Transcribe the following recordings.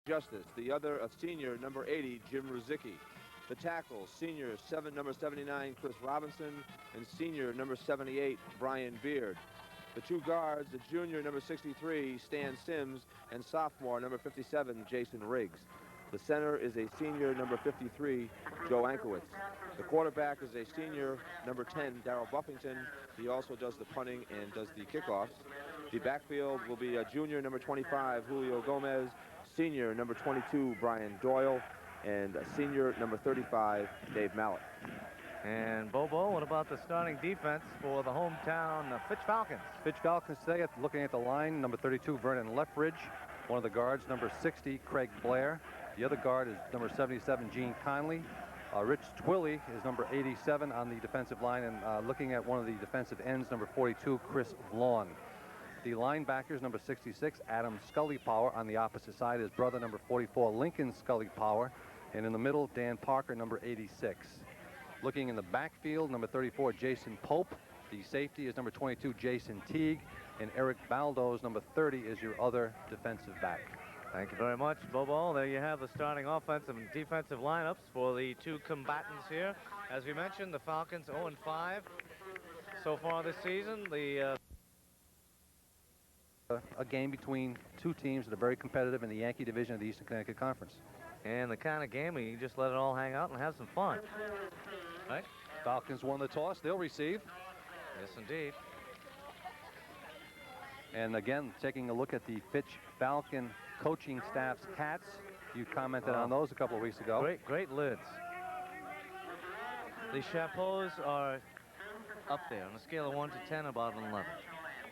Justice. The other, a senior, number 80, Jim Ruzicki. The tackles, senior, number 79, Chris Robinson, and senior, number 78, Brian Beard. The two guards, the junior, number 63, Stan Sims, and sophomore, number 57, Jason Riggs. The center is a senior, number 53, Joe Ankowitz. The quarterback is a senior, number 10, Darrell Buffington. He also does the punting and does the kickoffs. The backfield will be a junior, number 25, Julio Gomez, senior, number 22, Brian Doyle, and a senior, number 35, Dave Mallett. And Bobo, what about the starting defense for the hometown Fitch Falcons? Fitch Falcons today, looking at the line, number 32, Vernon Lethbridge. One of the guards, number 60, Craig Blair. The other guard is number 77, Gene Conley. Rich Twilley is number 87 on the defensive line, and looking at one of the defensive ends, number 42, Chris Vaughn. The linebackers, number 66, Adam Scully Power. On the opposite side, his brother, number 44, Lincoln Scully Power. And in the middle, Dan Parker, number 86. Looking in the backfield, number 34, Jason Pope. The safety is number 22, Jason Teague. And Eric Baldows, number 30, is your other defensive back. Thank you very much, Bobo. There you have the starting offensive and defensive lineups for the two combatants here. As we mentioned, the Falcons 0-5 so far this season. A game between two teams that are very competitive in the Yankee division of the Eastern Connecticut Conference. And the kind of game where you just let it all hang out and have some fun. Right? Falcons won the toss. They'll receive. Yes, indeed. And again, taking a look at the Fitch Falcon coaching staff's cats. You commented on those a couple of weeks ago. Great lids. The chapeaux are up there on a scale of 1 to 10, about an 11.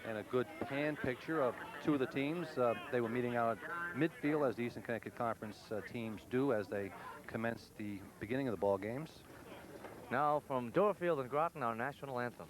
And a good pan picture of two of the teams. They were meeting out at midfield, as the Eastern Connecticut Conference teams do as they commence the beginning of the ball games. Now from Dorr Field and Groton, our national anthem.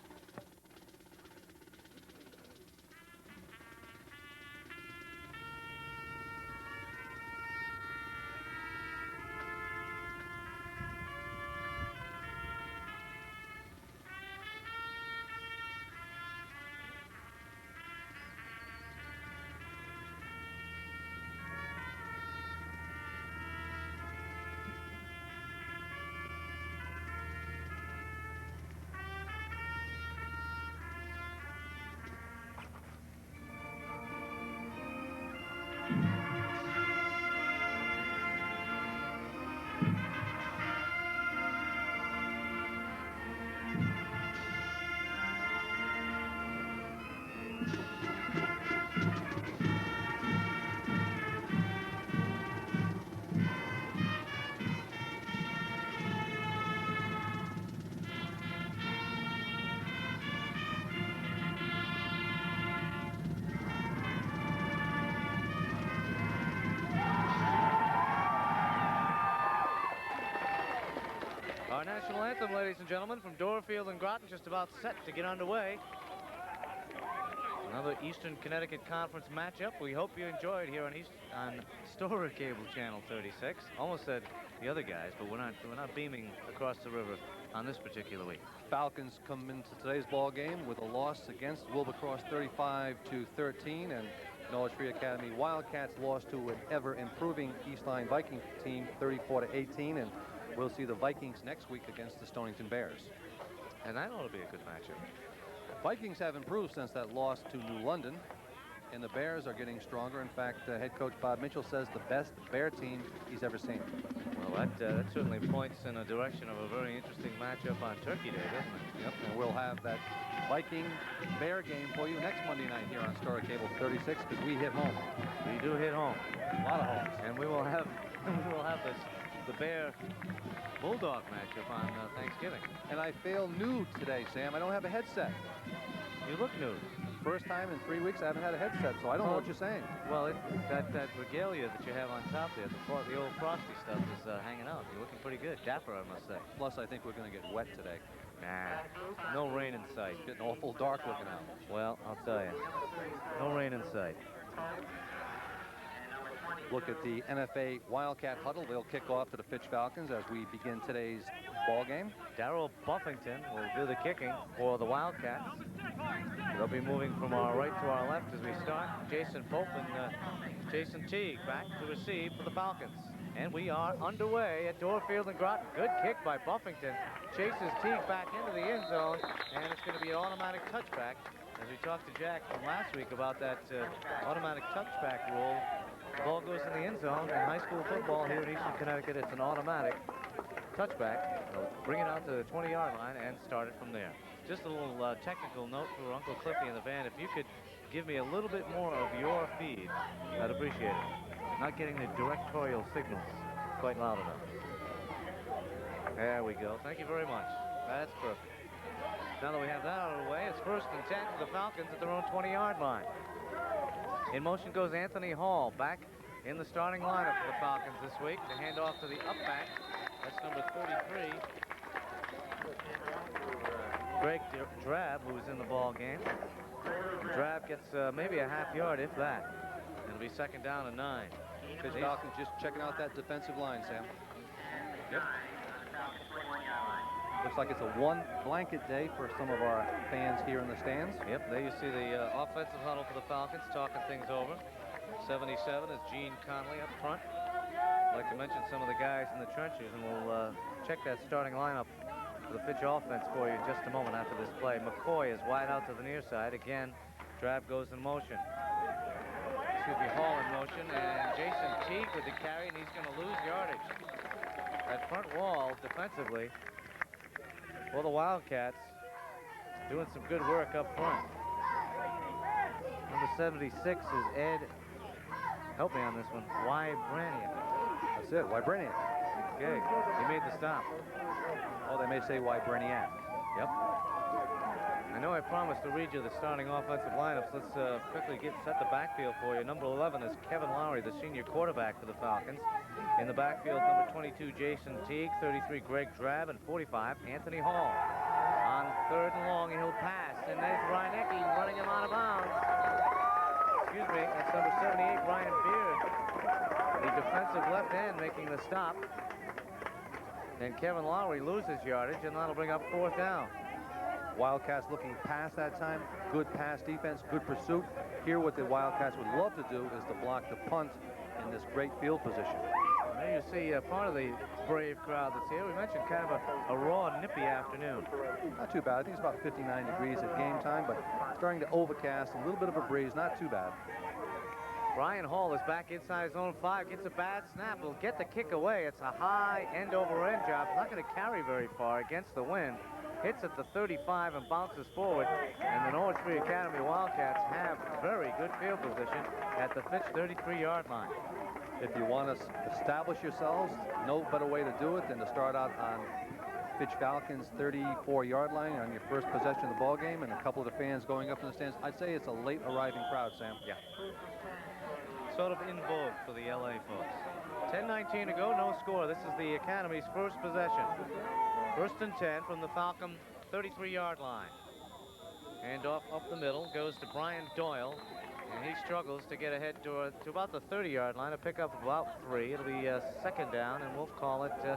Our national anthem, ladies and gentlemen, from Dorr Field and Groton, just about set to get underway. Another Eastern Connecticut Conference matchup. We hope you enjoyed here on Storer Cable Channel 36. Almost said the other guys, but we're not beaming across the river on this particular week. Falcons come into today's ball game with a loss against Wilbercross 35-13, and Norwich Free Academy Wildcats lost to an ever-improving Eastline Viking team 34-18, and we'll see the Vikings next week against the Stonington Bears. And that ought to be a good matchup. Vikings have improved since that loss to New London, and the Bears are getting stronger. In fact, head coach Bob Mitchell says the best Bear team he's ever seen. Well, that certainly points in a direction of a very interesting matchup on Turkey Day, doesn't it? Yep, and we'll have that Viking-Bear game for you next Monday night here on Storer Cable 36, because we hit home. We do hit home. A lot of homes. And we will have the Bear Bulldog matchup on Thanksgiving. And I feel nude today, Sam. I don't have a headset. You look nude. First time in 3 weeks I haven't had a headset, so I don't know what you're saying. Well, that regalia that you have on top there, the old frosty stuff is hanging out. You're looking pretty good. Dapper, I must say. Plus, I think we're going to get wet today. Nah, no rain in sight. Getting awful dark looking out. Well, I'll tell you, no rain in sight. Look at the NFA Wildcat huddle. They'll kick off to the Fitch Falcons as we begin today's ball game. Darrell Buffington will do the kicking for the Wildcats. They'll be moving from our right to our left as we start. Jason Pope and Jason Teague back to receive for the Falcons. And we are underway at Dorr Field in Groton. Good kick by Buffington. Chases Teague back into the end zone, and it's going to be an automatic touchback. As we talked to Jack from last week about that automatic touchback rule, the ball goes in the end zone. In high school football here in Eastern Connecticut, it's an automatic touchback. They'll bring it out to the 20-yard line and start it from there. Just a little technical note for Uncle Cliffy in the van. If you could give me a little bit more of your feed, I'd appreciate it. Not getting the directorial signals quite loud enough. There we go. Thank you very much. That's perfect. Now that we have that out of the way, it's 1st and 10 for the Falcons at their own 20-yard line. In motion goes Anthony Hall, back in the starting lineup for the Falcons this week to hand off to the up back. That's number 33. G.Drab, who was in the ball game. Drab gets maybe a half yard, if that. It'll be 2nd down and 9. Fitch Falcons just checking out that defensive line, Sam. Yep. Looks like it's a one blanket day for some of our fans here in the stands. Yep, there you see the offensive huddle for the Falcons talking things over. 77 is Gene Conley up front. I'd like to mention some of the guys in the trenches, and we'll check that starting lineup for the Fitch offense for you in just a moment after this play. McCoy is wide out to the near side. Again, Drab goes in motion. Hall in motion, and Jason Teague with the carry, and he's going to lose yardage. That front wall defensively for the Wildcats doing some good work up front. Number 76 is Ed, help me on this one, Wybraniak. That's it, Wybraniak. Okay, he made the stop. Oh, they may say Wybraniak. Yep. I know I promised to read you the starting offensive lineups. Let's quickly set the backfield for you. Number 11 is Kevin Lowry, the senior quarterback for the Falcons. In the backfield, number 22, Jason Teague, 33, G.Drab, and 45, Anthony Hall. On 3rd and long, he'll pass, and there's Reinecke running him out of bounds. Excuse me, that's number 78, Brian Beard, the defensive left end, making the stop. And Kevin Lowry loses yardage, and that'll bring up 4th down. Wildcats looking past that time. Good pass defense, good pursuit. Here what the Wildcats would love to do is to block the punt in this great field position. There you see part of the brave crowd that's here. We mentioned kind of a raw, nippy afternoon. Not too bad. I think it's about 59 degrees at game time, but starting to overcast, a little bit of a breeze, not too bad. Brian Hall is back inside his own 5, gets a bad snap. He'll get the kick away. It's a high end-over-end job. It's not going to carry very far against the wind. Hits at the 35 and bounces forward. And the Norwich Free Academy Wildcats have very good field position at the Fitch 33-yard line. If you want to establish yourselves, no better way to do it than to start out on Fitch Falcons 34-yard line on your first possession of the ball game, and a couple of the fans going up in the stands. I'd say it's a late arriving crowd, Sam. Yeah. Sort of in vogue for the LA folks. 10:19 to go, no score. This is the Academy's first possession. 1st and 10 from the Falcon 33-yard line. Hand off up the middle goes to Brian Doyle, and he struggles to get ahead to about the 30-yard line. A pickup of about 3. It'll be 2nd down, and we'll call it 7.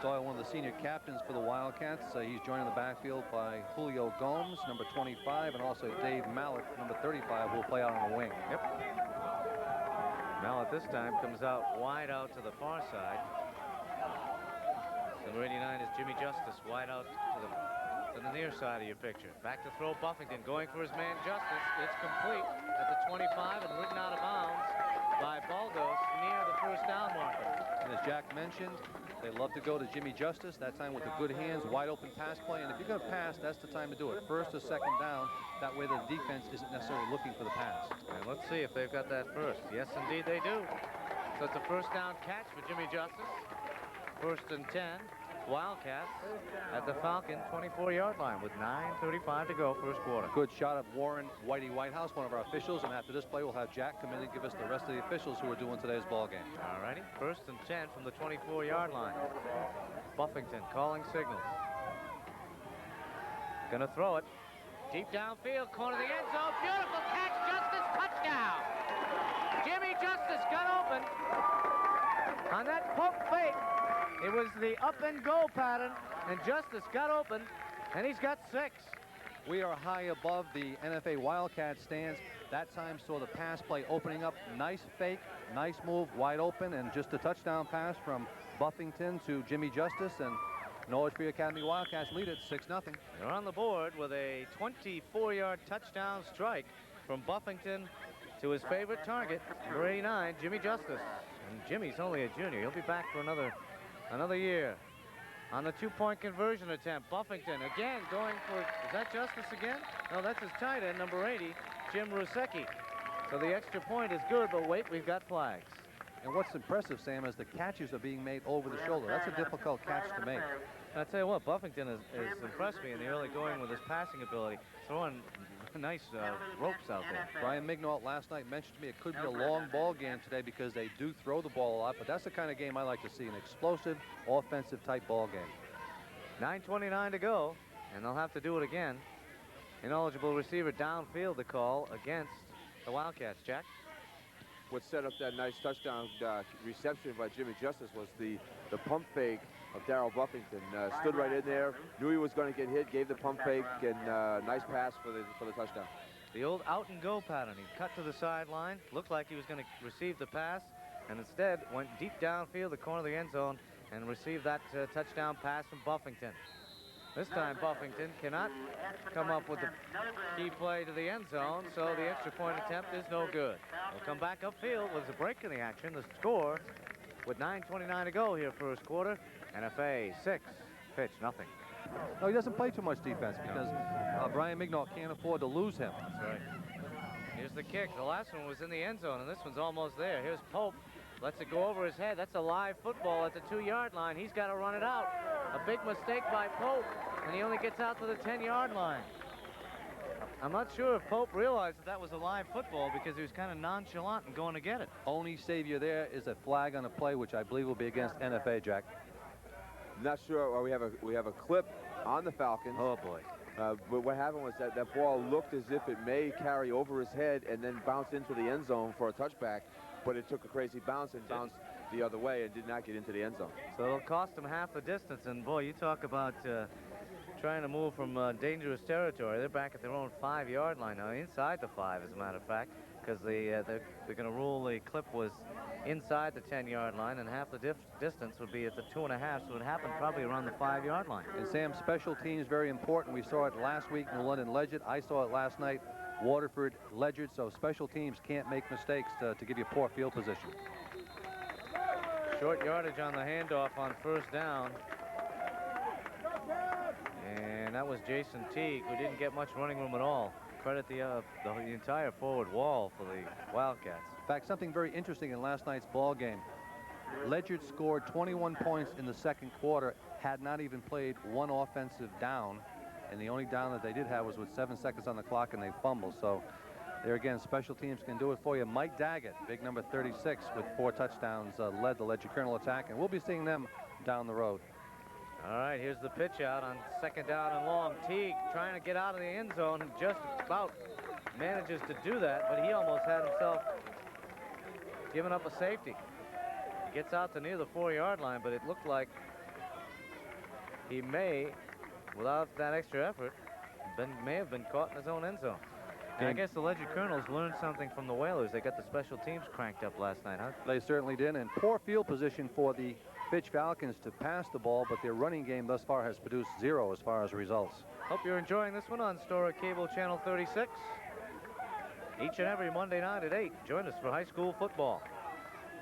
Doyle, one of the senior captains for the Wildcats. He's joined in the backfield by Julio Gomes, number 25, and also Dave Mallett, number 35, who will play out on the wing. Yep. Mallett this time comes out wide out to the far side. Number 89 is Jimmy Justice, wide out to the near side of your picture. Back to throw Buffington, going for his man Justice. It's complete at the 25 and ridden out of bounds by Baldows near the 1st down marker. And as Jack mentioned, they love to go to Jimmy Justice, that time with the good hands, wide open pass play. And if you're going to pass, that's the time to do it. 1st or 2nd down, that way the defense isn't necessarily looking for the pass. And let's see if they've got that first. Yes, indeed they do. So it's a 1st down catch for Jimmy Justice. 1st and 10. Wildcats at the Falcon 24-yard line with 9:35 to go, 1st quarter. Good shot of Warren Whitey Whitehouse, one of our officials, and after this play we'll have Jack come in and give us the rest of the officials who are doing today's ball game. All righty, 1st and 10 from the 24-yard line. Buffington calling signals. Gonna throw it deep downfield, corner of the end zone. Beautiful catch, Justice, touchdown. Jimmy Justice got open on that pump fake. It was the up and go pattern, and Justice got open And he's got 6. We are high above the NFA Wildcat stands. That time saw the pass play opening up. Nice fake, nice move, wide open, and just a touchdown pass from Buffington to Jimmy Justice, and Norwich Free Academy Wildcats lead it 6-0. They're on the board with a 24-yard touchdown strike from Buffington to his favorite target, number 89, Jimmy Justice. And Jimmy's only a junior. He'll be back for another year. On the 2-point conversion attempt, Buffington again going for, is that Justice again? No, that's his tight end, number 80, Jim Rusecki. So the extra point is good, but wait, we've got flags. And what's impressive, Sam, is the catches are being made over the shoulder. That's a difficult catch to make. I tell you what, Buffington has impressed me in the early going with his passing ability, throwing nice ropes out there. Brian Mignault last night mentioned to me it could be a long ball game today because they do throw the ball a lot, but that's the kind of game I like to see, an explosive, offensive type ball game. 9:29 to go, and they'll have to do it again. Ineligible receiver downfield to call against the Wildcats, Jack. What set up that nice touchdown reception by Jimmy Justice was the pump fake of Darrell Buffington. Stood right in there, knew he was going to get hit, gave the pump fake, and nice pass for the touchdown. The old out and go pattern. He cut to the sideline, looked like he was going to receive the pass, and instead went deep downfield, the corner of the end zone, and received that touchdown pass from Buffington. This time Buffington cannot come up with the key play to the end zone, so the extra point attempt is no good. We'll come back upfield. There's a break in the action. The score with 9:29 to go here, first quarter. NFA 6, Fitch nothing. No, he doesn't play too much defense because Brian Mignault can't afford to lose him. That's right. Here's the kick. The last one was in the end zone, and this one's almost there. Here's Pope. Lets it go over his head. That's a live football at the 2-yard line. He's got to run it out. A big mistake by Pope, and he only gets out to the 10-yard line. I'm not sure if Pope realized that was a live football because he was kind of nonchalant and going to get it. Only savior there is a flag on the play, which I believe will be against NFA, Jack. Not sure. We have a clip on the Falcons. Oh boy. But what happened was that ball looked as if it may carry over his head and then bounce into the end zone for a touchback, but it took a crazy bounce and bounced the other way and did not get into the end zone. So it'll cost them half the distance, and boy, you talk about trying to move from dangerous territory. They're back at their own 5-yard line now, inside the 5, as a matter of fact, because they're going to rule the clip was inside the 10-yard line, and half the distance would be at the 2.5, so it would happen probably around the 5-yard line. And Sam, special teams very important. We saw it last week in the London Legend. I saw it last night, Waterford Ledyard. So special teams can't make mistakes to give you poor field position. Short yardage on the handoff on first down. And that was Jason Teague, who didn't get much running room at all. Credit the entire forward wall for the Wildcats. In fact, something very interesting in last night's ball game. Ledyard scored 21 points in the second quarter, had not even played one offensive down, and the only down that they did have was with 7 seconds on the clock, and they fumbled. So there again, special teams can do it for you. Mike Daggett, big number 36 with 4 touchdowns, led the Ledyard Colonel attack, and we'll be seeing them down the road. All right, here's the pitch out on second down and long. Teague trying to get out of the end zone and just about manages to do that, but he almost had himself giving up a safety. He gets out to near the 4-yard line, but it looked like he may, without that extra effort, may have been caught in his own end zone. And I guess the Ledyard Colonels learned something from the Whalers. They got the special teams cranked up last night, huh? They certainly did, and poor field position for the Fitch Falcons to pass the ball, but their running game thus far has produced 0 as far as results. Hope you're enjoying this one on Stora Cable Channel 36. Each and every Monday night at 8, join us for high school football.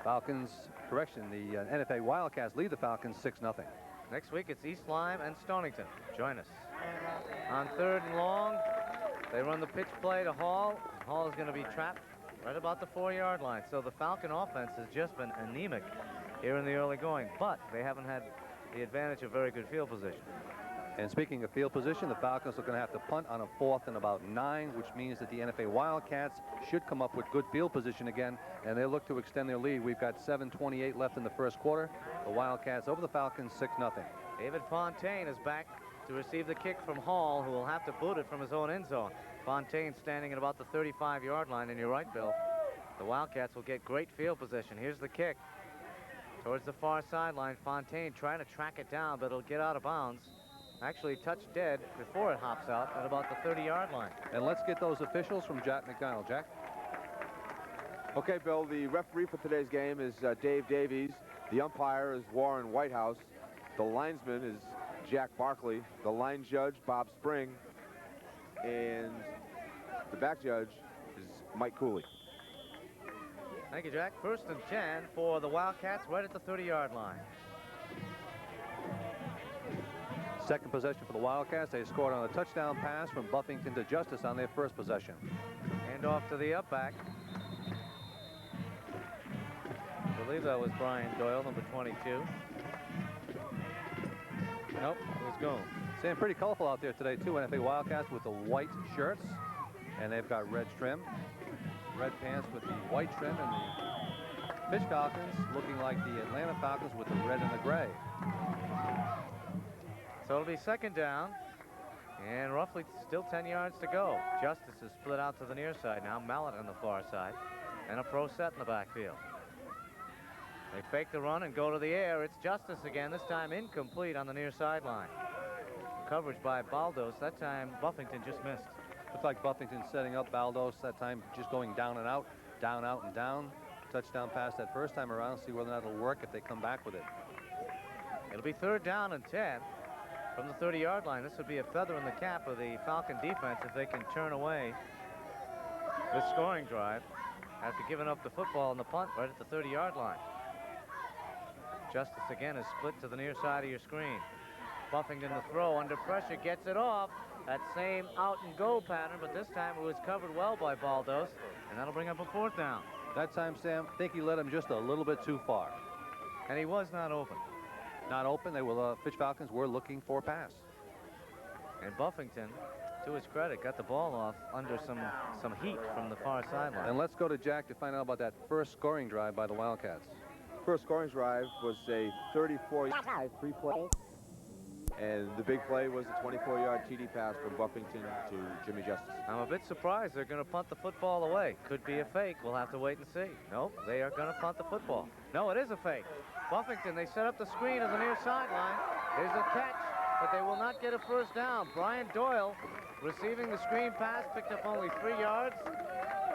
Falcons, correction, the NFA Wildcats lead the Falcons 6-0. Next week, it's East Lyme and Stonington. Join us. On third and long, they run the pitch play to Hall. Hall is going to be trapped right about the 4-yard line. So the Falcon offense has just been anemic here in the early going, but they haven't had the advantage of very good field position. And speaking of field position, the Falcons are going to have to punt on a 4th and about 9, which means that the NFA Wildcats should come up with good field position again, and they look to extend their lead. We've got 7:28 left in the first quarter. The Wildcats over the Falcons 6-0. David Fontaine is back to receive the kick from Hall, who will have to boot it from his own end zone. Fontaine standing at about the 35-yard line, and you're right, Bill. The Wildcats will get great field position. Here's the kick towards the far sideline. Fontaine trying to track it down, but it'll get out of bounds actually touched dead before it hops out at about the 30-yard line. And let's get those officials from Jack McDonald. Jack? Okay, Bill, the referee for today's game is Dave Davies. The umpire is Warren Whitehouse. The linesman is Jack Barkley. The line judge, Bob Spring. And the back judge is Mike Cooley. Thank you, Jack. 1st and 10 for the Wildcats right at the 30-yard line. Second possession for the Wildcats. They scored on a touchdown pass from Buffington to Justice on their first possession. Hand off to the up-back. I believe that was Brian Doyle, number 22. Nope, it was Goon. Saying pretty colorful out there today, too. NFA Wildcats with the white shirts, and they've got red trim. Red pants with the white trim, and the Fitch Falcons looking like the Atlanta Falcons with the red and the gray. So it'll be 2nd down, and roughly still 10 yards to go. Justice is split out to the near side now. Mallet on the far side, and a pro set in the backfield. They fake the run and go to the air. It's Justice again, this time incomplete on the near sideline. Coverage by Baldows. That time Buffington just missed. Looks like Buffington setting up Baldows that time, just going down and out, and down. Touchdown pass that first time around. See whether or not it'll work if they come back with it. It'll be 3rd down and 10 from the 30-yard line. This would be a feather in the cap of the Falcon defense if they can turn away this scoring drive after giving up the football and the punt right at the 30-yard line. Justice again is split to the near side of your screen. Buffington the throw under pressure, gets it off. That same out and go pattern, but this time it was covered well by Baldows, and that'll bring up a 4th down. That time, Sam, I think he led him just a little bit too far. And he was not open. Not open. They were Fitch Falcons were looking for a pass. And Buffington, to his credit, got the ball off under some heat from the far sideline. And let's go to Jack to find out about that first scoring drive by the Wildcats. First scoring drive was a 34-yard three-play. And the big play was a 24-yard TD pass from Buffington to Jimmy Justice. I'm a bit surprised they're going to punt the football away. Could be a fake. We'll have to wait and see. Nope, they are going to punt the football. No, it is a fake. Buffington, they set up the screen on the near sideline. There's a catch, but they will not get a 1st down. Brian Doyle receiving the screen pass, picked up only 3 yards.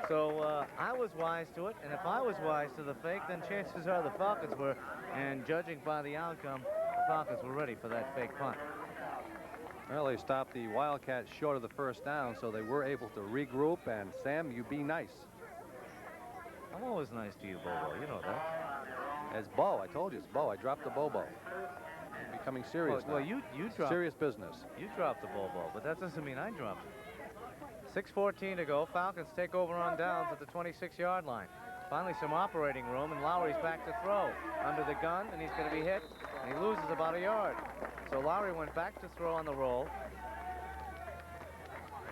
So I was wise to it, and if I was wise to the fake, then chances are the Falcons were, and judging by the outcome, the Falcons were ready for that fake punt. Well, they stopped the Wildcats short of the 1st down, so they were able to regroup. And Sam, you be nice. I'm always nice to you, Bobo. You know that. As Bo, I told you it's Bo. I dropped the Bobo. Becoming serious now. Well, you dropped serious business. You dropped the Bobo, but that doesn't mean I dropped it. 6:14 to go. Falcons take over on downs at the 26-yard line. Finally, some operating room, and Lowry's back to throw. Under the gun, and he's going to be hit, and he loses about a yard. So Lowry went back to throw on the roll.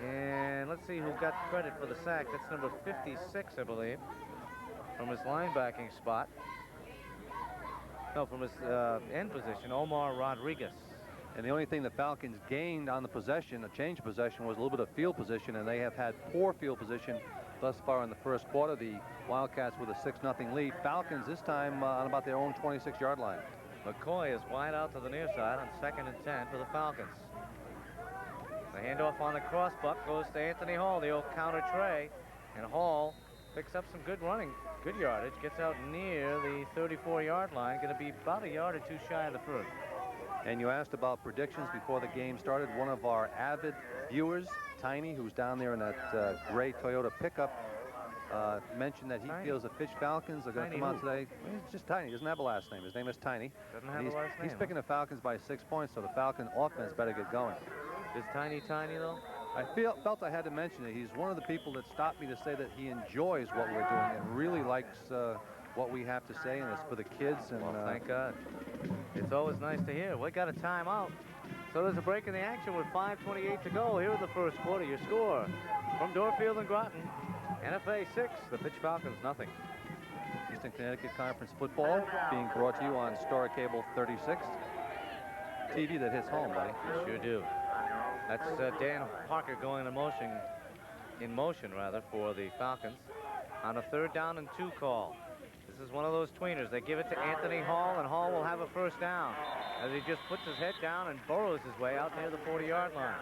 And let's see who got credit for the sack. That's number 56, I believe, from his linebacking spot. No, from his end position, Omar Rodriguez. And the only thing the Falcons gained on the possession, a change possession, was a little bit of field position, and they have had poor field position thus far in the first quarter. The Wildcats with a 6-0 lead. Falcons this time on about their own 26-yard line. McCoy is wide out to the near side on 2nd and 10 for the Falcons. The handoff on the crossbuck goes to Anthony Hall, the old counter tray, and Hall picks up some good running, good yardage, gets out near the 34-yard line, going to be about a yard or two shy of the 1st. And you asked about predictions before the game started. One of our avid viewers, Tiny, who's down there in that gray Toyota pickup, mentioned that he feels the Fitch Falcons are going to come out today. He's just Tiny. He doesn't have a last name. His name is Tiny. Doesn't have a last name. He's picking the Falcons by 6 points, so the Falcon offense better get going. Is Tiny though? I felt I had to mention it. He's one of the people that stopped me to say that he enjoys what we're doing and really likes what we have to say, and it's for the kids. And well, thank God. It's always nice to hear. We got a timeout. So there's a break in the action with 5:28 to go here in the first quarter. Your score from Dorr Field and Groton. NFA 6, the Fitch Falcons nothing. Eastern Connecticut Conference football being brought to you on Star Cable 36. TV that hits home, buddy. You sure do. That's Dan Parker going in motion for the Falcons on a 3rd down and 2 call. is one of those tweeners. They give it to Anthony Hall, and Hall will have a first down as he just puts his head down and burrows his way out near the 40-yard line.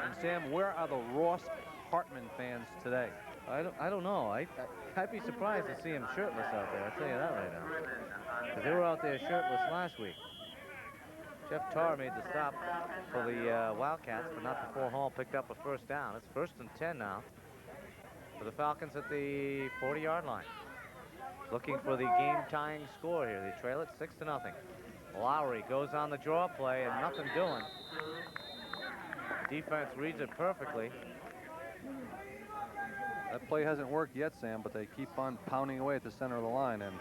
And Sam, where are the Ross Hartman fans today? I don't know. I'd be surprised to see him shirtless out there. I'll tell you that right now. Because they were out there shirtless last week. Jeff Tarr made the stop for the Wildcats, but not before Hall picked up a first down. It's 1st and 10 now for the Falcons at the 40-yard line. Looking for the game-tying score here. They trail it 6-0. Lowry goes on the draw play and nothing doing. The defense reads it perfectly. That play hasn't worked yet, Sam, but they keep on pounding away at the center of the line. And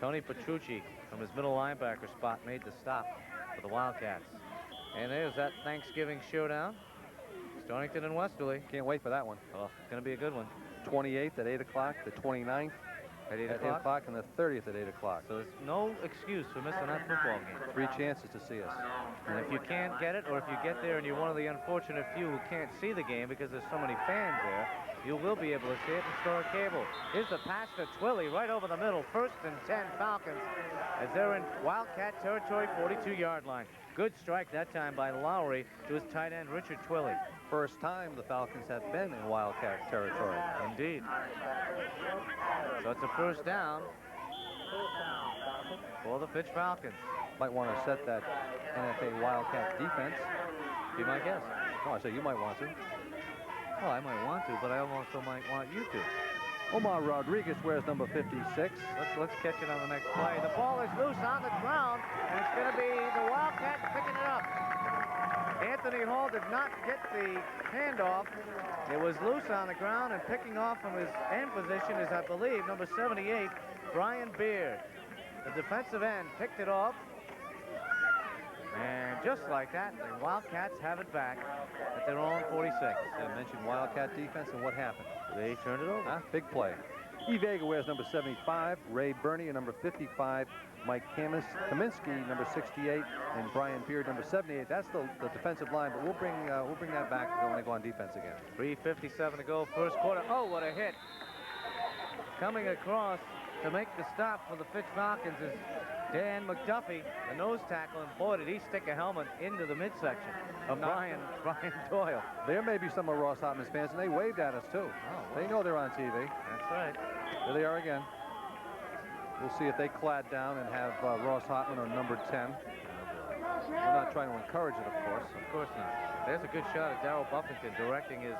Tony Petrucci from his middle linebacker spot made the stop for the Wildcats. And there's that Thanksgiving showdown. Stonington and Westerly. Can't wait for that one. Oh, it's going to be a good one. 28th at 8 o'clock, the 29th At 8 at 8 o'clock, and the 30th at 8 o'clock. So there's no excuse for missing that football game. 3 chances to see us. And if you can't get it, or if you get there and you're one of the unfortunate few who can't see the game because there's so many fans there, you will be able to see it in Star Cable. Here's the pass to Twilly right over the middle. 1st and 10 Falcons as they're in Wildcat territory, 42-yard line. Good strike that time by Lowry to his tight end, Richard Twilly. First time the Falcons have been in Wildcat territory. Indeed. So it's a first down for the Fitch Falcons. Might want to set that NFA Wildcat defense. Be my guest. Oh, I say you might want to. Well, I might want to, but I also might want you to. Omar Rodriguez wears number 56. Let's catch it on the next play. The ball is loose on the ground, and it's going to be the Wildcats picking it up. Anthony Hall did not get the handoff. It was loose on the ground, and picking off from his end position is, I believe, number 78, Brian Beard. The defensive end picked it off. And just like that, the Wildcats have it back at their own 46. I mentioned Wildcat defense, and what happened? They turned it over. Huh? Big play. E. Vega wears number 75, Ray Burney, number 55, Mike Kaminsky, number 68, and Brian Beard, number 78. That's the defensive line, but we'll bring that back when they go on defense again. 3:57 to go, first quarter. Oh, what a hit. Coming across to make the stop for the Fitch Falcons is Dan McDuffie, the nose tackle, and boy, did he stick a helmet into the midsection of Brian Doyle. There may be some of Ross Hartman's fans, and they waved at us, too. Oh, They know they're on TV. that's right. There they are again. We'll see if they clad down and have Ross Hartman on number 10. We're not trying to encourage it, of course. Of course not. There's a good shot of Darrell Buffington directing his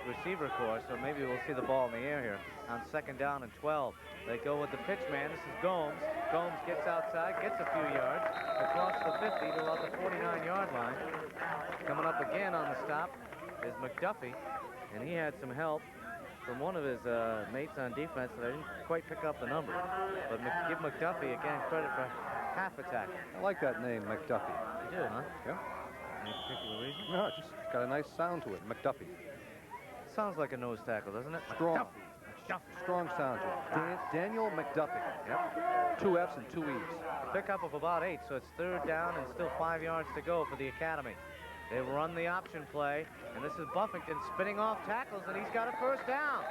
receiver course, so maybe we'll see the ball in the air here on 2nd down and 12. They go with the pitch man. This is Gomes. Gomes gets outside, gets a few yards, across the 50 to about the 49-yard line. Coming up again on the stop is McDuffie, and he had some help from one of his mates on defense that I didn't quite pick up the number. But give McDuffie, again, credit for half a tackle. I like that name, McDuffie. You do, huh? Yeah. Any particular reason? No, it's just got a nice sound to it, McDuffie. Sounds like a nose tackle, doesn't it? Strong. McDuffie. Strong sound to it. Daniel McDuffie. Yep. 2 F's and 2 E's. A pickup of about 8, so it's 3rd down and still 5 yards to go for the Academy. They run the option play, and this is Buffington spinning off tackles, and he's got a first down.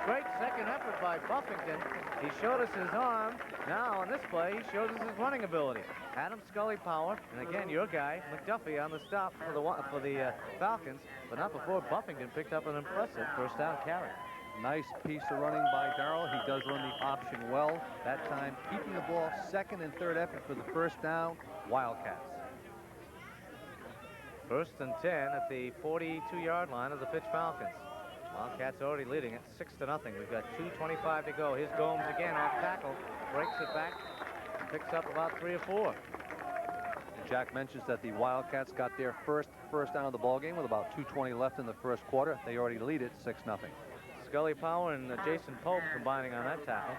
Great second effort by Buffington. He showed us his arm. Now on this play, he shows us his running ability. Adam Scully power, and again, your guy, McDuffie, on the stop for the Falcons, but not before Buffington picked up an impressive first down carry. Nice piece of running by Darrell. He does run the option well. That time, keeping the ball 2nd and 3rd effort for the first down. Wildcats. 1st and 10 at the 42-yard line of the Fitch Falcons. Wildcats already leading it 6-0. We've got 2:25 to go. Here's Gomes again off tackle, breaks it back, picks up about 3 or 4. Jack mentions that the Wildcats got their first down of the ball game with about 2:20 left in the first quarter. They already lead it 6-0. Scully Power and Jason Pope combining on that tackle.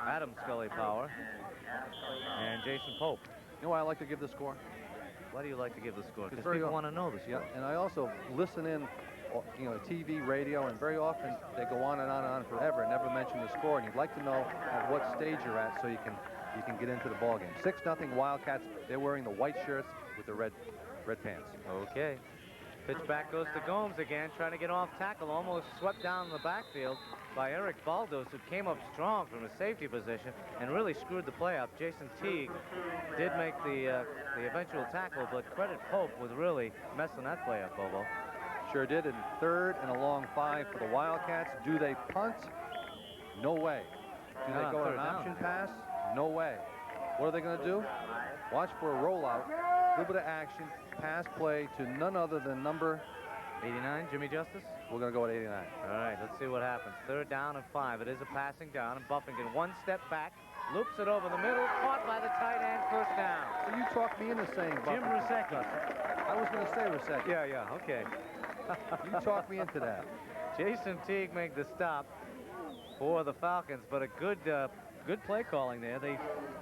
Adam Scully Power and Jason Pope. You know why I like to give the score? Why do you like to give the score? Because very people often- want to know the score. Yeah, and I also listen in, you know, TV, radio, and very often they go on and on and on forever and never mention the score. And you'd like to know at what stage you're at so you can get into the ball game. 6-0 Wildcats. They're wearing the white shirts with the red pants. Okay. Pitch back goes to Gomes again, trying to get off tackle, almost swept down in the backfield. by Eric Baldows, who came up strong from a safety position and really screwed the play up. Jason Teague did make the eventual tackle, but credit Pope with really messing that play up, Bobo. Sure did. In 3rd and a long 5 for the Wildcats. Do they punt? No way. Do they go an option pass? No way. What are they going to do? Watch for a rollout. A little bit of action. Pass play to none other than number 89, Jimmy Justice? We're going to go at 89. All right, let's see what happens. 3rd down and 5. It is a passing down, and Buffington 1 step back, loops it over the middle, caught by the tight end, 1st down. So you talked me into saying Jim Rusecki. I was going to say Rusecki. Yeah, okay. You talked me into that. Jason Teague made the stop for the Falcons, but a good play calling there.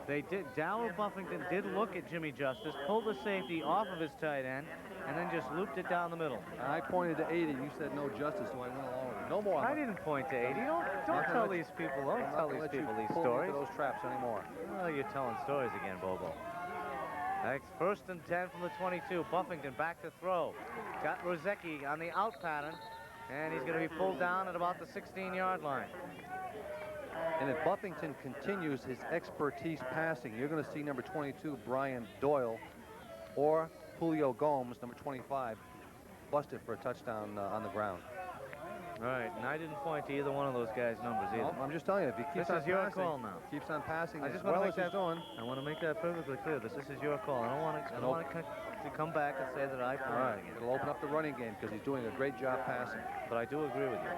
They did. Darrell Buffington did look at Jimmy Justice, pulled the safety off of his tight end, and then just looped it down the middle. I pointed to 80. You said no Justice, so I went along with it. No more. I didn't point to 80. Don't tell these people. Don't tell these people these stories. Those traps anymore. Well, you're telling stories again, Bobo. Next, 1st and 10 from the 22. Buffington back to throw. Got Rusecki on the out pattern, and he's going to be pulled down at about the 16-yard line. And if Buffington continues his expertise passing, you're going to see number 22, Brian Doyle, or Julio Gomes, number 25, busted for a touchdown on the ground. All right, and I didn't point to either one of those guys' numbers either. Well, I'm just telling you, if he keeps This on is your passing, call now. keeps on passing I as just want well to as make he's that. doing. I want to make that perfectly clear. This is your call. I don't want to come back and say that I All pointed right, again. it'll open up the running game because he's doing a great job passing. But I do agree with you.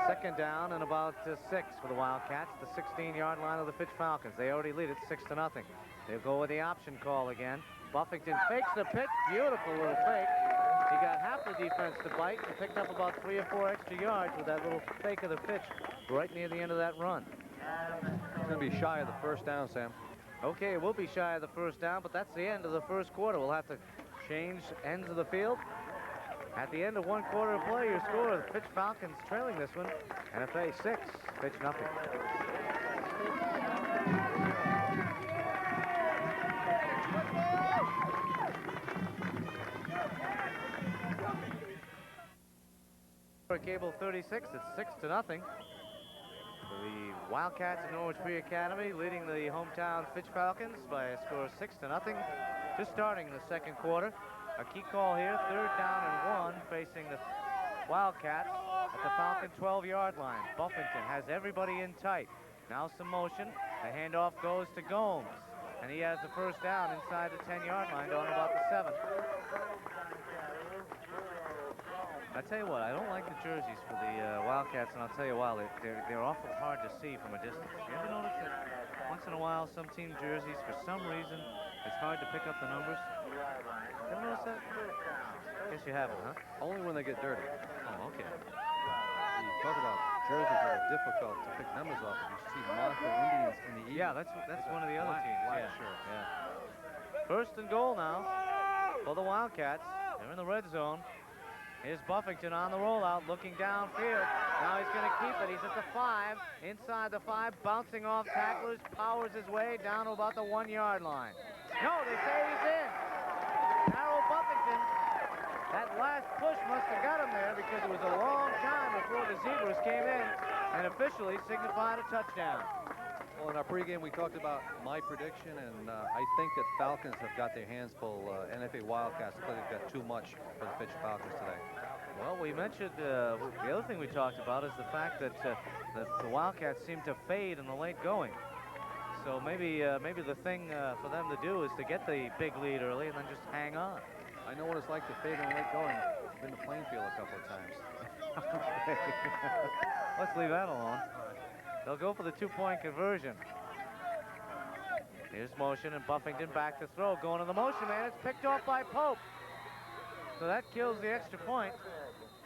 2nd down and about 6 for the Wildcats, the 16-yard line of the Fitch Falcons. They already lead it 6-0. They'll go with the option call again. Buffington fakes the pitch. Beautiful little fake. He got half the defense to bite and picked up about 3 or 4 extra yards with that little fake of the pitch right near the end of that run. He's going to be shy of the 1st down, Sam. Okay, we'll be shy of the 1st down, but that's the end of the 1st quarter. We'll have to change ends of the field. At the end of 1 quarter of play, your score, the Fitch Falcons trailing this one. NFA 6, Fitch nothing. For Cable 36, it's 6-0. The Wildcats of Norwich Free Academy leading the hometown Fitch Falcons by a score of 6-0. Just starting in the 2nd quarter. A key call here, 3rd down and 1, facing the Wildcats at the Falcon 12-yard line. Buffington has everybody in tight. Now some motion. The handoff goes to Gomes, and he has the 1st down inside the 10-yard line, going about the 7. I tell you what, I don't like the jerseys for the Wildcats, and I'll tell you why. They're awful hard to see from a distance. You ever notice that once in a while some team jerseys, for some reason, it's hard to pick up the numbers? You ever notice that? Guess you haven't, huh? Only when they get dirty. Oh, okay. You talk about jerseys that are difficult to pick numbers off. You see Monaco Indians in the East. Yeah, that's one of the other teams. Black Yeah. shirt. Yeah. 1st and goal now for the Wildcats. They're in the red zone. Here's Buffington on the rollout, looking downfield. Now he's going to keep it. He's at the 5, inside the 5, bouncing off tacklers, powers his way down to about the 1-yard line. No, they say he's in. Darrell Buffington, that last push must have got him there because it was a long time before the Zebras came in and officially signified a touchdown. Well, in our pregame, we talked about my prediction, and I think that Falcons have got their hands full. NFA Wildcats look like they've got too much for the Fitch Falcons today. Well, we mentioned the other thing we talked about is the fact that the Wildcats seem to fade in the late going. So maybe the thing for them to do is to get the big lead early and then just hang on. I know what it's like to fade in the late going. I've been to Plainfield a couple of times. Let's leave that alone. They'll go for the 2-point conversion. Here's motion, and Buffington back to throw. Going to the motion man. It's picked off by Pope. So that kills the extra point.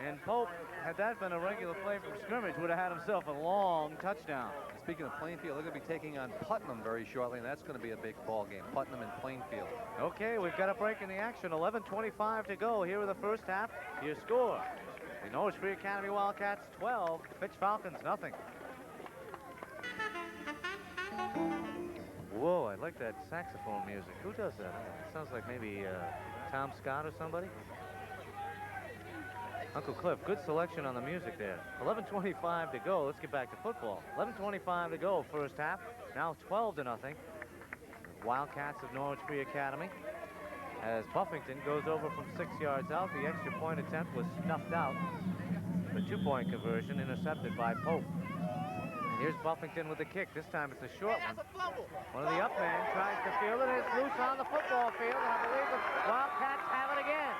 And Pope, had that been a regular play from scrimmage, would have had himself a long touchdown. Speaking of Plainfield, they're going to be taking on Putnam very shortly, and that's going to be a big ball game. Putnam and Plainfield. Okay, we've got a break in the action. 11:25 to go here in the 1st half. Your score: the Norwich Free Academy Wildcats 12, Fitch Falcons nothing. Whoa, I like that saxophone music. Who does that? It sounds like maybe Tom Scott or somebody. Uncle Cliff, good selection on the music there. 11:25 to go. Let's get back to football. 11:25 to go, first half. Now 12-0. Wildcats of Norwich Free Academy. As Buffington goes over from 6 yards out, the extra point attempt was snuffed out. The 2-point conversion intercepted by Pope. And here's Buffington with the kick. This time it's a short one. One of the up men tries to field it, and it's loose on the football field, and I believe the Wildcats have it again.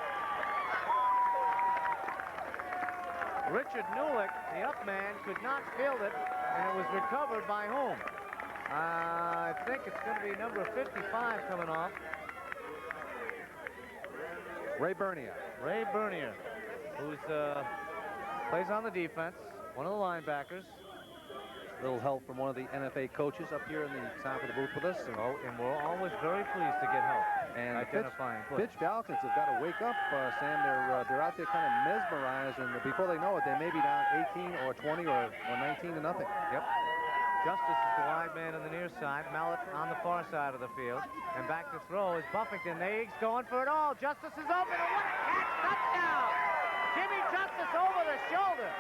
Richard Newlick, the up man, could not field it, and it was recovered by whom? I think it's going to be number 55 coming off. Ray Bernier. Ray Bernier, who's plays on the defense, one of the linebackers. Little help from one of the NFA coaches up here in the top of the booth with us. And we're always very pleased to get help. And identifying Fitch Falcons have got to wake up, Sam. They're out there kind of mesmerized, and before they know it, they may be down 18 or 20 or 19-0. Yep. Justice is the wide man on the near side. Mallet on the far side of the field. And back to throw is Buffington. Naig's going for it all. Justice is open, and what a catch! Touchdown! Jimmy Justice over the shoulder.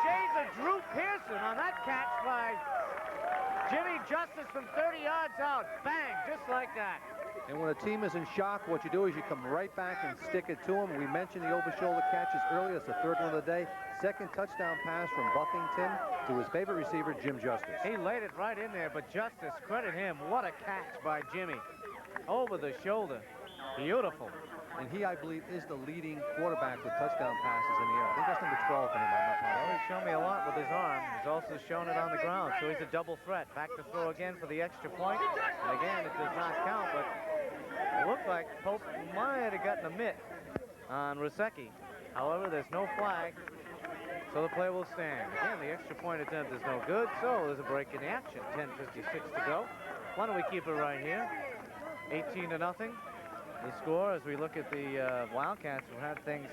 Shades of Drew Pearson on that catch by Jimmy Justice from 30 yards out. Bang, just like that. And when a team is in shock, what you do is you come right back and stick it to them. We mentioned the over-shoulder catches earlier. That's the third one of the day. Second touchdown pass from Buffington to his favorite receiver, Jim Justice. He laid it right in there, but Justice, credit him. What a catch by Jimmy. Over the shoulder. Beautiful. And he, I believe, is the leading quarterback with touchdown passes in the air. I think that's number 12 for him. Well, he's shown me a lot with his arm. He's also shown it on the ground, so he's a double threat. Back to throw again for the extra point. And again, it does not count, but it looked like Pope might have gotten a mitt on Rusecki. However, there's no flag, so the play will stand. Again, the extra point attempt is no good, so there's a break in the action. 10:56 to go. Why don't we keep it right here? 18-0. The score as we look at the Wildcats who had things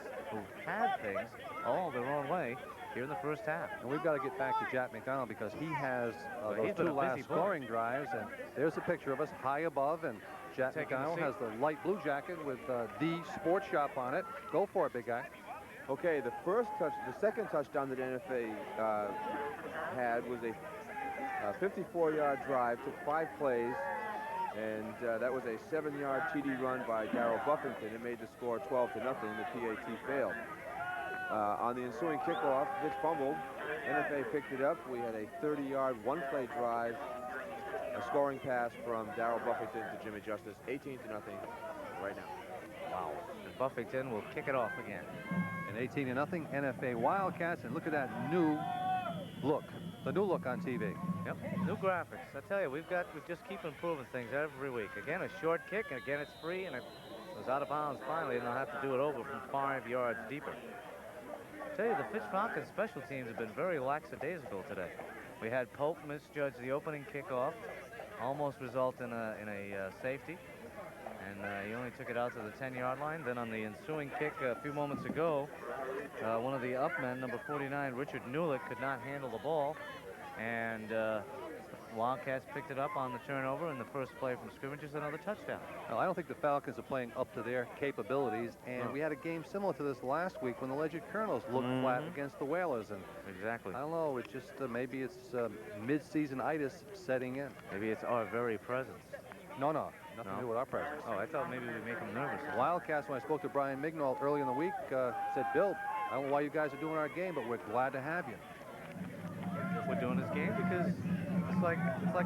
all their own way here in the first half. And we've got to get back to Jack McDonald because he has those two last scoring drives. And there's a picture of us high above, and Jack McDonald has the light blue jacket with the Sports Shop on it. Go for it, big guy. Okay, the second touchdown that NFA had was a 54-yard drive, took 5 plays. And that was a 7-yard TD run by Darryl Buffington. It made the score 12-0. The PAT failed. On the ensuing kickoff, Fitch fumbled. NFA picked it up. We had a 30-yard, one-play drive, a scoring pass from Darryl Buffington to Jimmy Justice. 18-0 right now. Wow. And Buffington will kick it off again. And 18-0 NFA Wildcats. And look at that new look. The new look on TV. Yep, new graphics. I tell you, we just keep improving things every week. Again, a short kick, and again, it's free, and it was out of bounds finally, and they'll have to do it over from 5 yards deeper. I tell you, the Fitch Falcons special teams have been very lackadaisical today. We had Pope misjudge the opening kickoff, almost result in a safety, and he only took it out to the 10-yard line. Then on the ensuing kick a few moments ago, one of the up men, number 49, Richard Newlick, could not handle the ball, and Wildcats picked it up on the turnover in the first play from scrimmages, another touchdown. Well, I don't think the Falcons are playing up to their capabilities, and we had a game similar to this last week when the Legend Colonels looked flat against the Whalers. And exactly. I don't know, it's just maybe it's mid-season itis setting in. Maybe it's our very presence. No, nothing to do with our presence. Oh, I thought maybe we'd make them nervous. Wildcats, when I spoke to Brian Mignall early in the week, said, Bill, I don't know why you guys are doing our game, but we're glad to have you. We're doing this game because it's like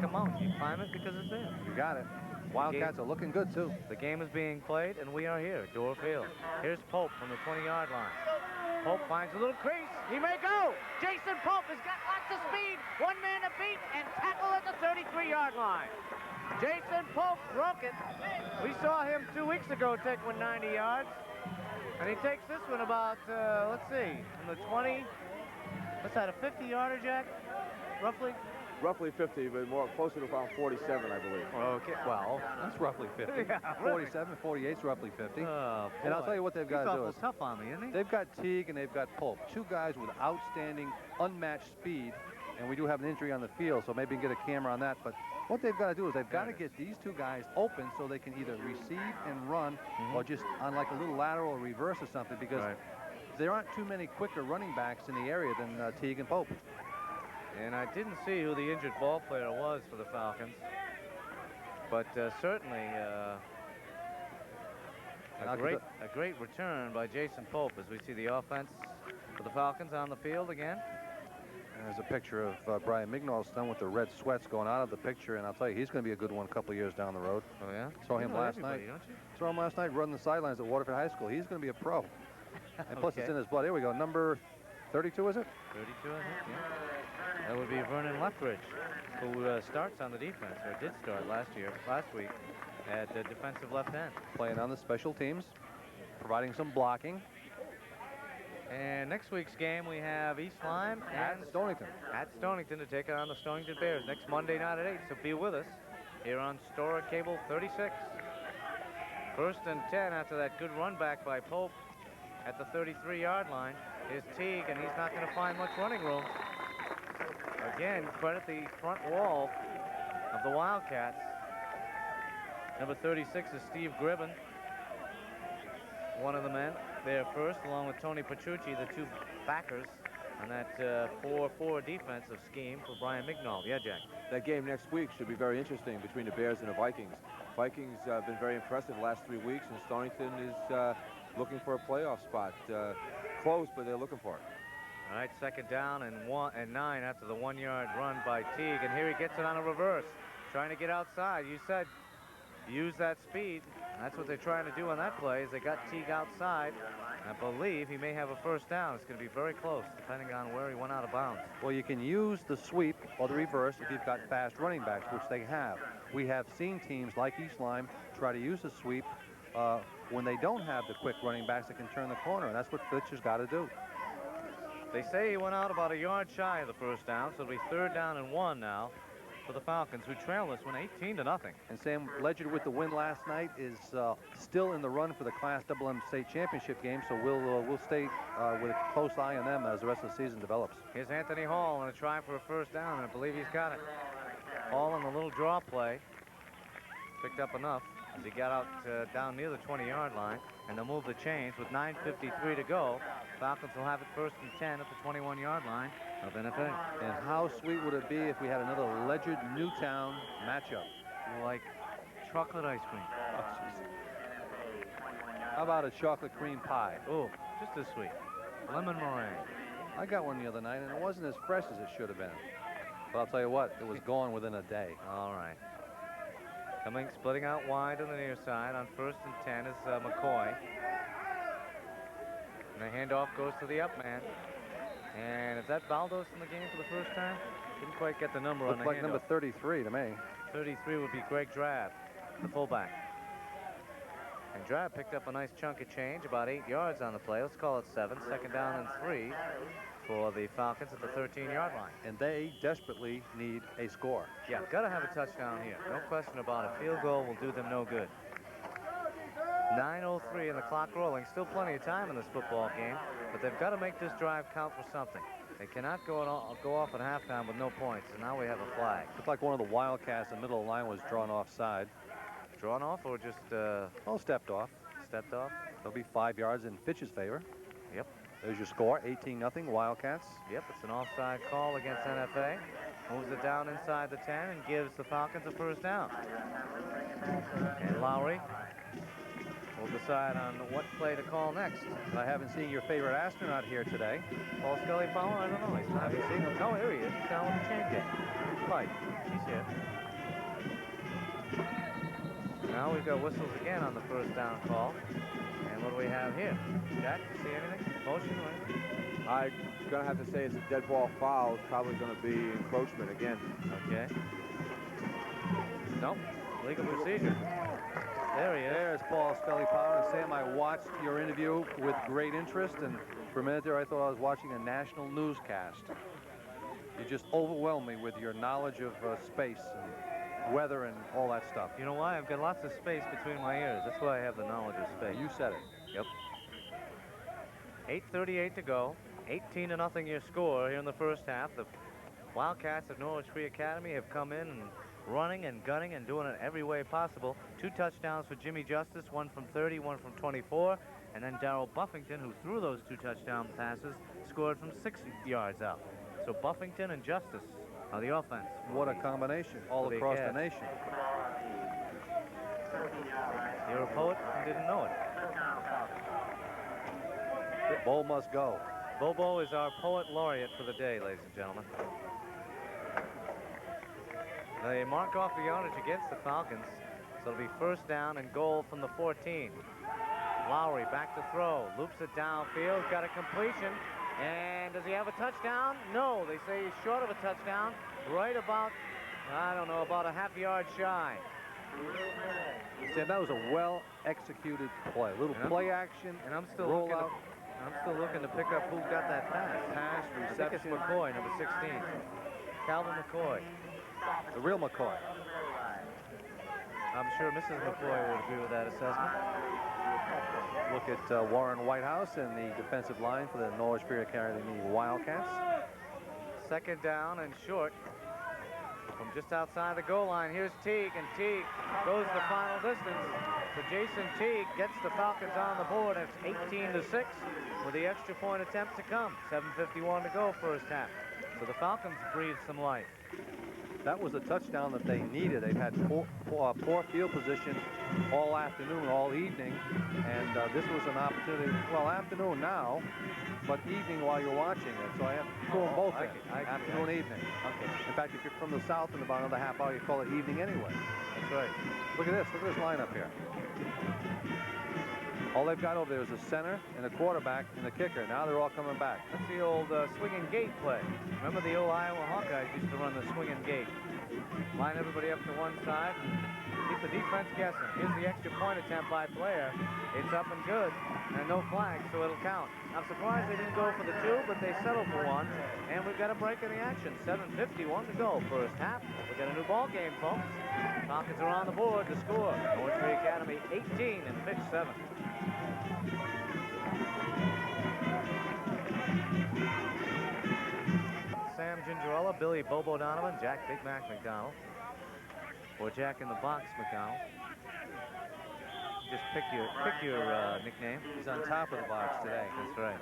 a mountain. You climb it because it's there. You got it. Wildcats are looking good, too. The game is being played, and we are here at Dorr Field. Here's Pope from the 20-yard line. Pope finds a little crease. He may go. Jason Pope has got lots of speed. One man to beat and tackle at the 33-yard line. Jason Pope broke it. We saw him 2 weeks ago take one 90 yards. And he takes this one about, let's see, from the 20. What's that, a 50-yarder, Jack? Roughly? Roughly 50, but more closer to about 47, I believe. Okay, well, that's roughly 50. Yeah, 47, 48 is roughly 50. And I'll tell you what they've got to do. He's awful tough on me, isn't he? They've got Teague and they've got Pope. Two guys with outstanding, unmatched speed. And we do have an injury on the field, so maybe we can get a camera on that. But what they've got to do is they've got to get these two guys open so they can either receive and run or just on like a little lateral reverse or something, because there aren't too many quicker running backs in the area than Teague and Pope. And I didn't see who the injured ball player was for the Falcons, but certainly a great return by Jason Pope as we see the offense for the Falcons on the field again. And there's a picture of Brian Mignol's son with the red sweats going out of the picture, and I'll tell you, he's going to be a good one a couple years down the road. Oh, yeah? Saw him last night. Don't you? Saw him last night running the sidelines at Waterford High School. He's going to be a pro. And plus, it's in his blood. Here we go. Number 32, is it? 32, I think, yeah. That would be Vernon Lethbridge, who starts on the defense, or did start last week, at defensive left end. Playing on the special teams, providing some blocking. And next week's game, we have East Lyme At Stonington. At Stonington to take on the Stonington Bears next Monday night at 8. So be with us here on Stora Cable 36. First and 10 after that good run back by Pope at the 33-yard line. Here's Teague, and he's not going to find much running room. Again, credit the front wall of the Wildcats. Number 36 is Steve Gribben, one of the men there first, along with Tony Petrucci, the two backers on that 4-4 defensive scheme for Brian Mignol. Yeah, Jack. That game next week should be very interesting between the Bears and the Vikings. Vikings have been very impressive the last 3 weeks, and Stonington is looking for a playoff spot. Close, but they're looking for it. All right, second down and 9 after the 1-yard run by Teague, and here he gets it on a reverse, trying to get outside. You said use that speed. That's what they're trying to do on that play, is they got Teague outside. I believe he may have a first down. It's going to be very close, depending on where he went out of bounds. Well, you can use the sweep or the reverse if you've got fast running backs, which they have. We have seen teams like East Lyme try to use the sweep when they don't have the quick running backs that can turn the corner, and that's what Fitch has got to do. They say he went out about a yard shy of the first down, so it'll be 3rd down and 1 now for the Falcons, who trail this one 18-0. And Sam, Ledger with the win last night is still in the run for the Class MM State Championship game, so we'll stay with a close eye on them as the rest of the season develops. Here's Anthony Hall on a try for a first down, and I believe he's got it. Hall on the little draw play picked up enough as he got out down near the 20-yard line, and they'll move the chains with 9:53 to go. Falcons will have it 1st and 10 at the 21-yard line of NFA. And how sweet would it be if we had another Ledger Newtown matchup? Like chocolate ice cream. Oh, how about a chocolate cream pie? Oh, just as sweet. Lemon meringue. I got one the other night, and it wasn't as fresh as it should have been. But I'll tell you what, it was gone within a day. All right. Splitting out wide on the near side on 1st and 10 is McCoy. And the handoff goes to the up man. And is that Baldows in the game for the first time? Didn't quite get the number on the Looks like handoff. number 33 to me. 33 would be G.Drab, the fullback. And Drab picked up a nice chunk of change, about 8 yards on the play. Let's call it 7. 2nd down and 3 for the Falcons at the 13-yard line. And they desperately need a score. Yeah, got to have a touchdown here. No question about it. Field goal will do them no good. 9:03 and the clock rolling. Still plenty of time in this football game, but they've got to make this drive count for something. They cannot go off at halftime with no points, and now we have a flag. Looked like one of the Wildcats in the middle of the line was drawn offside. Drawn off or just... stepped off. Stepped off. There'll be 5 yards in Fitch's favor. Yep. There's your score, 18-0 Wildcats. Yep, it's an offside call against NFA. Moves it down inside the 10 and gives the Falcons a first down. And Lowry will decide on what play to call next. I haven't seen your favorite astronaut here today. Paul Scully foul? I don't know. I haven't seen him. Oh, here he is. He's down with the chain gang. Right. He's here. Now we've got whistles again on the first down call. And what do we have here? Jack, see anything? Motion, right? I'm going to have to say it's a dead ball foul. It's probably going to be encroachment again. Okay. Nope. Legal procedure. There he is. There's Paul Scully Power. And Sam, I watched your interview with great interest, and for a minute there I thought I was watching a national newscast. You just overwhelmed me with your knowledge of space and weather and all that stuff. You know why? I've got lots of space between my ears. That's why I have the knowledge of space. You said it. Yep. 8:38 to go. 18-0 your score here in the first half. The Wildcats of Norwich Free Academy have come in and running and gunning and doing it every way possible. 2 touchdowns for Jimmy Justice, one from 30, one from 24, And then Darrell Buffington, who threw those 2 touchdown passes, scored from 60 yards out. So Buffington and Justice are the offense. What a combination all across the nation. You're a poet and didn't know it. Bo must go. Bobo is our poet laureate for the day, ladies and gentlemen. They mark off the yardage against the Falcons, so it'll be first down and goal from the 14. Lowry back to throw, loops it downfield, got a completion, and does he have a touchdown? No, they say he's short of a touchdown, right about, I don't know, about a half-yard shy. Sam, that was a well-executed play. A little play action, and I'm still roll out. I'm still looking to pick up who got that pass. Pass, I think it's reception. McCoy, number 16. Calvin McCoy. The real McCoy. I'm sure Mrs. McCoy would agree with that assessment. Look at Warren Whitehouse and the defensive line for the Norwich Academy Wildcats. Second down and short from just outside the goal line. Here's Teague, and Teague goes the final distance. So Jason Teague gets the Falcons on the board. It's 18-6 with the extra point attempt to come. 7:51 to go first half. So the Falcons breathe some life. That was a touchdown that they needed. They've had poor field position all afternoon, all evening, and this was an opportunity. Well, afternoon now, but evening while you're watching it. So I have to throw them both in. Afternoon, evening. Okay. In fact, if you're from the south in about another half hour, you call it evening anyway. That's right. Look at this. Look at this lineup here. All they've got over there is a center and a quarterback and a kicker. Now they're all coming back. That's the old swinging gate play. Remember the old Iowa Hawkeyes used to run the swinging gate. Line everybody up to one side. Keep the defense guessing. Here's the extra point attempt by Blair. It's up and good, and no flag, so it'll count. I'm surprised they didn't go for the 2, but they settled for 1, and we've got a break in the action. 7:51 to go first half. We've got a new ball game, folks. Falcons are on the board to score. Norwich Academy 18 and Fitch 7. Sam Gingerella, Billy Bobo Donovan, Jack Big Mac McDonald, or Jack in the Box McDonald. Just pick your nickname. He's on top of the box today. That's right.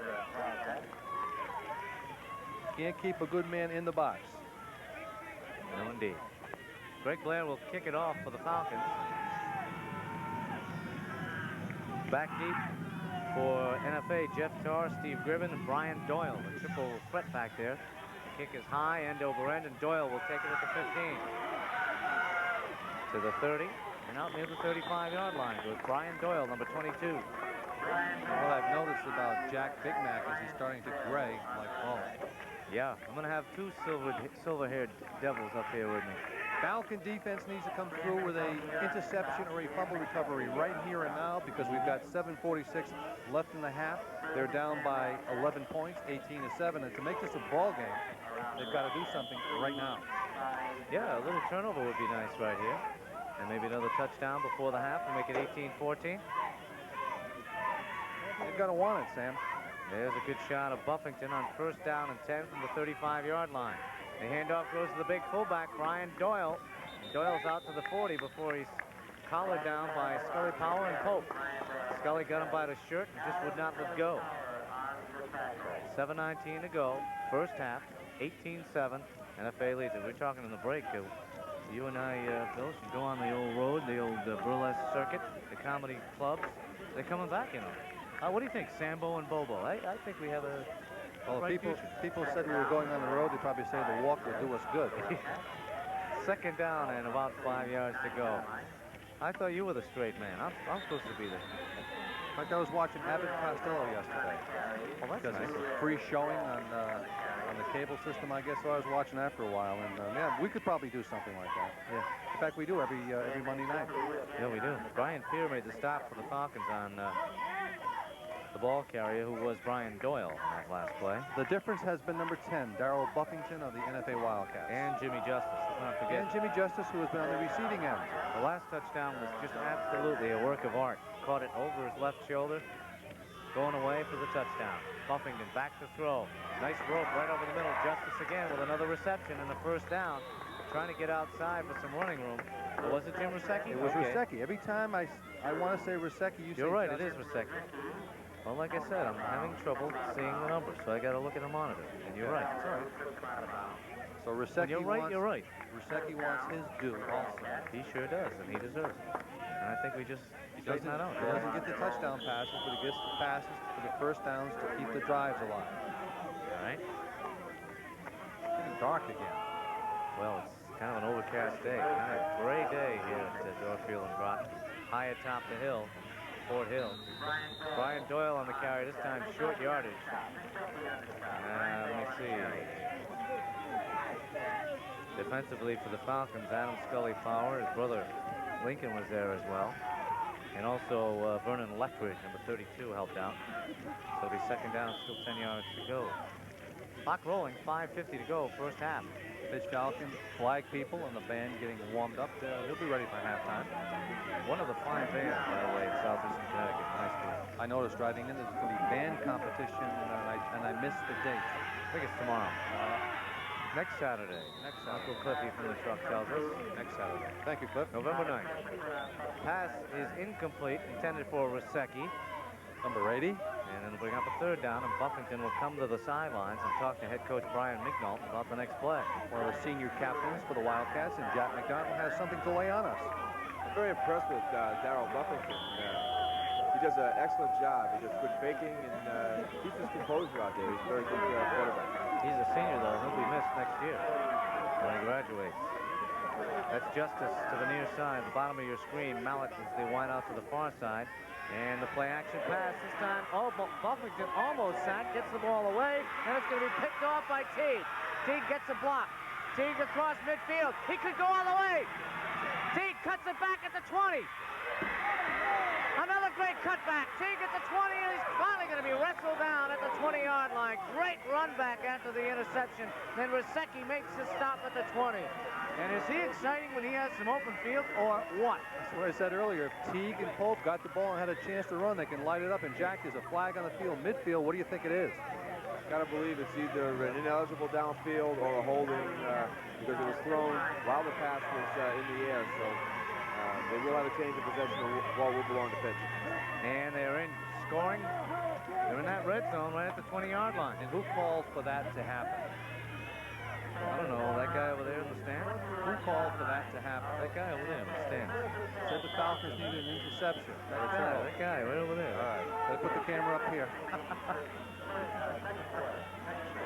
Can't keep a good man in the box. No, indeed. Greg Blair will kick it off for the Falcons. Back deep for NFA, Jeff Tarr, Steve Gribben, and Brian Doyle. A triple threat back there. The kick is high, end over end, and Doyle will take it at the 15. To the 30, and out near the 35-yard line with Brian Doyle, number 22. What I've noticed about Jack Big Mac is he's starting to gray like Paul. Yeah, I'm going to have 2 silver-haired devils up here with me. Falcon defense needs to come through with a interception or a fumble recovery right here and now, because we've got 7:46 left in the half. They're down by 11 points, 18-7, and to make this a ball game, they've got to do something right now. Yeah, a little turnover would be nice right here, and maybe another touchdown before the half to make it 18-14. They've got to want it, Sam. There's a good shot of Buffington on first down and 10 from the 35-yard line. The handoff goes to the big fullback, Brian Doyle. Doyle's out to the 40 before he's collared down by Scully Power and Pope. Scully got him by the shirt and just would not let go. 7:19 to go, first half, 18-7. NFA leads it. We're talking in the break. You and I, Bill, should go on the old road, the old burlesque circuit, the comedy clubs. They're coming back, you know. What do you think, Sambo and Bobo? I think we have a... Well, if people said we were going on the road, they'd probably say the walk would do us good. Second down and about 5 yards to go. I thought you were the straight man. I'm supposed to be the... In fact, I was watching Abbott Costello yesterday. Oh, that's because nice. it's a free showing on the cable system, I guess. So I was watching that for a while, and yeah, we could probably do something like that. Yeah. In fact, we do every Monday night. Yeah, we do. Brian Fear made the stop for the Falcons on the ball carrier, who was Brian Doyle on that last play. The difference has been number 10, Darrell Buffington of the NFA Wildcats. And Jimmy Justice, let's not forget. And Jimmy Justice, who has been on the receiving end. The last touchdown was just absolutely a work of art. Caught it over his left shoulder, going away for the touchdown. Buffington back to throw. Nice rope right over the middle. Justice again with another reception and a first down. Trying to get outside for some running room. Was it Jim Rusecki? It was Rusecki. Every time I want to say Rusecki, you say You're right, Justice. it is Rusecki. Well, like I said, I'm having trouble seeing the numbers, so I got to look at a monitor. And you're right. That's all right. So When Rusecki you're right, you're right. Rusecki wants his due also. He sure does, and he deserves it. And I think we just straighten that out. He doesn't get the touchdown passes, but he gets the passes for the first downs to keep the drives alive. All right. It's getting dark again. Well, it's kind of an overcast day, kind of gray day here at Dorr Field and Groton. High atop the hill, Fort Hill. Brian Doyle on the carry, this time short yardage. Let me see. Defensively for the Falcons, Adam Scully Fowler, his brother Lincoln was there as well. And also Vernon Lethbridge, number 32, helped out. So it'll be second down, still 10 yards to go. Clock rolling, 5:50 to go, first half. Fitch Falcon flag people and the band getting warmed up. They'll be ready for halftime. One of the fine bands, by the way, in southeastern Connecticut. Nice group. I noticed driving in, there's going to be band competition, and I missed the date. I think it's tomorrow. Next Saturday. Uncle Cliffy from the truck tells us. Next Saturday. Thank you, Cliff. November 9th. Pass is incomplete, intended for Rusecki. Number 80. And it'll bring up a third down, and Buffington will come to the sidelines and talk to head coach Brian Mignalt about the next play. One of the senior captains for the Wildcats, and Jack McDonald has something to lay on us. I'm very impressed with Darryl Buffington. He does an excellent job. He does good faking and keeps his composure out there. He's a very good quarterback. He's a senior, though. He'll be missed next year when he graduates. That's Justice to the near side, the bottom of your screen. Mallet as they wind out to the far side. And the play action pass this time. Oh, Buffington almost sacked, gets the ball away, and it's going to be picked off by Teague. Teague gets a block. Teague across midfield. He could go all the way. Teague cuts it back at the 20. Another great cutback. Teague at the 20, and he's finally going to be wrestled down at the 20-yard line. Great run back after the interception. Then Rusecki makes his stop at the 20. And is he exciting when he has some open field, or what? That's what I said earlier. If Teague and Pope got the ball and had a chance to run, they can light it up. And Jack, there's a flag on the field, midfield. What do you think it is? Got to believe it's either an ineligible downfield or a holding because it was thrown while the pass was in the air. So they will have a change of possession. The ball will belong to Fitch. And they're in scoring. They're in that red zone right at the 20-yard line. And who called for that to happen? I don't know, that guy over there in the stand? Who called for that to happen? That guy over there in the stand. Said the Falcons needed an interception. That guy right over there. All right, let's put the camera up here.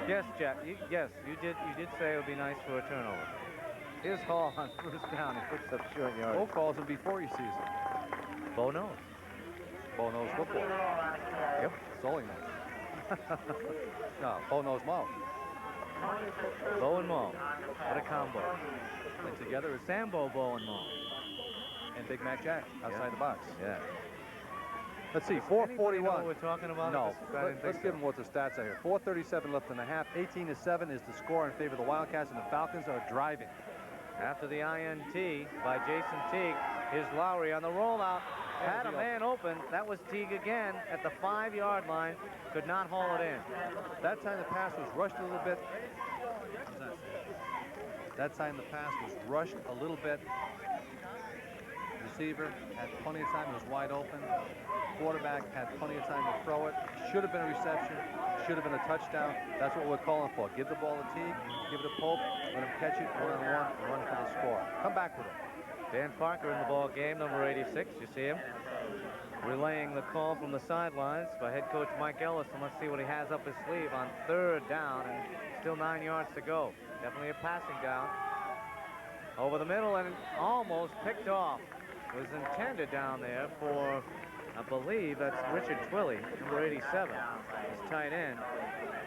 Yes, Jack. Yes, you did say it would be nice for a turnover. Here's Hall on first down. He picks up short yard. Bo calls him before he sees him. Bo knows. Bo knows football. Yep. Sully knows. No, Bo knows Mo. Bo and Mo. What a combo. And together it's Sambo, Bo, and Mo. And Big Mac Jack outside the box. Yeah. Let's see, Anybody know 4:41. what we're talking about? No, Let's let's give them what the stats are here. 4:37 left in the half. 18-7 is the score in favor of the Wildcats, and the Falcons are driving. After the INT by Jason Teague, here's Lowry on the rollout. Had a man open. That was Teague again at the 5-yard line. Could not haul it in. That time the pass was rushed a little bit. That time the pass was rushed a little bit. Receiver had plenty of time. It was wide open. Quarterback had plenty of time to throw it. Should have been a reception. Should have been a touchdown. That's what we're calling for. Give the ball to Teague. Give it to Pope. Let him catch it one-on-one and run for the score. Come back with it. Dan Parker in the ball game, number 86. You see him relaying the call from the sidelines by head coach Mike Ellis. And let's see what he has up his sleeve on third down and still 9 yards to go. Definitely a passing down. Over the middle and almost picked off. Was intended down there for, I believe that's Richard Twilley, number 87, his tight end.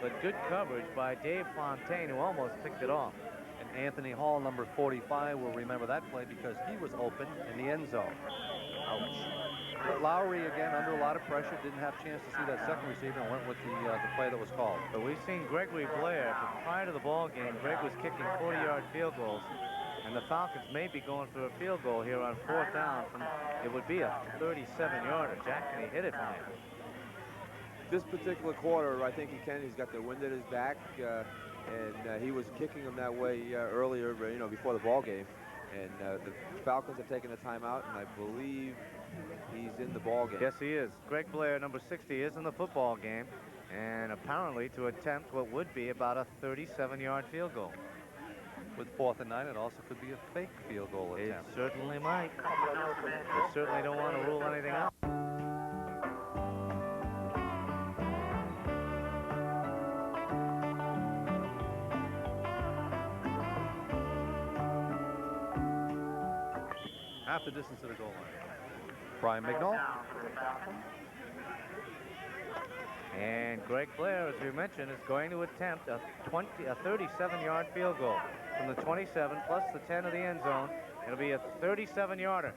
But good coverage by Dave Fontaine, who almost picked it off. And Anthony Hall, number 45, will remember that play because he was open in the end zone. Ouch. But Lowry, again, under a lot of pressure, didn't have a chance to see that second receiver and went with the play that was called. But we've seen Gregory Blair, but prior to the ball game, Greg was kicking 40-yard field goals. And the Falcons may be going for a field goal here on fourth down. It would be a 37-yarder. Jack, can he hit it from there? This particular quarter, I think he can. He's got the wind at his back, and he was kicking them that way earlier, before the ball game. And the Falcons have taken a timeout, and I believe he's in the ball game. Yes, he is. Greg Blair, number 60, is in the football game, and apparently to attempt what would be about a 37-yard field goal. With 4th and 9, it also could be a fake field goal attempt. It certainly might. They certainly don't want to rule anything out. Half the distance to the goal line. Brian Mignol. And Greg Blair, as we mentioned, is going to attempt a 37-yard field goal from the 27 plus the 10 of the end zone. It'll be a 37-yarder.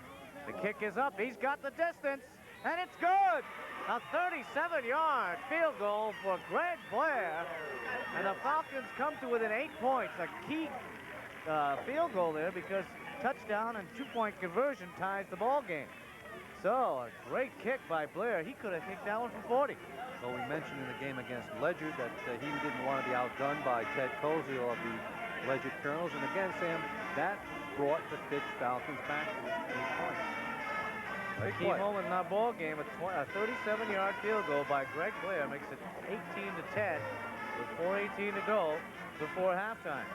The kick is up. He's got the distance, and it's good. A 37-yard field goal for Greg Blair, and the Falcons come to within 8 points. A key field goal there because touchdown and 2-point conversion ties the ball game. So a great kick by Blair. He could have kicked that one from 40. So we mentioned in the game against Ledger that he didn't want to be outdone by Ted Koziel of the Ledger Colonels. And again, Sam, that brought the Fitch Falcons back to 8 points. A key moment in our ball game, a 37-yard field goal by Greg Blair makes it 18-10 with 4:18 to go before halftime.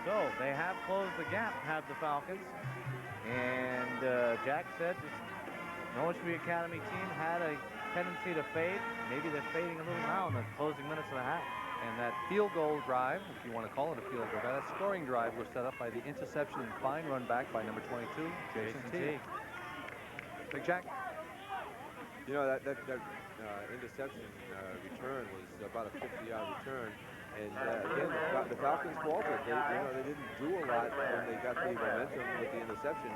So they have closed the gap, have the Falcons. And Jack said this Norwich Academy team had a tendency to fade. Maybe they're fading a little now in the closing minutes of the half. And that field goal drive, if you want to call it a field goal drive, that scoring drive was set up by the interception and fine run back by number 22, Jason T. Big Jack. You know, that interception return was about a 50-yard return. And again, the Falcons faltered. They didn't do a lot when they got the momentum with the interception,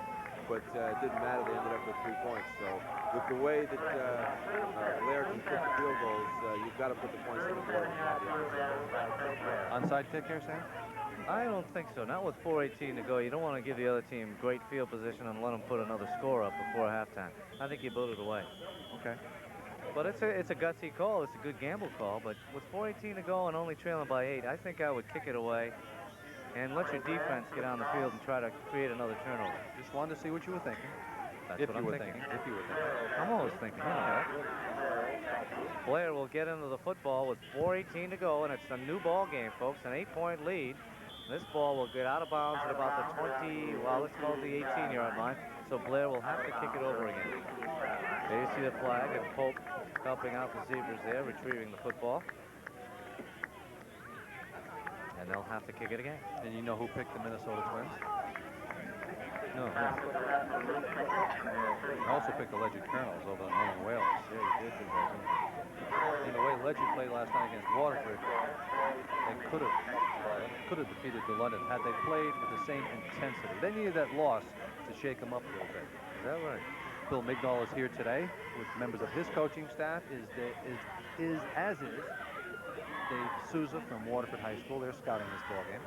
but it didn't matter. They ended up with 3 points. So with the way that Blair can kick the field goals, you've got to put the points on the board. Onside kick here, Sam? I don't think so. Not with 4:18 to go. You don't want to give the other team great field position and let them put another score up before halftime. I think you boot it away. Okay. But it's a gutsy call. It's a good gamble call. But with 4:18 to go and only trailing by 8, I think I would kick it away and let your defense get on the field and try to create another turnover. Just wanted to see what you were thinking. That's what I'm thinking. If you were thinking. I'm always thinking. You know that. Blair will get into the football with 4:18 to go, and it's a new ball game, folks. An 8-point lead. This ball will get out of bounds at about the 20, well, let's call it the 18-yard line. So Blair will have to kick it over again. There you see the flag, and Pope helping out the Zebras there, retrieving the football. And they'll have to kick it again. And you know who picked the Minnesota Twins? No. He also picked the Ledger Colonels over the Northern Wales. Yeah, he did do that. And the way Ledger played last night against Waterford, they could have defeated the London had they played with the same intensity. They needed that loss to shake them up a little bit. Is that right? Bill Mignol is here today with members of his coaching staff. Is Dave Souza from Waterford High School. They're scouting this ball game.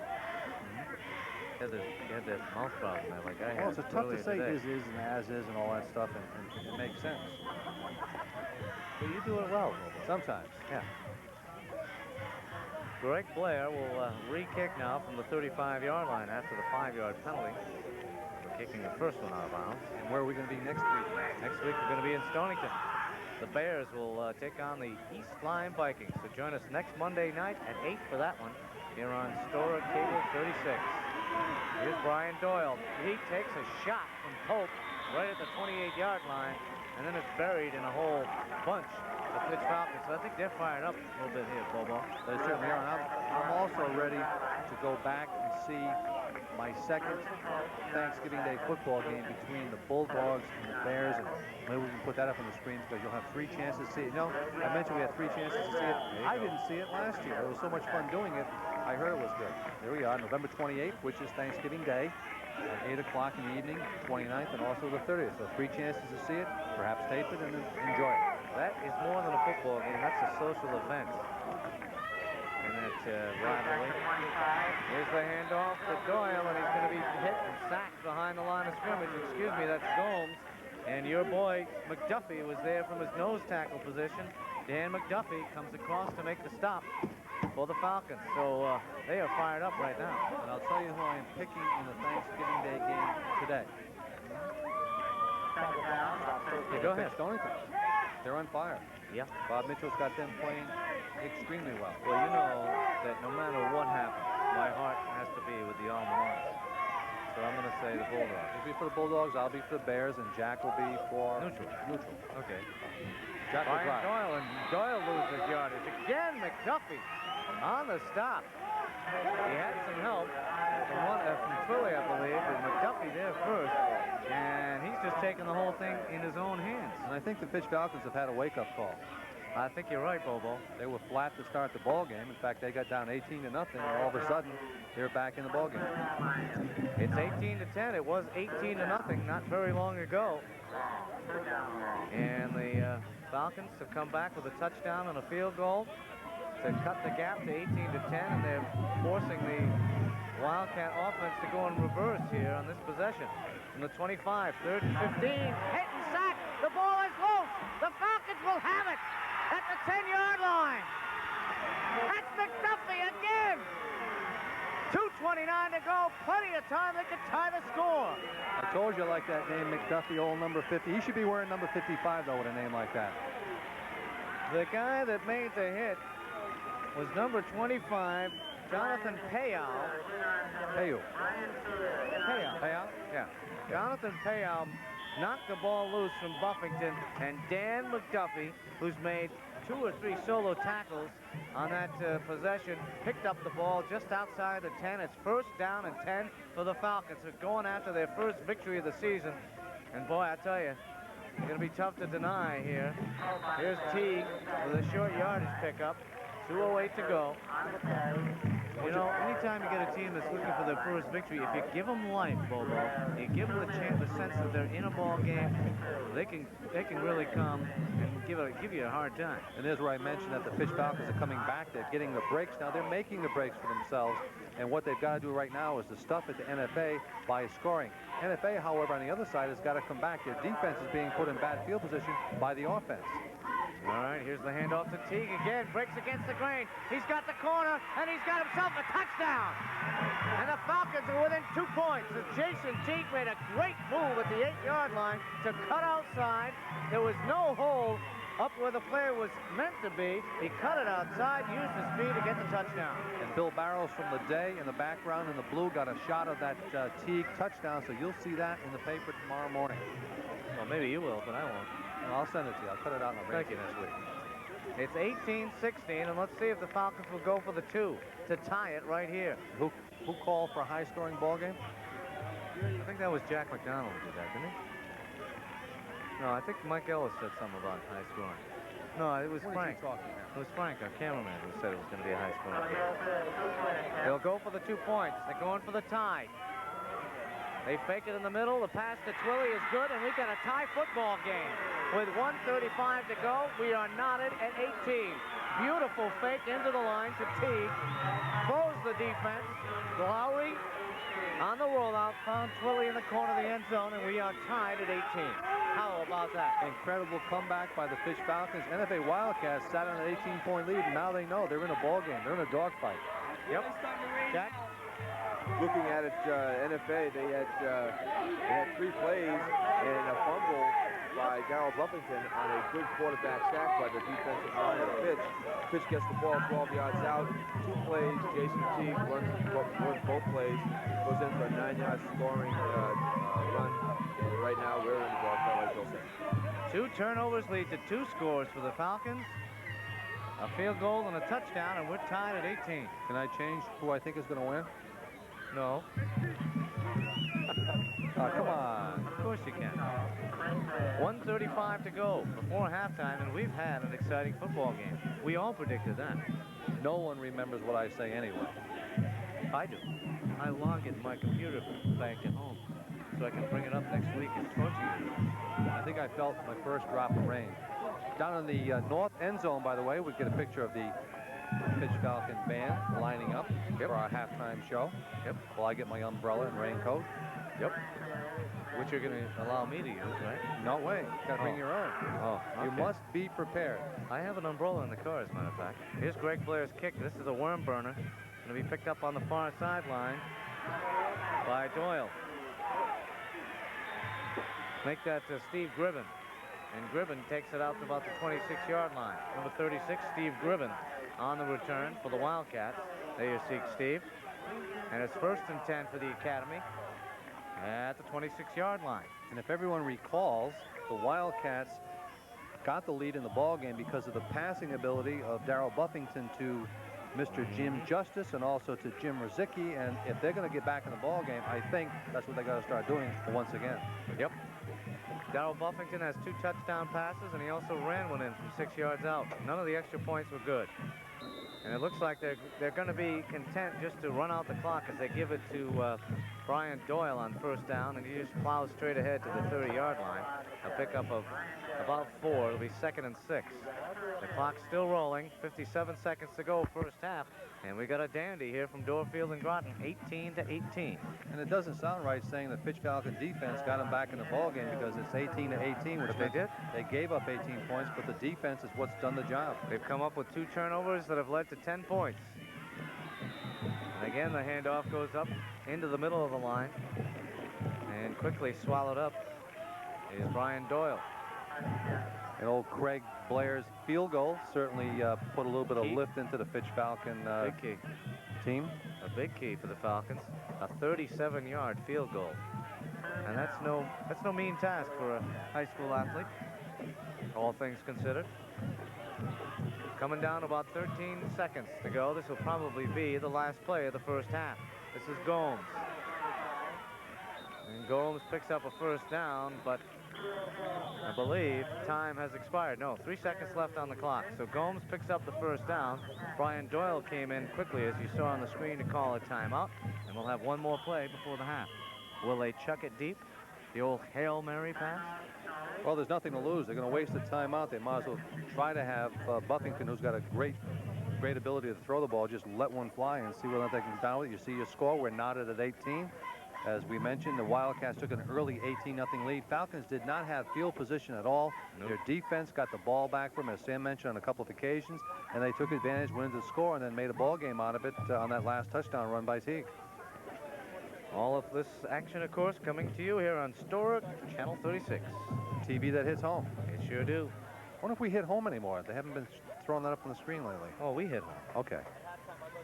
You had that mouth problem there, like I had. Well, it's tough to say today. is and as is and all that stuff, and it makes sense. But you do it well, Bobo. Sometimes. Yeah. Greg Blair will re-kick now from the 35-yard line after the 5-yard penalty for kicking the first one out of bounds. And where are we going to be next week? Next week we're going to be in Stonington. The Bears will take on the East Line Vikings. So join us next Monday night at 8 for that one here on Stora Cable 36. Here's Brian Doyle. He takes a shot from Pope right at the 28-yard line, and then it's buried in a whole bunch of Fitch Falcons. So I think they're fired up a little bit here, Bobo. They certainly are. And I'm also ready to go back and see my second Thanksgiving Day football game between the Bulldogs and the Bears. And maybe we can put that up on the screens because you'll have 3 chances to see it. You know, I mentioned we had 3 chances to see it. I didn't see it last year. It was so much fun doing it. I heard it was good. There we are, November 28th, which is Thanksgiving Day, at 8 o'clock in the evening, 29th, and also the 30th. So 3 chances to see it, perhaps tape it, and enjoy it. That is more than a football game. That's a social event. And that rivalry. Here's the handoff to Doyle, and he's going to be hit and sacked behind the line of scrimmage. Excuse me, that's Gomes. And your boy McDuffie was there from his nose tackle position. Dan McDuffie comes across to make the stop. for the Falcons. So they are fired up right now. And I'll tell you who I am picking in the Thanksgiving Day game today. Go ahead. Stonington. They're on fire. Yeah. Bob Mitchell's got them playing extremely well. Well, you know that no matter what happens, my heart has to be with the Almanacs. So I'm going to say the Bulldogs. You'll be for the Bulldogs, I'll be for the Bears, and Jack will be for... Neutral. Okay. Jack will drive. Doyle, and Doyle loses yardage. Again, McDuffie on the stop. He had some help from Twilly, I believe, but McDuffie there first. And he's just taking the whole thing in his own hands. And I think the Fitch Falcons have had a wake-up call. I think you're right, Bobo. They were flat to start the ball game. In fact, they got down 18-0, and all of a sudden, they're back in the ball game. It's 18-10. It was 18-0 not very long ago. And the Falcons have come back with a touchdown and a field goal to cut the gap to 18-10, and they're forcing the Wildcat offense to go in reverse here on this possession. From the 25, 3rd and 15. Hit and sack. The ball is loose. The Falcons will have it at the 10-yard line. That's McDuffie again. 2:29 to go. Plenty of time. They could tie the score. I told you I like that name, McDuffie, old number 50. He should be wearing number 55, though, with a name like that. The guy that made the hit was number 25, Jonathan Payal. Payal. Yeah. Jonathan Payal knocked the ball loose from Buffington, and Dan McDuffie, who's made 2 or 3 solo tackles on that possession, picked up the ball just outside the 10. It's 1st down and 10 for the Falcons. They're going after their first victory of the season. And boy, I tell you, it's going to be tough to deny here. Here's Teague with a short yardage pickup. 2:08 to go. You know, anytime you get a team that's looking for their first victory, if you give them life, Bobo, you give them the sense that they're in a ball game, they can really come and give you a hard time. And there's where I mentioned that the Fitch Falcons are coming back. They're getting the breaks now. They're making the breaks for themselves. And what they've got to do right now is to stuff it to NFA by scoring. NFA, however, on the other side has got to come back. Their defense is being put in bad field position by the offense. All right, here's the handoff to Teague again. Breaks against the grain. He's got the corner, and he's got himself a touchdown. And the Falcons are within 2 points. As Jason Teague made a great move at the 8-yard line to cut outside. There was no hole up where the player was meant to be. He cut it outside, used his speed to get the touchdown. And Bill Barrows from the day in the background in the blue got a shot of that Teague touchdown, so you'll see that in the paper tomorrow morning. Well, maybe you will, but I won't. No, I'll send it to you. I'll cut it out and I'll bring it next week. It's 18-16, and let's see if the Falcons will go for the 2 to tie it right here. Who called for a high-scoring ball game? I think that was Jack McDonald who did that, didn't he? No, I think Mike Ellis said something about high scoring. No, it was Frank. It was Frank, our cameraman, who said it was going to be a high scoring game. They'll go for the 2 points. They're going for the tie. They fake it in the middle. The pass to Twilly is good, and we've got a tie football game. With 1:35 to go, we are knotted at 18. Beautiful fake into the line to Teague. Close the defense. Lowry on the rollout, found Twilly in the corner of the end zone, and we are tied at 18. How about that? Incredible comeback by the Fitch Falcons. NFA Wildcats sat on an 18-point lead, and now they know they're in a ball game. They're in a dogfight. Yep. Jack? Looking at it, NFA, they had 3 plays and a fumble by Darryl Buffington on a good quarterback sack by the defensive line of Fitch. Fitch gets the ball 12 yards out. 2 plays. Jason Teague runs both plays. Goes in for a 9-yard scoring run. And right now we're in the dogfight, like Bill said. 2 turnovers lead to 2 scores for the Falcons. A field goal and a touchdown, and we're tied at 18. Can I change who I think is going to win? No. Oh, come on. Of course you can. 1:35 to go before halftime, and we've had an exciting football game. We all predicted that. No one remembers what I say anyway. I do. I log it in my computer bank at home, so I can bring it up next week and torture you. I think I felt my first drop of rain. Down in the north end zone, by the way, we get a picture of the Fitch Falcon band lining up for our halftime show. Yep. While I get my umbrella and raincoat. Yep. Which you're going to allow me to use, right? No way. You got to bring your own. Oh, You okay. must be prepared. I have an umbrella in the car, as a matter of fact. Here's Greg Blair's kick. This is a worm burner. Going to be picked up on the far sideline by Doyle. Make that to Steve Gribben. And Gribben takes it out to about the 26-yard line. Number 36, Steve Gribben, on the return for the Wildcats. There you see Steve. And it's 1st and 10 for the Academy at the 26-yard line. And if everyone recalls, the Wildcats got the lead in the ball game because of the passing ability of Darrell Buffington to Mr. Jim Justice and also to Jim Ruzicki. And if they're going to get back in the ball game, I think that's what they got to start doing once again. Yep. Darrell Buffington has 2 touchdown passes, and he also ran one in from 6 yards out. None of the extra points were good. And it looks like they're going to be content just to run out the clock as they give it to Brian Doyle on 1st down, and he just plows straight ahead to the 30-yard line. A pickup of about 4. It'll be 2nd and 6. The clock's still rolling. 57 seconds to go, first half. And we got a dandy here from Dorr Field and Groton, 18-18. And it doesn't sound right saying the Fitch Falcon defense got them back in the ball game because it's 18-18, which But they did. They gave up 18 points, but the defense is what's done the job. They've come up with 2 turnovers that have led to 10 points. And again, the handoff goes up into the middle of the line. And quickly swallowed up is Brian Doyle. And old Craig Blair's field goal certainly put a little bit of Key. lift into the Fitch Falcon Big key. team. A big key for the Falcons. A 37-yard field goal. And that's no mean task for a high school athlete, all things considered. Coming down about 13 seconds to go. This will probably be the last play of the first half. This is Gomes. And Gomes picks up a 1st down, but I believe time has expired. No, 3 seconds left on the clock. So Gomes picks up the 1st down. Brian Doyle came in quickly, as you saw on the screen, to call a timeout. And we'll have one more play before the half. Will they chuck it deep? The old Hail Mary pass? Well, there's nothing to lose. They're going to waste the timeout. They might as well try to have Buffington, who's got a great ability to throw the ball, just let one fly and see whether they can down with it. You see your score. We're knotted at 18. As we mentioned, the Wildcats took an early 18-0 lead. Falcons did not have field position at all. Nope. Their defense got the ball back from, as Sam mentioned, on a couple of occasions, and they took advantage, went into the score, and then made a ball game out of it on that last touchdown run by Teague. All of this action, of course, coming to you here on Stork Channel 36. TV that hits home. It sure do. I wonder if we hit home anymore. They haven't been throwing that up on the screen lately. Oh, we hit home. Okay.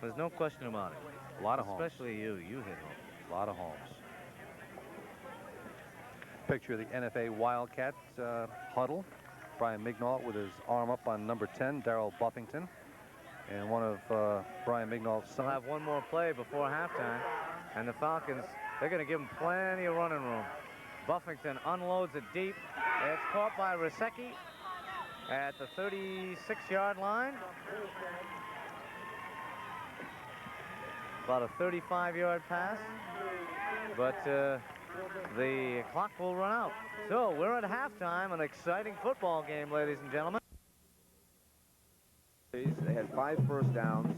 There's no question about it. A lot of homes. Especially you. You hit home. A lot of homes. Picture of the NFA Wildcat huddle. Brian Mignault with his arm up on number 10, Darrell Buffington. And one of Brian Mignault's They'll sons. have one more play before halftime. And the Falcons, they're going to give them plenty of running room. Buffington unloads it deep. It's caught by Ruzicki at the 36-yard line. About a 35-yard pass. But the clock will run out. So we're at halftime, an exciting football game, ladies and gentlemen. They had 5 first downs.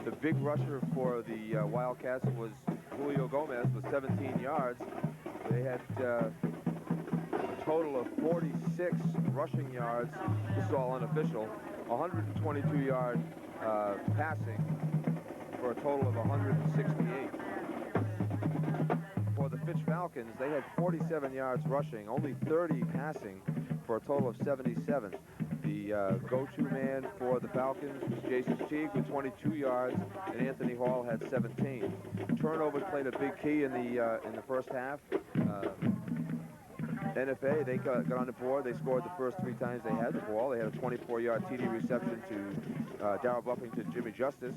The big rusher for the Wildcats was Julio Gomez with 17 yards. They had a total of 46 rushing yards. This is all unofficial. 122-yard passing for a total of 168. For the Fitch Falcons, they had 47 yards rushing, only 30 passing for a total of 77. The go-to man for the Falcons was Jason Teague with 22 yards, and Anthony Hall had 17. Turnovers played a big key in the first half. NFA, they got on the board. They scored the first 3 times they had the ball. They had a 24-yard TD reception to Darrell Buffington, Jimmy Justice.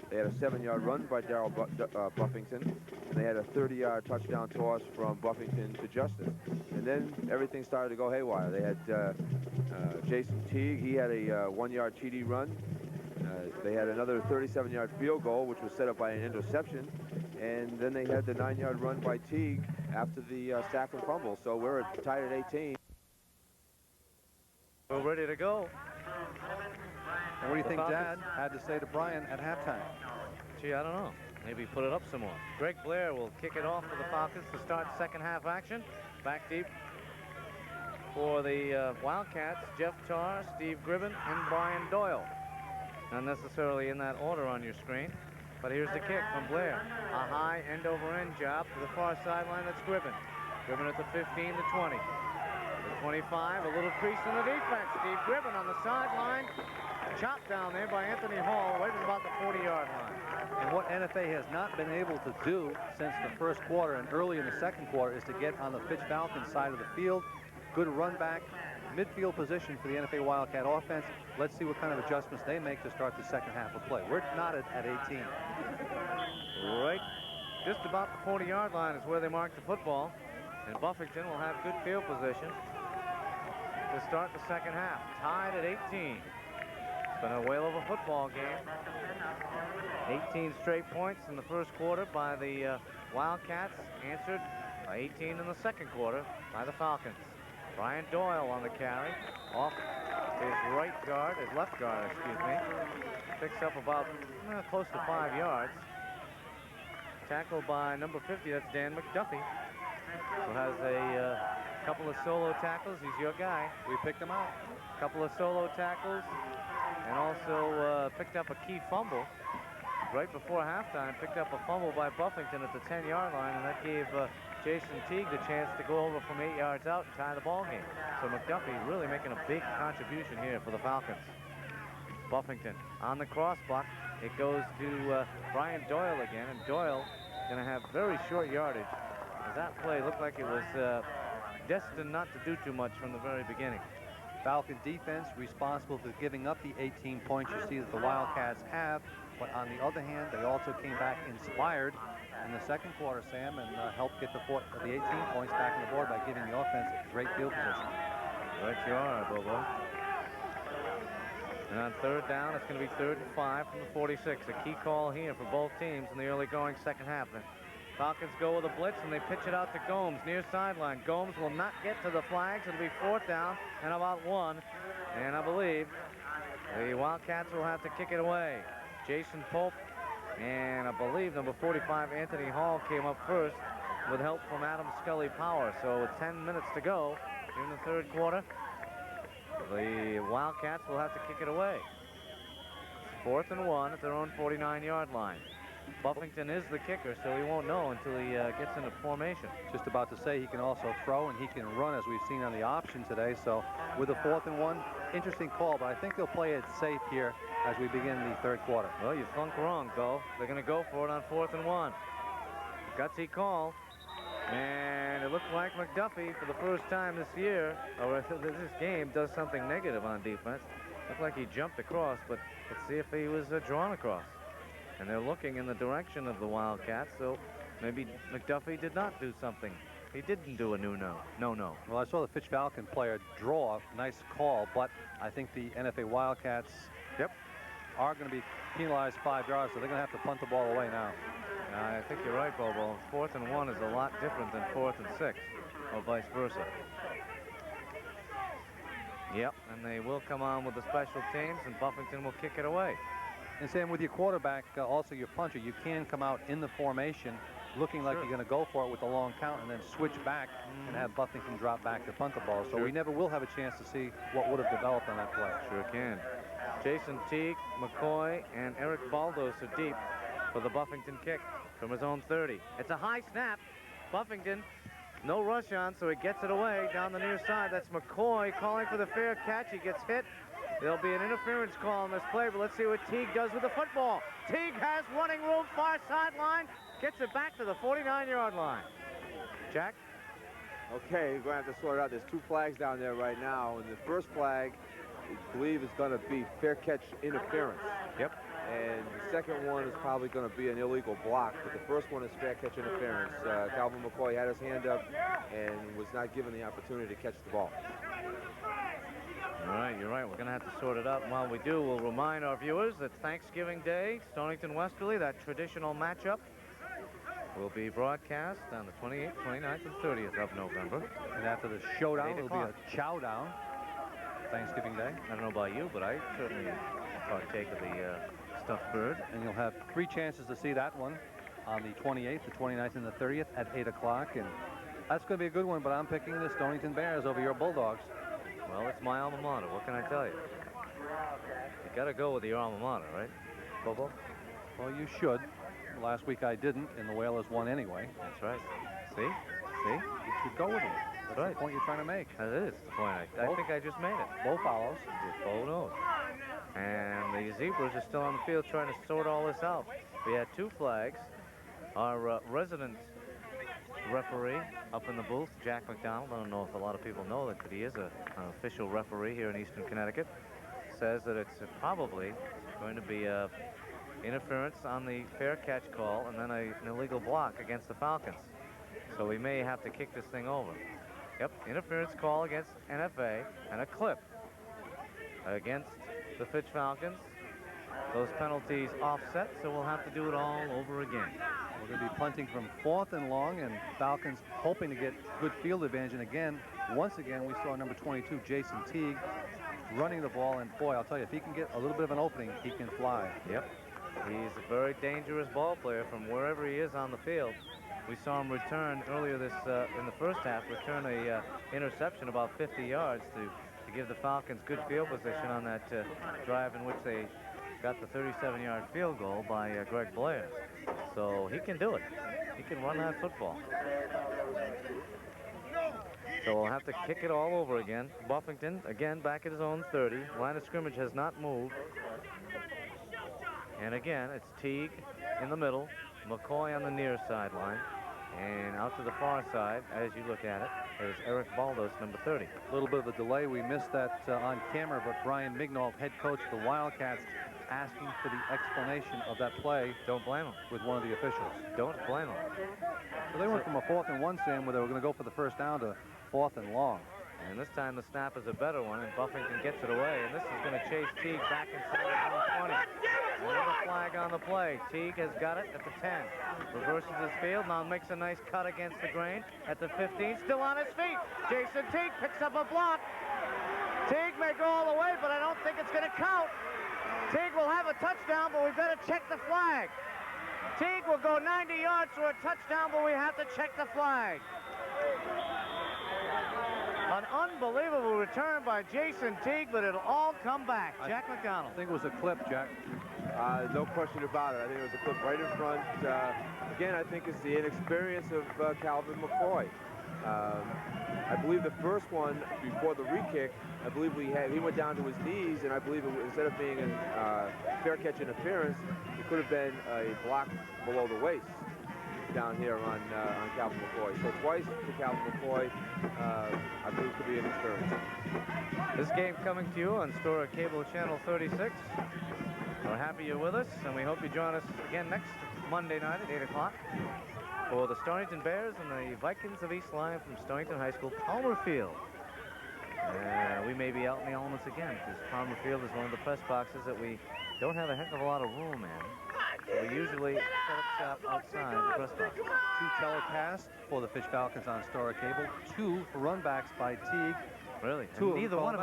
They had a 7-yard run by Darrell Buffington, and they had a 30-yard touchdown toss from Buffington to Justice. And then everything started to go haywire. They had Jason Teague. He had a 1-yard TD run. They had another 37-yard field goal, which was set up by an interception. And then they had the 9-yard run by Teague after the sack and fumble. So we're tied at 18. We're ready to go. And what do you think Dad had to say to Brian at halftime? Gee, I don't know. maybe put it up some more. Greg Blair will kick it off for the Falcons to start second half action. Back deep for the Wildcats, Jeff Tarr, Steve Gribben, and Brian Doyle. Not necessarily in that order on your screen, but here's the kick from Blair. A high end-over-end job to the far sideline. That's Gribben. Gribben at the 15, the 20. The 25, a little crease in the defense. Steve Gribben on the sideline. Chopped down there by Anthony Hall, right at about the 40-yard line. And what NFA has not been able to do since the first quarter and early in the second quarter is to get on the Fitch Falcons side of the field. Good run back, midfield position for the NFA Wildcat offense. Let's see what kind of adjustments they make to start the second half of play. We're not at 18. Right, just about the 40-yard line is where they mark the football. And Buffington will have good field position to start the second half. Tied at 18. It's been a whale of a football game. 18 straight points in the first quarter by the Wildcats, answered by 18 in the second quarter by the Falcons. Brian Doyle on the carry, off his left guard, excuse me. Picks up about close to 5 yards. Tackled by number 50, that's Dan McDuffie, who has a couple of solo tackles. He's your guy. We picked him out. A couple of solo tackles, and also picked up a key fumble right before halftime. Picked up a fumble by Buffington at the 10-yard line, and that gave Jason Teague the chance to go over from 8 yards out and tie the ball game. So McDuffie really making a big contribution here for the Falcons. Buffington on the cross block. It goes to Brian Doyle again, and Doyle going to have very short yardage, as that play looked like it was destined not to do too much from the very beginning. Falcon defense responsible for giving up the 18 points you see that the Wildcats have, but on the other hand, they also came back inspired in the second quarter, Sam, and helped get the 18 points back on the board by giving the offense great field position. Right you are, Bobo. And on third down, it's going to be 3rd and 5 from the 46. A key call here for both teams in the early going second half. The Falcons go with a blitz, and they pitch it out to Gomes near sideline. Gomes will not get to the flags. It'll be 4th down and about 1. And I believe the Wildcats will have to kick it away. Jason Pope and I believe number 45, Anthony Hall, came up first with help from Adam Scully Power. So with 10 minutes to go in the third quarter, the Wildcats will have to kick it away. 4th and 1 at their own 49-yard line. Buffington is the kicker, so he won't know until he gets into formation. Just about to say he can also throw and he can run, as we've seen on the option today. So with a 4th and 1, interesting call, but I think they'll play it safe here as we begin the third quarter. Well, you thunk wrong, Bo. They're going to go for it on 4th and 1. Gutsy call. And it looked like McDuffie, for the first time this year, or this game, does something negative on defense. Looked like he jumped across, but let's see if he was drawn across. And they're looking in the direction of the Wildcats, so maybe McDuffie did not do something. He didn't do a no. Well, I saw the Fitch Falcon player draw. Nice call, but I think the NFA Wildcats are going to be penalized 5 yards, so they're going to have to punt the ball away now. I think you're right, Bobo. 4th and 1 is a lot different than 4th and 6, or vice versa. Yep, and they will come on with the special teams, and Buffington will kick it away. And Sam, with your quarterback, also your punter, you can come out in the formation looking like you're going to go for it with a long count and then switch back and have Buffington drop back to punt the ball. So we never will have a chance to see what would have developed on that play. Sure can. Jason Teague, McCoy, and Eric Baldows are deep for the Buffington kick from his own 30. It's a high snap. Buffington, no rush on, so he gets it away down the near side. That's McCoy calling for the fair catch. He gets hit. There'll be an interference call on this play, but let's see what Teague does with the football. Teague has running room, far sideline, gets it back to the 49-yard line. Jack? Okay, we're going to have to sort it out. There's 2 flags down there right now, and the first flag, I believe, is going to be fair catch interference. Yep. And the second one is probably going to be an illegal block, but the first one is fair catch interference. Calvin McCoy had his hand up and was not given the opportunity to catch the ball. All right, you're right. We're going to have to sort it out. And while we do, we'll remind our viewers that Thanksgiving Day, Stonington Westerly, that traditional matchup, will be broadcast on the 28th, 29th, and 30th of November. And after the showdown, it'll be a chow down Thanksgiving Day. I don't know about you, but I certainly partake of the stuffed bird. And you'll have 3 chances to see that one. on the 28th, the 29th, and the 30th at 8 o'clock. And that's going to be a good one, but I'm picking the Stonington Bears over your Bulldogs. Well, it's my alma mater. What can I tell you? You got to go with your alma mater, right, Bobo? Well, you should. Last week I didn't, and the Whalers won anyway. That's right. See? See? You should go with them. That's right. the point you're trying to make. That is the point. I think I just made it. Bo follows. Bo knows. And the Zebras are still on the field trying to sort all this out. We had 2 flags. Our resident referee up in the booth, Jack McDonald, I don't know if a lot of people know that, but he is an official referee here in Eastern Connecticut, says that it's probably going to be interference on the fair catch call and then an illegal block against the Falcons. So we may have to kick this thing over. Yep, interference call against NFA and a clip against the Fitch Falcons. Those penalties offset, so we'll have to do it all over again. We're going to be punting from 4th and long, and Falcons hoping to get good field advantage. And again, once again, we saw number 22, Jason Teague, running the ball. And boy, I'll tell you, if he can get a little bit of an opening, he can fly. Yep. He's a very dangerous ball player from wherever he is on the field. We saw him return earlier this in the first half, return a interception about 50 yards to give the Falcons good field position on that drive in which they got the 37-yard field goal by Greg Blair. So he can do it. He can run that football. So we'll have to kick it all over again. Buffington, again, back at his own 30. Line of scrimmage has not moved. And again, it's Teague in the middle, McCoy on the near sideline, and out to the far side, as you look at it, is Eric Baldows, number 30. A little bit of a delay. We missed that on camera, but Brian Mignold, head coach of the Wildcats, asking for the explanation of that play. Don't blame him. With one of the officials. Don't blame him. So they went from a 4th and 1, Sam, where they were going to go for the first down, to 4th and long. And this time the snap is a better one, and Buffington gets it away. And this is going to chase Teague back inside the 120. Another flag on the play. Teague has got it at the 10. Reverses his field, now makes a nice cut against the grain at the 15. Still on his feet. Jason Teague picks up a block. Teague may go all the way, but I don't think it's going to count. Teague will have a touchdown, but we better check the flag. Teague will go 90 yards for a touchdown, but we have to check the flag. An unbelievable return by Jason Teague, but it'll all come back. Jack McDonald. I think it was a clip, Jack. No question about it. I think it was a clip right in front. Again, I think it's the inexperience of Calvin McCoy. I believe the first one before the re-kick, I believe he went down to his knees, and I believe instead of being a fair catch interference, it could have been a block below the waist down here on Calvin McCoy. So twice to Calvin McCoy, I believe could be an experience. This game coming to you on Stora Cable Channel 36. We're happy you're with us, and we hope you join us again next Monday night at 8 o'clock for the Stonington Bears and the Vikings of East Lyme from Stonington High School, Palmer Field. We may be out in the elements again, because Palmer Field is one of the press boxes that we don't have a heck of a lot of room in. So we usually set up shop outside the press box. 2 telecasts for the Fitch Falcons on Stora Cable. 2 runbacks by Teague. Really? Two neither one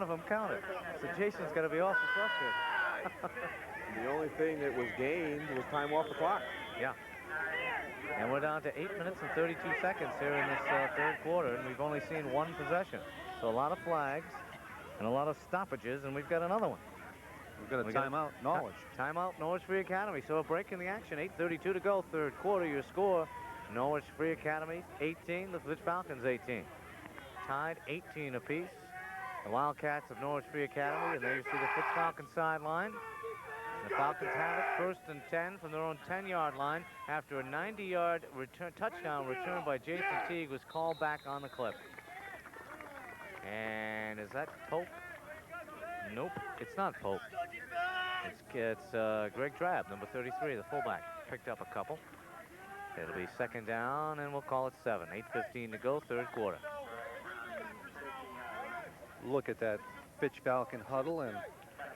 of them counted. So Jason's got to be awful frustrated. The only thing that was gained was time off the clock. Yeah. And we're down to 8 minutes and 32 seconds here in this third quarter, and we've only seen 1 possession. So a lot of flags and a lot of stoppages, and we've got another one. We've got a timeout, Norwich. Timeout, Norwich Free Academy. So a break in the action, 8:32 to go, third quarter. Your score, Norwich Free Academy 18, the Fitch Falcons 18. Tied 18 apiece. The Wildcats of Norwich Free Academy, and there you see the Fitch Falcons sideline. The Falcons have it, 1st and 10 from their own 10-yard line after a 90-yard touchdown return by Jason Teague was called back on the clip. And is that Pope? Nope, it's not Pope. It's Greg Drab, number 33, the fullback. Picked up a couple. It'll be 2nd down, and we'll call it 7. 8:15 to go, third quarter. Look at that Fitch Falcon huddle, and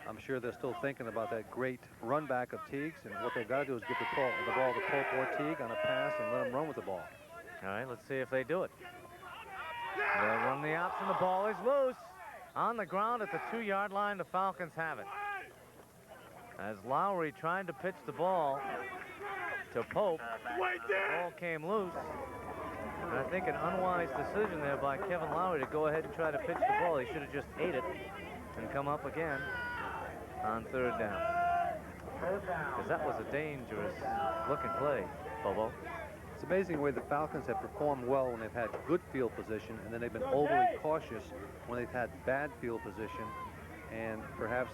I'm sure they're still thinking about that great run back of Teague's, and what they've got to do is get the ball to Pope or Teague on a pass and let them run with the ball. All right, let's see if they do it. They'll run the option. The ball is loose. On the ground at the 2-yard line, the Falcons have it. As Lowry tried to pitch the ball to Pope. Ball came loose. And I think an unwise decision there by Kevin Lowry to go ahead and try to pitch the ball. He should have just ate it and come up again on third down. Because that was a dangerous looking play, Bobo. It's amazing the way the Falcons have performed well when they've had good field position, and then they've been overly cautious when they've had bad field position. And perhaps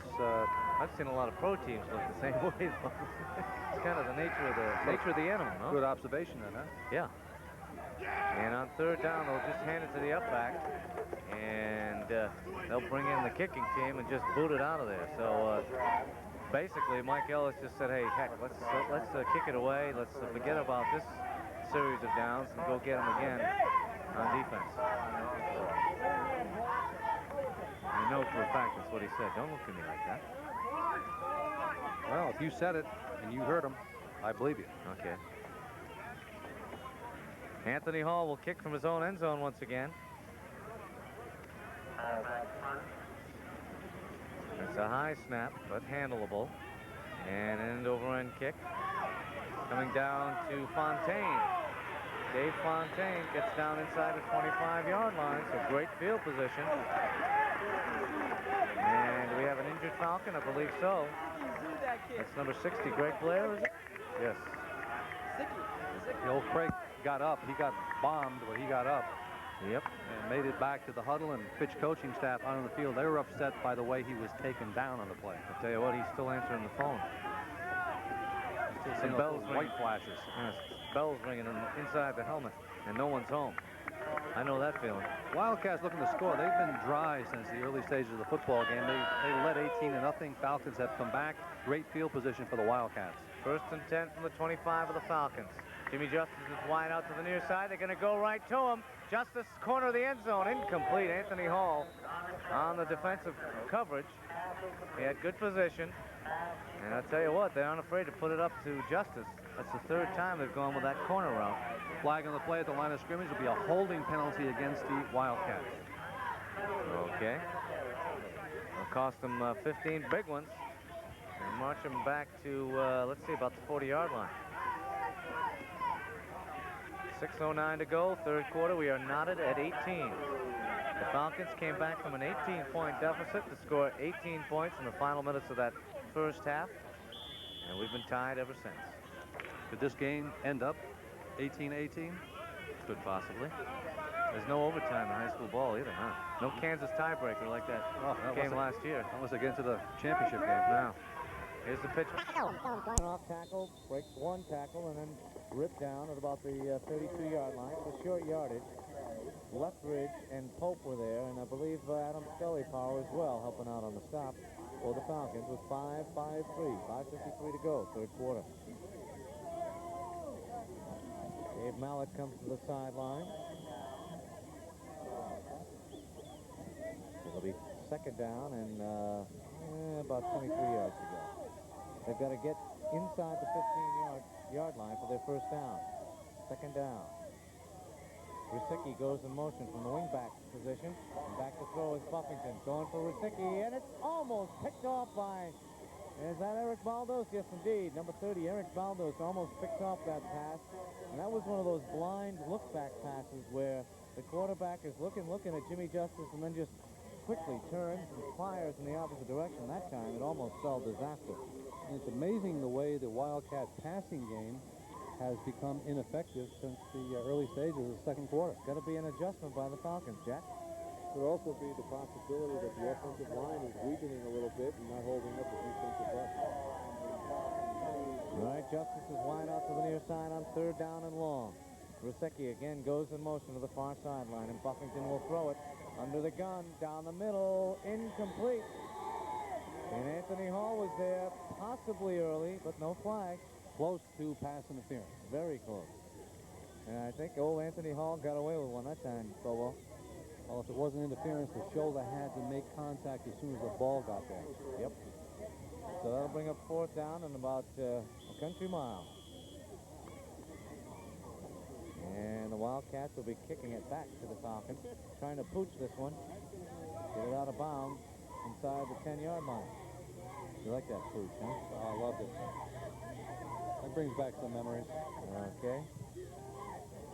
I've seen a lot of pro teams look the same way. It's kind of the nature of the animal, no? Good observation then, huh? Yeah. And on third down, they'll just hand it to the up back, and they'll bring in the kicking team and just boot it out of there. So basically, Mike Ellis just said, "Hey, heck, let's kick it away. Let's forget about this series of downs and go get them again on defense." I know for a fact that's what he said. Don't look at me like that. Well, if you said it and you heard him, I believe you. Okay. Anthony Hall will kick from his own end zone once again. It's a high snap, but handleable. And an end-over-end kick. Coming down to Fontaine. Dave Fontaine gets down inside the 25-yard line, so great field position. And we have an injured Falcon, I believe so. That's number 60, Greg Blair, is it? Yes. The old Craig got up. He got bombed, but he got up. Yep. And made it back to the huddle, and Fitch coaching staff out on the field, they were upset by the way he was taken down on the play. I'll tell you what, he's still answering the phone. Still Some seeing bells those white flashes. Yes, bells ringing inside the helmet, and no one's home. I know that feeling. Wildcats looking to score. They've been dry since the early stages of the football game. They led 18-0. Falcons have come back. Great field position for the Wildcats. First and 10 from the 25 of the Falcons. Jimmy Justice is wide out to the near side. They're going to go right to him. Justice, corner of the end zone, incomplete. Anthony Hall on the defensive coverage. He had good position. And I'll tell you what, they aren't afraid to put it up to Justice. That's the third time they've gone with that corner route. Flag on the play at the line of scrimmage will be a holding penalty against the Wildcats. Okay. It'll cost them 15 big ones. And march them back to, let's see, about the 40-yard line. 6:09 to go, third quarter. We are knotted at 18. The Falcons came back from an 18-point deficit to score 18 points in the final minutes of that first half. And we've been tied ever since. Could this game end up 18-18? Could possibly. There's no overtime in high school ball either, huh? No Kansas tiebreaker like that came last year. Almost against the championship game. Now, here's the pitch. Off tackle, breaks one tackle, and then ripped down at about the 32-yard line for short yardage. Lethbridge and Pope were there, and I believe Adam Scully Power as well, helping out on the stop for the Falcons with 5:53 to go, third quarter. Dave Mallett comes to the sideline. It'll be second down and about 23 yards to go. They've got to get inside the 15-yard line for their first down. Second down. Rysicki goes in motion from the wingback position. And back to throw is Buffington. Going for Rysicki, and it's almost picked off by... Is that Eric Baldows? Yes, indeed. Number 30, Eric Baldows, almost picked off that pass. And that was one of those blind look-back passes where the quarterback is looking at Jimmy Justice and then just quickly turns and fires in the opposite direction. That time, it almost spelled disaster. And it's amazing the way the Wildcat passing game has become ineffective since the early stages of the second quarter. Got to be an adjustment by the Falcons, Jack. Could also be the possibility that the offensive line is weakening a little bit and not holding up the defensive rush. All right, Justice is wide out to the near side on third down and long. Rysicki again goes in motion to the far sideline, and Buffington will throw it under the gun, down the middle, incomplete. And Anthony Hall was there, possibly early, but no flag. Close to pass interference. Very close. And I think old Anthony Hall got away with one that time, Bobo. Well, if it wasn't interference, the shoulder had to make contact as soon as the ball got there. Yep. So that'll bring up fourth down and about a country mile. And the Wildcats will be kicking it back to the Falcons, trying to pooch this one. Get it out of bounds inside the 10-yard line. You like that pooch, huh? I loved it. That brings back some memories. Okay.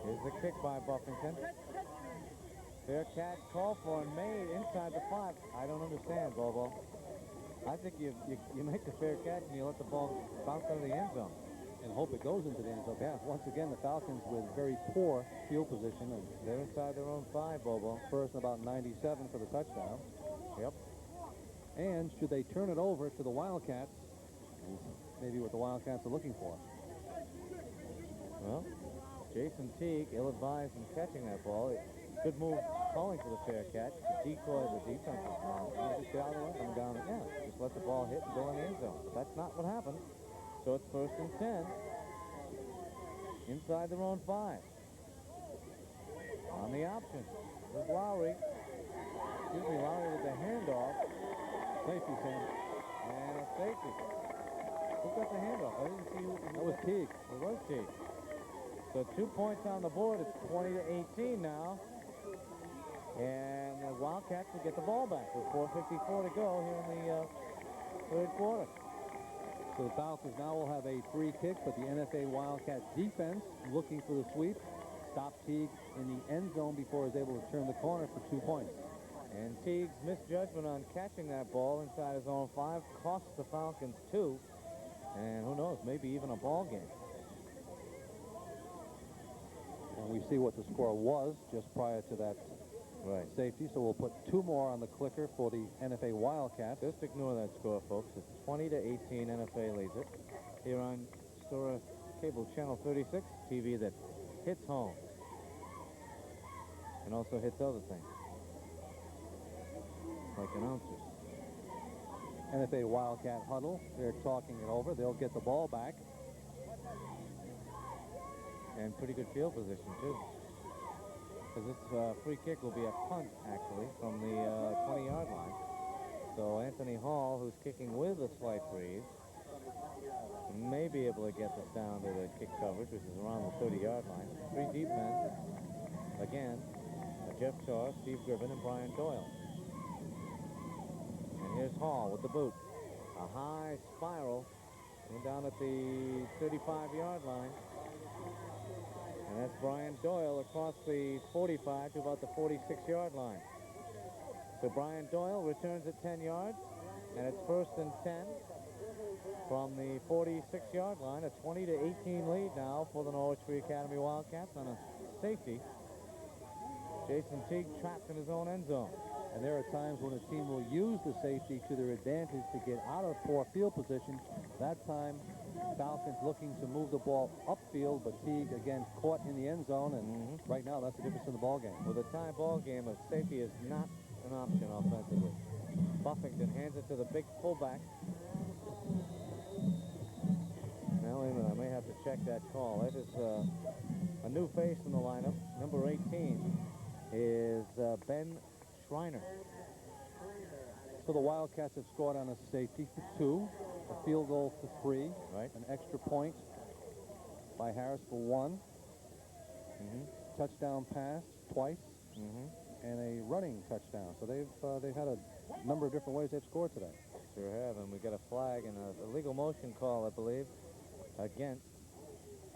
Here's the kick by Buffington. Fair catch called for and made inside the 5. I don't understand, Bobo. I think you make the fair catch and you let the ball bounce out of the end zone. And hope it goes into the end zone. Yeah, once again, the Falcons with very poor field position. And they're inside their own 5, Bobo. First and about 97 for the touchdown. Yep. And should they turn it over to the Wildcats, maybe what the Wildcats are looking for. Well, Jason Teague, ill-advised in catching that ball. Good move calling for the fair catch to decoy the defensive line. Just get out of the way, come down, just let the ball hit and go in the end zone. But that's not what happened. So it's 1st and 10. Inside their own 5. On the option. There's Lowry. Lowry with the handoff. Safety, Sam. And a safety. Who got the handoff? I didn't see who. That was Teague. It was Teague. So 2 points on the board. It's 20-18 now. And the Wildcats will get the ball back with 4:54 to go here in the 3rd quarter. So the Falcons now will have a free kick, but the NFA Wildcat defense looking for the sweep. Stopped Teague in the end zone before he was able to turn the corner for 2 points. And Teague's misjudgment on catching that ball inside his own 5 cost the Falcons 2. And who knows, maybe even a ball game. And we see what the score was just prior to that safety. So we'll put 2 more on the clicker for the NFA Wildcats. Just ignore that score, folks. It's 20-18. NFA leads it. Here on Sora Cable Channel 36, TV that hits home and also hits other things, like announcers. NFA Wildcat huddle. They're talking it over. They'll get the ball back. And pretty good field position, too. Because this free kick will be a punt, actually, from the 20-yard line. So Anthony Hall, who's kicking with a slight breeze, may be able to get this down to the kick coverage, which is around the 30-yard line. 3 deep men. Again, Jeff Shaw, Steve Griffin, and Brian Doyle. And here's Hall with the boot. A high spiral. And down at the 35-yard line. And that's Brian Doyle across the 45 to about the 46-yard line. So Brian Doyle returns at 10 yards, and it's 1st and 10 from the 46-yard line. A 20-18 lead now for the Norwich Free Academy Wildcats on a safety. Jason Teague trapped in his own end zone. And there are times when a team will use the safety to their advantage to get out of poor field position. That time, Falcons looking to move the ball upfield, but Teague again caught in the end zone, and right now that's the difference in the ball game. With a tie ball game, a safety is not an option offensively. Buffington hands it to the big fullback. Now, wait a minute, I may have to check that call. That is a new face in the lineup. Number 18 is Ben Schreiner. So the Wildcats have scored on a safety for 2, a field goal for 3, right? An extra point by Harris for 1, touchdown pass twice, and a running touchdown. So they've had a number of different ways they've scored today. Sure have, and we got a flag and a legal motion call, I believe, against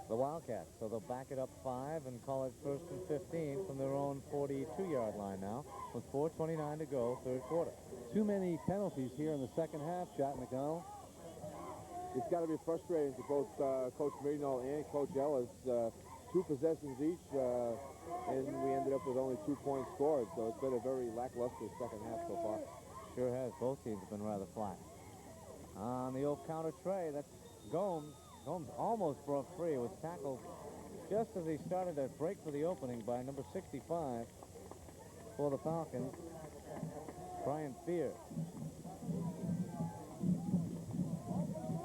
the Wildcats. So they'll back it up 5 and call it 1st and 15 from their own 42-yard line now with 4:29 to go, 3rd quarter. Too many penalties here in the second half, Jack McDonald. It's got to be frustrating to both Coach Marino and Coach Ellis. 2 possessions each, and we ended up with only 2 points scored. So it's been a very lackluster second half so far. Sure has. Both teams have been rather flat. On the old counter tray, that's Gomes. Gomes almost broke free. It was tackled just as he started to break for the opening by number 65 for the Falcons, Brian Fear.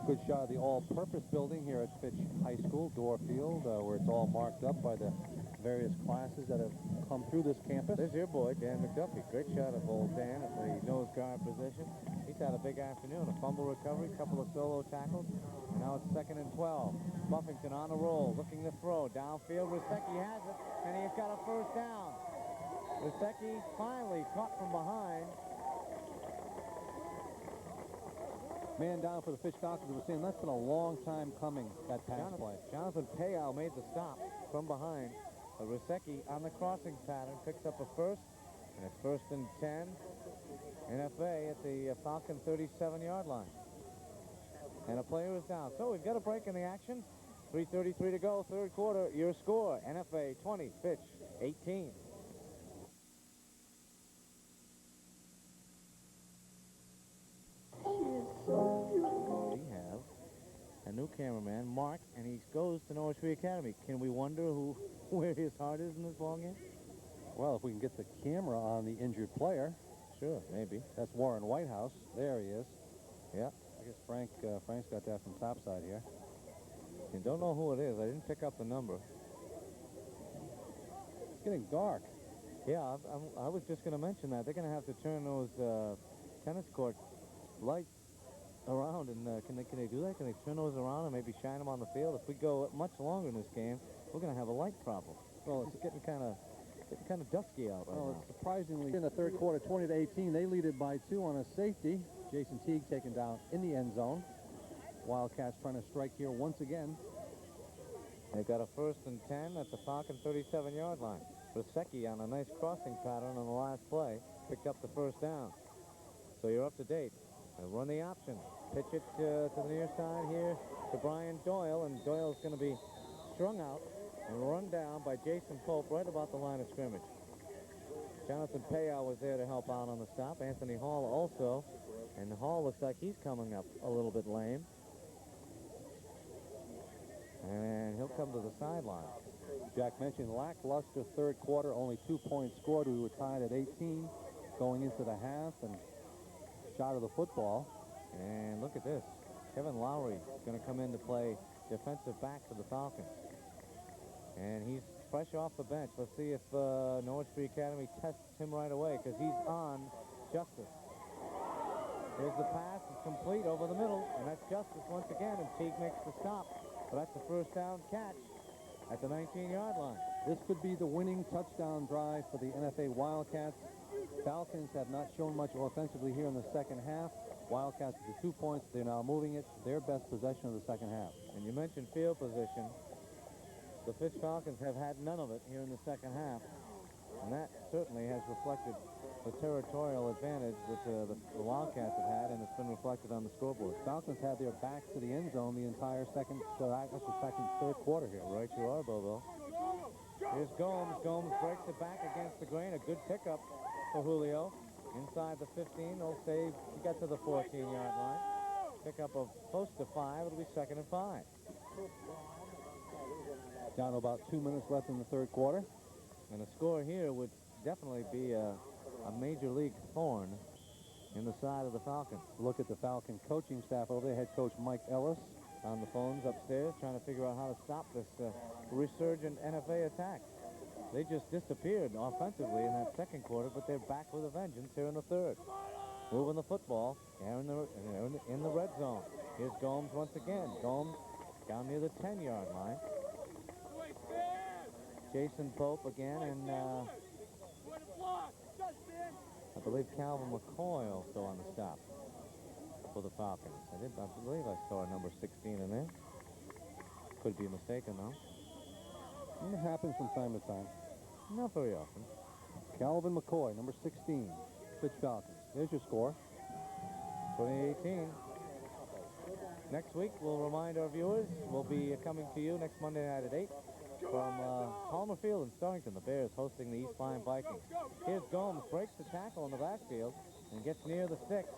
Good shot of the all-purpose building here at Fitch High School, Dorr Field, where it's all marked up by the various classes that have come through this campus. There's your boy, Dan McDuffie. Great shot of old Dan at the nose guard position. He's had a big afternoon. A fumble recovery, a couple of solo tackles. And now it's 2nd and 12. Buffington on a roll, looking to throw. Downfield, Rusecki has it, and he's got a 1st down. Rusecki finally caught from behind. Man down for the Fitch Falcons. We're seeing that's been a long time coming, that pass play. Jonathan Payal made the stop from behind. Rusecki on the crossing pattern picks up a first, and it's 1st and 10. NFA at the Falcon 37-yard line. And a player is down. So we've got a break in the action. 3:33 to go, third quarter. Your score, NFA 20, Fitch 18. We have a new cameraman, Mark, and he goes to Norwich Free Academy. Can we wonder where his heart is in this ballgame? Well, if we can get the camera on the injured player. Sure, maybe. That's Warren Whitehouse. There he is. Yeah. I guess Frank's got that from topside here. You don't know who it is. I didn't pick up the number. It's getting dark. Yeah, I was just going to mention that. They're going to have to turn those tennis court lights around. And can they do that? Can they turn those around and maybe shine them on the field? If we go much longer in this game, we're going to have a light problem. Well, it's getting kind of dusky out right now. It's surprisingly in the third quarter, 20-18. They lead it by 2 on a safety. Jason Teague taken down in the end zone. Wildcats trying to strike here once again. They've got a 1st and 10 at the Falcon 37-yard line. Rusecki on a nice crossing pattern on the last play picked up the 1st down. So you're up to date. They'll run the option. Pitch it to the near side here to Brian Doyle, and Doyle's going to be strung out and run down by Jason Pope right about the line of scrimmage. Jonathan Payal was there to help out on the stop. Anthony Hall also. And Hall looks like he's coming up a little bit lame. And he'll come to the sideline. Jack mentioned lackluster third quarter, only 2 points scored. We were tied at 18 going into the half, and shot of the football. And look at this. Kevin Lowry is going to come in to play defensive back for the Falcons. And he's fresh off the bench. Let's see if Norwich Free Academy tests him right away, because he's on Justice. Here's the pass. It's complete over the middle, and that's Justice once again, and Teague makes the stop. So that's the 1st down catch at the 19-yard line. This could be the winning touchdown drive for the NFA Wildcats. Falcons have not shown much offensively here in the second half. Wildcats with the 2 points. They're now moving it. Their best possession of the second half. And you mentioned field position. The Fitch Falcons have had none of it here in the second half. And that certainly has reflected the territorial advantage that the Wildcats have had, and it's been reflected on the scoreboard. Falcons had their backs to the end zone the entire third quarter here. Right you are, Bobo. Here's Gomes. Gomes breaks it back against the grain. A good pickup for Julio. Inside the 15, they'll save. He got to the 14-yard line. Pickup of close to 5. It'll be 2nd and 5. Down to about 2 minutes left in the third quarter. And a score here would definitely be a major league thorn in the side of the Falcons. Look at the Falcon coaching staff over there. Head coach Mike Ellis on the phones upstairs trying to figure out how to stop this resurgent NFA attack. They just disappeared offensively in that second quarter, but they're back with a vengeance here in the third. Moving the football in the red zone. Here's Gomes once again. Gomes down near the 10-yard line. Jason Pope again, and I believe Calvin McCoy also on the stop for the Falcons. I believe I saw a number 16 in there. Could be mistaken, though. It happens from time to time. Not very often. Calvin McCoy, number 16, Fitch Falcons. There's your score. 2018. Next week, we'll remind our viewers, we'll be coming to you next Monday night at 8 from Palmer Field in Stonington. The Bears hosting the East Lyme Vikings. Here's Gomes, breaks the tackle in the backfield and gets near the sticks.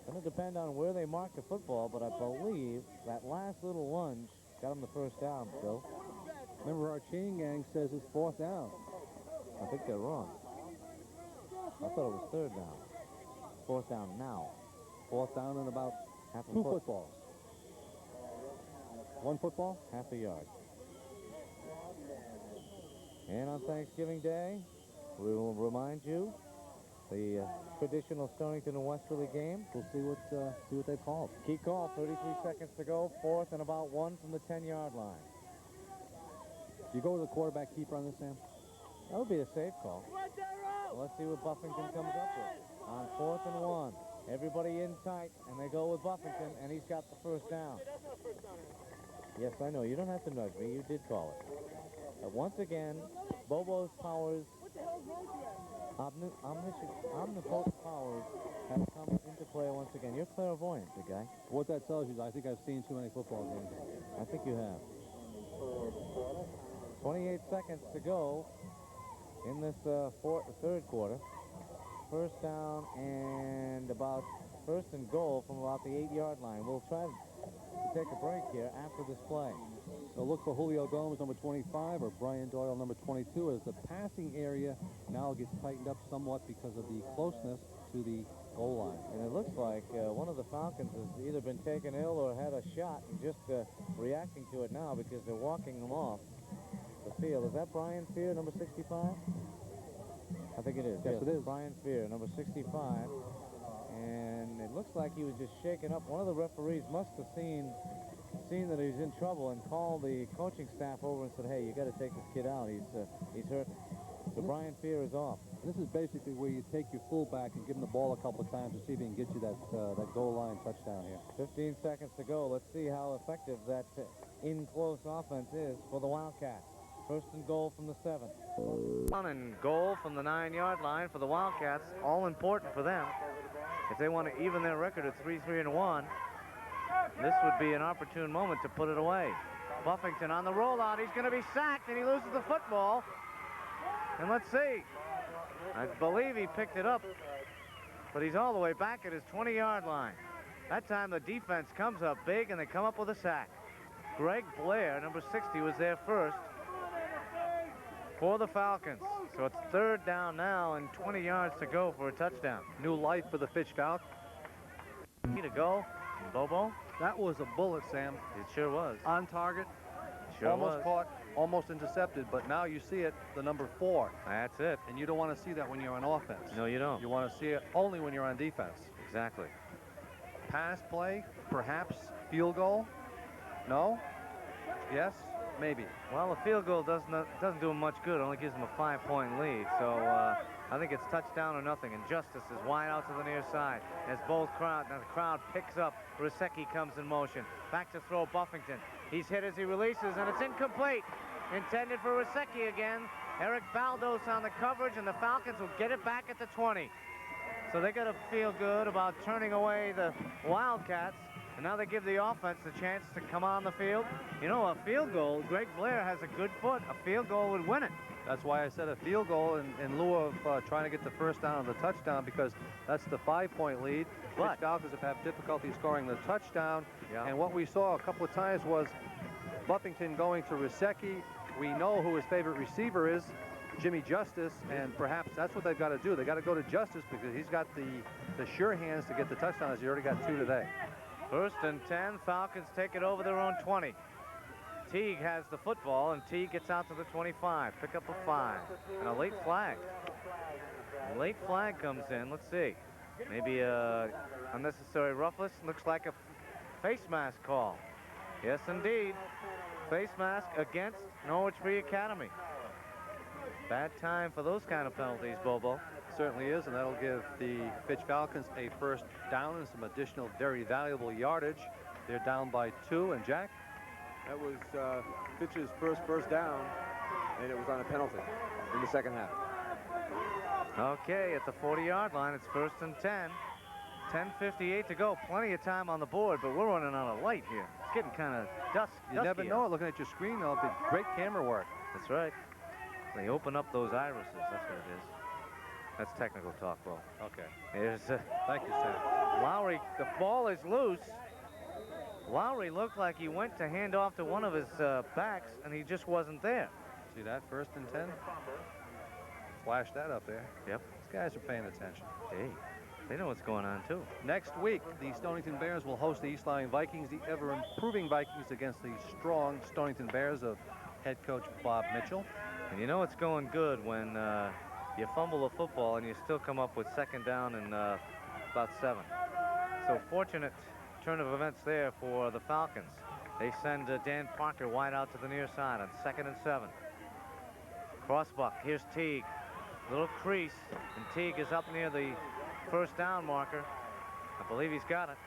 Going to depend on where they mark the football, but I believe that last little lunge got him the 1st down, Bill. Remember, our chain gang says it's 4th down. I think they're wrong. I thought it was 3rd down. 4th down now. 4th down and about half a 2 foot. footballs. 1 football? Half a yard. And on Thanksgiving Day, we will remind you the traditional Stonington and Westerly game. We'll see what they've called. Key call, 33 seconds to go, 4th and about 1 from the 10-yard line. You go with the quarterback keeper on this, Sam? That would be a safe call. Well, let's see what Buffington comes up with on 4th and 1. Everybody in tight, and they go with Buffington, and he's got the first down. Yes, I know. You don't have to nudge me. You did call it. Once again, Bobo's powers, omnipotent powers, have come into play once again. You're clairvoyant, big guy. What that tells you is I think I've seen too many football games. I think you have. 28 seconds to go in this third quarter. First down and about first and goal from about the 8-yard line. We'll try to take a break here after this play. So look for Julio Gomes, number 25, or Brian Doyle, number 22, as the passing area now gets tightened up somewhat because of the closeness to the goal line. And it looks like one of the Falcons has either been taken ill or had a shot and just reacting to it now because they're walking them off the field. Is that Brian Fear, number 65? I think it is. Yes, it is. Brian Fear, number 65. And it looks like he was just shaken up. One of the referees must have seen that he's in trouble and called the coaching staff over and said, hey, you got to take this kid out. He's hurt. So Brian Fear is off. This is basically where you take your fullback and give him the ball a couple of times to see if he can get you that goal line touchdown here. 15 seconds to go. Let's see how effective that in-close offense is for the Wildcats. First and goal from the 7. On and goal from the 9-yard line for the Wildcats. All important for them. If they want to even their record at 3-3-1, this would be an opportune moment to put it away. Buffington on the rollout. He's going to be sacked, and he loses the football. And let's see. I believe he picked it up, but he's all the way back at his 20-yard line. That time the defense comes up big, and they come up with a sack. Greg Blair, number 60, was there first for the Falcons. So it's third down now and 20 yards to go for a touchdown. New life for the Fitch Falcons. To go, Bobo. That was a bullet, Sam. It sure was. On target. Sure almost was. Caught, almost intercepted, but now you see it, the number 4. That's it. And you don't want to see that when you're on offense. No, you don't. You want to see it only when you're on defense. Exactly. Pass play, perhaps field goal. No? Yes? Maybe. Well, a field goal doesn't do him much good. It only gives him a 5-point lead. So I think it's touchdown or nothing. And Justice is wide out to the near side as now the crowd picks up. Rusecki comes in motion. Back to throw Buffington. He's hit as he releases, and it's incomplete. Intended for Rusecki again. Eric Baldows on the coverage, and the Falcons will get it back at the 20. So they got to feel good about turning away the Wildcats. And now they give the offense the chance to come on the field. You know, a field goal, Greg Blair has a good foot. A field goal would win it. That's why I said a field goal in lieu of trying to get the first down on the touchdown, because that's the 5-point lead. But Fitch Falcons have had difficulty scoring the touchdown. Yeah. And what we saw a couple of times was Buffington going to Rusecki. We know who his favorite receiver is, Jimmy Justice, and perhaps that's what they've got to do. They got to go to Justice because he's got the sure hands to get the touchdown, as he already got 2 today. First and 10, Falcons take it over their own 20. Teague has the football, and Teague gets out to the 25. Pick up a 5. And a late flag. A late flag comes in. Let's see. Maybe a unnecessary roughness. Looks like a face mask call. Yes, indeed. Face mask against Norwich Free Academy. Bad time for those kind of penalties, Bobo. Certainly is, and that'll give the Fitch Falcons a first down and some additional very valuable yardage. They're down by 2, and Jack? That was Fitch's first down, and it was on a penalty in the second half. Okay, at the 40-yard line, it's first and 10. 10:58 to go. Plenty of time on the board, but we're running out of light here. It's getting kind of dusky. You never know it looking at your screen, though. Great camera work. That's right. They open up those irises. That's what it is. That's technical talk, Bo. Okay. Here's Thank you, Sam. Lowry. The ball is loose. Lowry looked like he went to hand off to one of his backs, and he just wasn't there. See that? First and 10. Flash that up there. Yep. These guys are paying attention. Hey, they know what's going on, too. Next week, the Stonington Bears will host the East Line Vikings, the ever-improving Vikings against the strong Stonington Bears of head coach Bob Mitchell. And you know it's going good when you fumble a football and you still come up with second down and about 7. So fortunate turn of events there for the Falcons. They send Dan Parker wide out to the near side on 2nd and 7. Crossbuck. Here's Teague. Little crease, and Teague is up near the first down marker. I believe he's got it.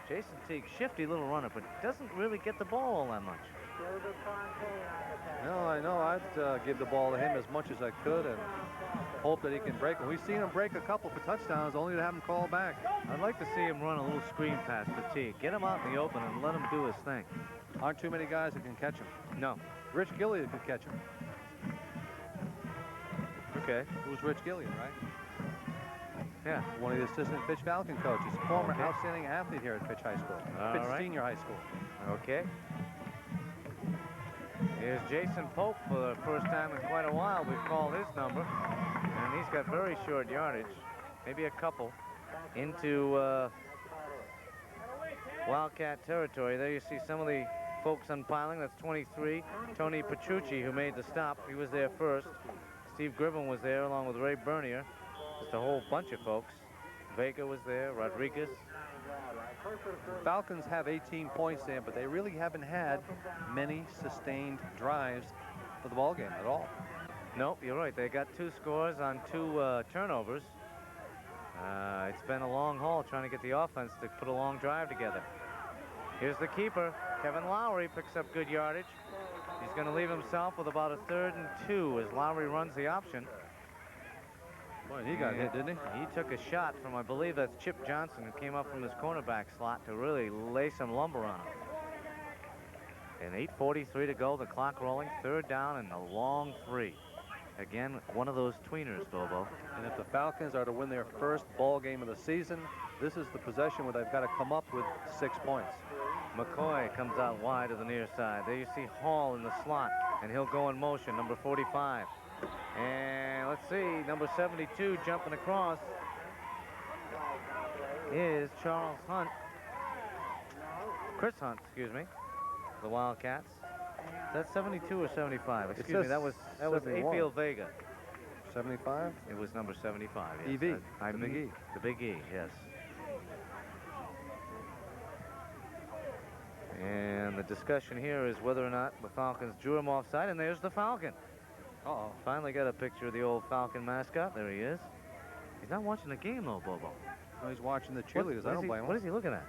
Jason Teague, shifty little runner, but doesn't really get the ball all that much. No, I know. I'd give the ball to him as much as I could and hope that he can break it. We've seen him break a couple for touchdowns, only to have him call back. I'd like to see him run a little screen pass to Teague. Get him out in the open and let him do his thing. Aren't too many guys that can catch him. No. Rich Gilliard could catch him. Okay. Who's Rich Gilliard, right? Yeah. One of the assistant Fitch Falcon coaches. Former outstanding athlete here at Fitch High School. Fitch Senior High School. Okay. Here's Jason Pope for the first time in quite a while. We've called his number. And he's got very short yardage. Maybe a couple into Wildcat territory. There you see some of the folks unpiling. That's 23. Tony Petrucci, who made the stop. He was there first. Steve Griffin was there along with Ray Bernier. Just a whole bunch of folks. Vega was there, Rodriguez. Falcons have 18 points there, but they really haven't had many sustained drives for the ball game at all. Nope, you're right. They got 2 scores on 2 turnovers. It's been a long haul trying to get the offense to put a long drive together. Here's the keeper. Kevin Lowry picks up good yardage. He's going to leave himself with about a 3rd and 2 as Lowry runs the option. Boy, he got hit, didn't he? He took a shot from, I believe that's Chip Johnson, who came up from his cornerback slot to really lay some lumber on him. And 8:43 to go, the clock rolling, 3rd down and a long 3. Again, one of those tweeners, Bobo. And if the Falcons are to win their first ball game of the season, this is the possession where they've got to come up with 6 points. McCoy comes out wide to the near side. There you see Hall in the slot, and he'll go in motion, number 45. And let's see, number 72 jumping across is Charles Hunt. Chris Hunt, excuse me, the Wildcats. That's 72 or 75? Excuse me, that was 71. Afield Vega. 75? It was number 75. Yes. EV, the Big E. The Big E, yes. And the discussion here is whether or not the Falcons drew him offside, and there's the Falcon. Uh-oh. Finally got a picture of the old Falcon mascot. There he is. He's not watching the game, though, Bobo. No, he's watching the cheerleaders. I don't blame him. What is he looking at?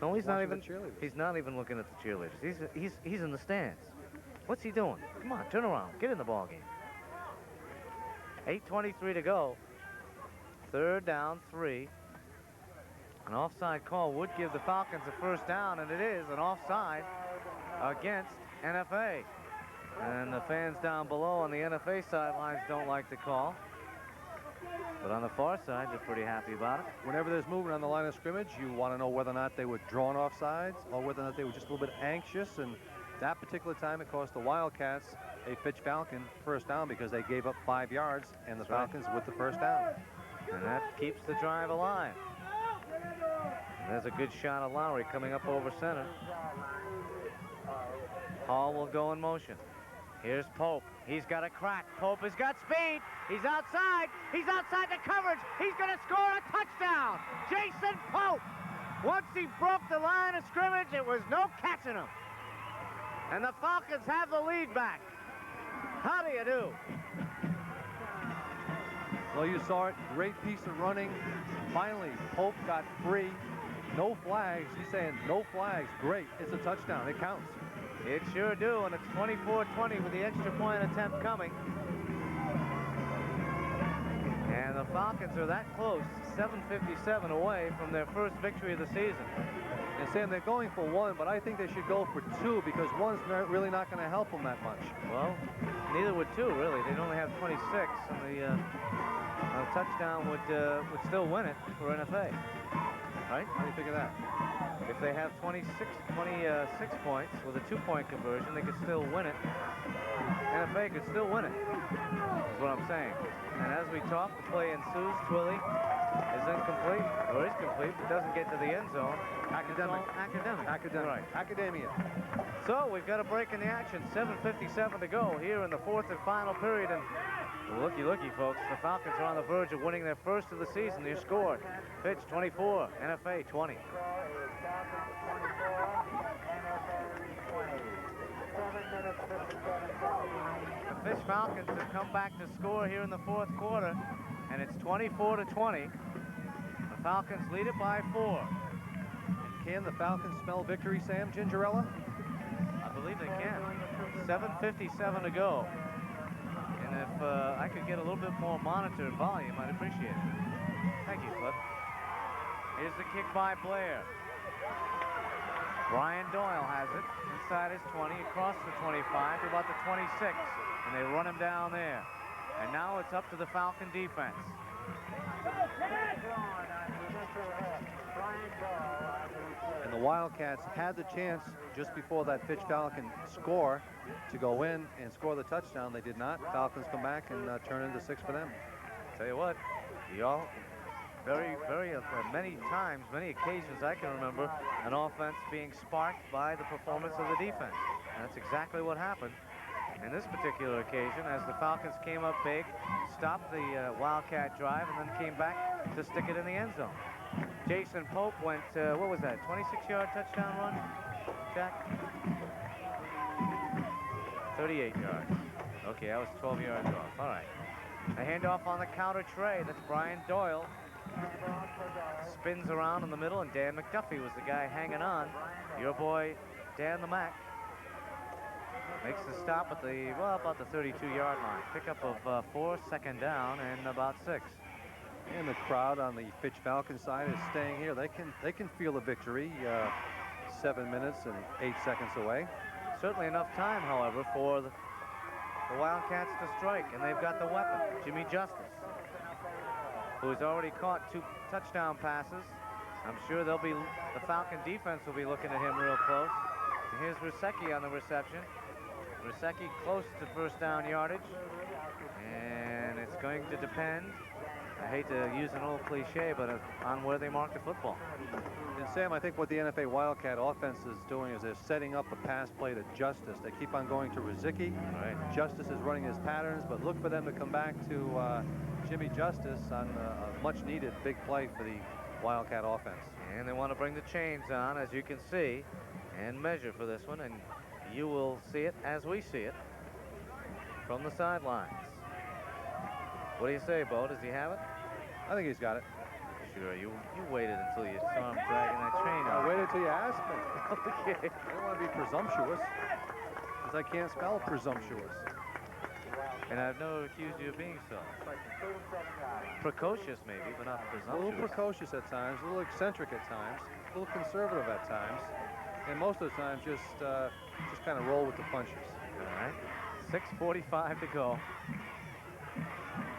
No, he's not even. He's not even looking at the cheerleaders. He's in the stands. What's he doing? Come on, turn around. Get in the ball game. 8:23 to go. 3rd down, 3. An offside call would give the Falcons a 1st down, and it is an offside against NFA. And the fans down below on the NFA sidelines don't like the call. But on the far side, they're pretty happy about it. Whenever there's movement on the line of scrimmage, you want to know whether or not they were drawn offsides or whether or not they were just a little bit anxious. And that particular time, it cost the Wildcats a Fitch Falcon 1st down because they gave up 5 yards, and the Falcons with the 1st down. And that keeps the drive alive. And there's a good shot of Lowry coming up over center. Hall will go in motion. Here's Pope. He's got a crack. Pope has got speed. He's outside. He's outside the coverage. He's going to score a touchdown. Jason Pope. Once he broke the line of scrimmage, it was no catching him. And the Falcons have the lead back. How do you do? Well, you saw it. Great piece of running. Finally, Pope got free. No flags. He's saying no flags. Great. It's a touchdown. It counts. It sure do, and it's 24-20 with the extra point attempt coming. And the Falcons are that close, 7:57 away from their first victory of the season. And Sam, they're going for 1, but I think they should go for 2 because 1's really not going to help them that much. Well, neither would 2, really. They'd only have 26, and the touchdown would still win it for NFA. Right? How do you figure that? If they have 26 points with a 2-point conversion, they could still win it. NFA could still win it, is what I'm saying. And as we talk, the play ensues. Twilly is incomplete, or is complete, but doesn't get to the end zone. Academic. Right. Academia. So we've got a break in the action. 7:57 to go here in the 4th and final period. And looky, folks, the Falcons are on the verge of winning their first of the season. Their score, Fitch 24, NFA 20. The Fitch Falcons have come back to score here in the 4th quarter, and it's 24-20. The The Falcons lead it by 4. Can the Falcons smell victory, Sam Gingerella? I believe they can. 7:57 to go. And if I could get a little bit more monitor volume, I'd appreciate it. Thank you, Cliff. Here's the kick by Blair. Brian Doyle has it inside his 20, across the 25 to about the 26, and they run him down there. And now it's up to the Falcon defense. And the Wildcats had the chance just before that Fitch Falcon score to go in and score the touchdown. They did not. Falcons come back and turn into 6 for them. Tell you what, y'all, very many times, many occasions I can remember an offense being sparked by the performance of the defense. And that's exactly what happened in this particular occasion as the Falcons came up big, stopped the Wildcat drive, and then came back to stick it in the end zone. Jason Pope went, what was that, 26-yard touchdown run, Jack? 38 yards. Okay, I was 12 yards off. All right. A handoff on the counter tray. That's Brian Doyle. Spins around in the middle, and Dan McDuffie was the guy hanging on. Your boy, Dan the Mac, makes the stop at the, well, about the 32-yard line. Pickup of 4, second down, and about 6. And the crowd on the Fitch Falcon side is staying here. They can feel the victory. 7 minutes and 8 seconds away. Certainly enough time, however, for the Wildcats to strike, and they've got the weapon, Jimmy Justice, who has already caught 2 touchdown passes. I'm sure the Falcon defense will be looking at him real close. And here's Rusecki on the reception. Rusecki close to first down yardage, and it's going to depend, I hate to use an old cliche, but on where they mark the football. And Sam, I think what the NFA Wildcat offense is doing is they're setting up a pass play to Justice. They keep on going to Rusecki. Right. Justice is running his patterns, but look for them to come back to Jimmy Justice on a much-needed big play for the Wildcat offense. And they want to bring the chains on, as you can see, and measure for this one, and you will see it as we see it from the sidelines. What do you say, Bo? Does he have it? I think he's got it. Sure, you waited until you saw him dragging that train I out. waited till you asked me. Okay. I don't want to be presumptuous, because I can't spell presumptuous. And I've never accused you of being so. Precocious, maybe, but not A presumptuous. little precocious at times, a little eccentric at times, a little conservative at times, and most of the time just kind of roll with the punches. All right. 6:45 to go.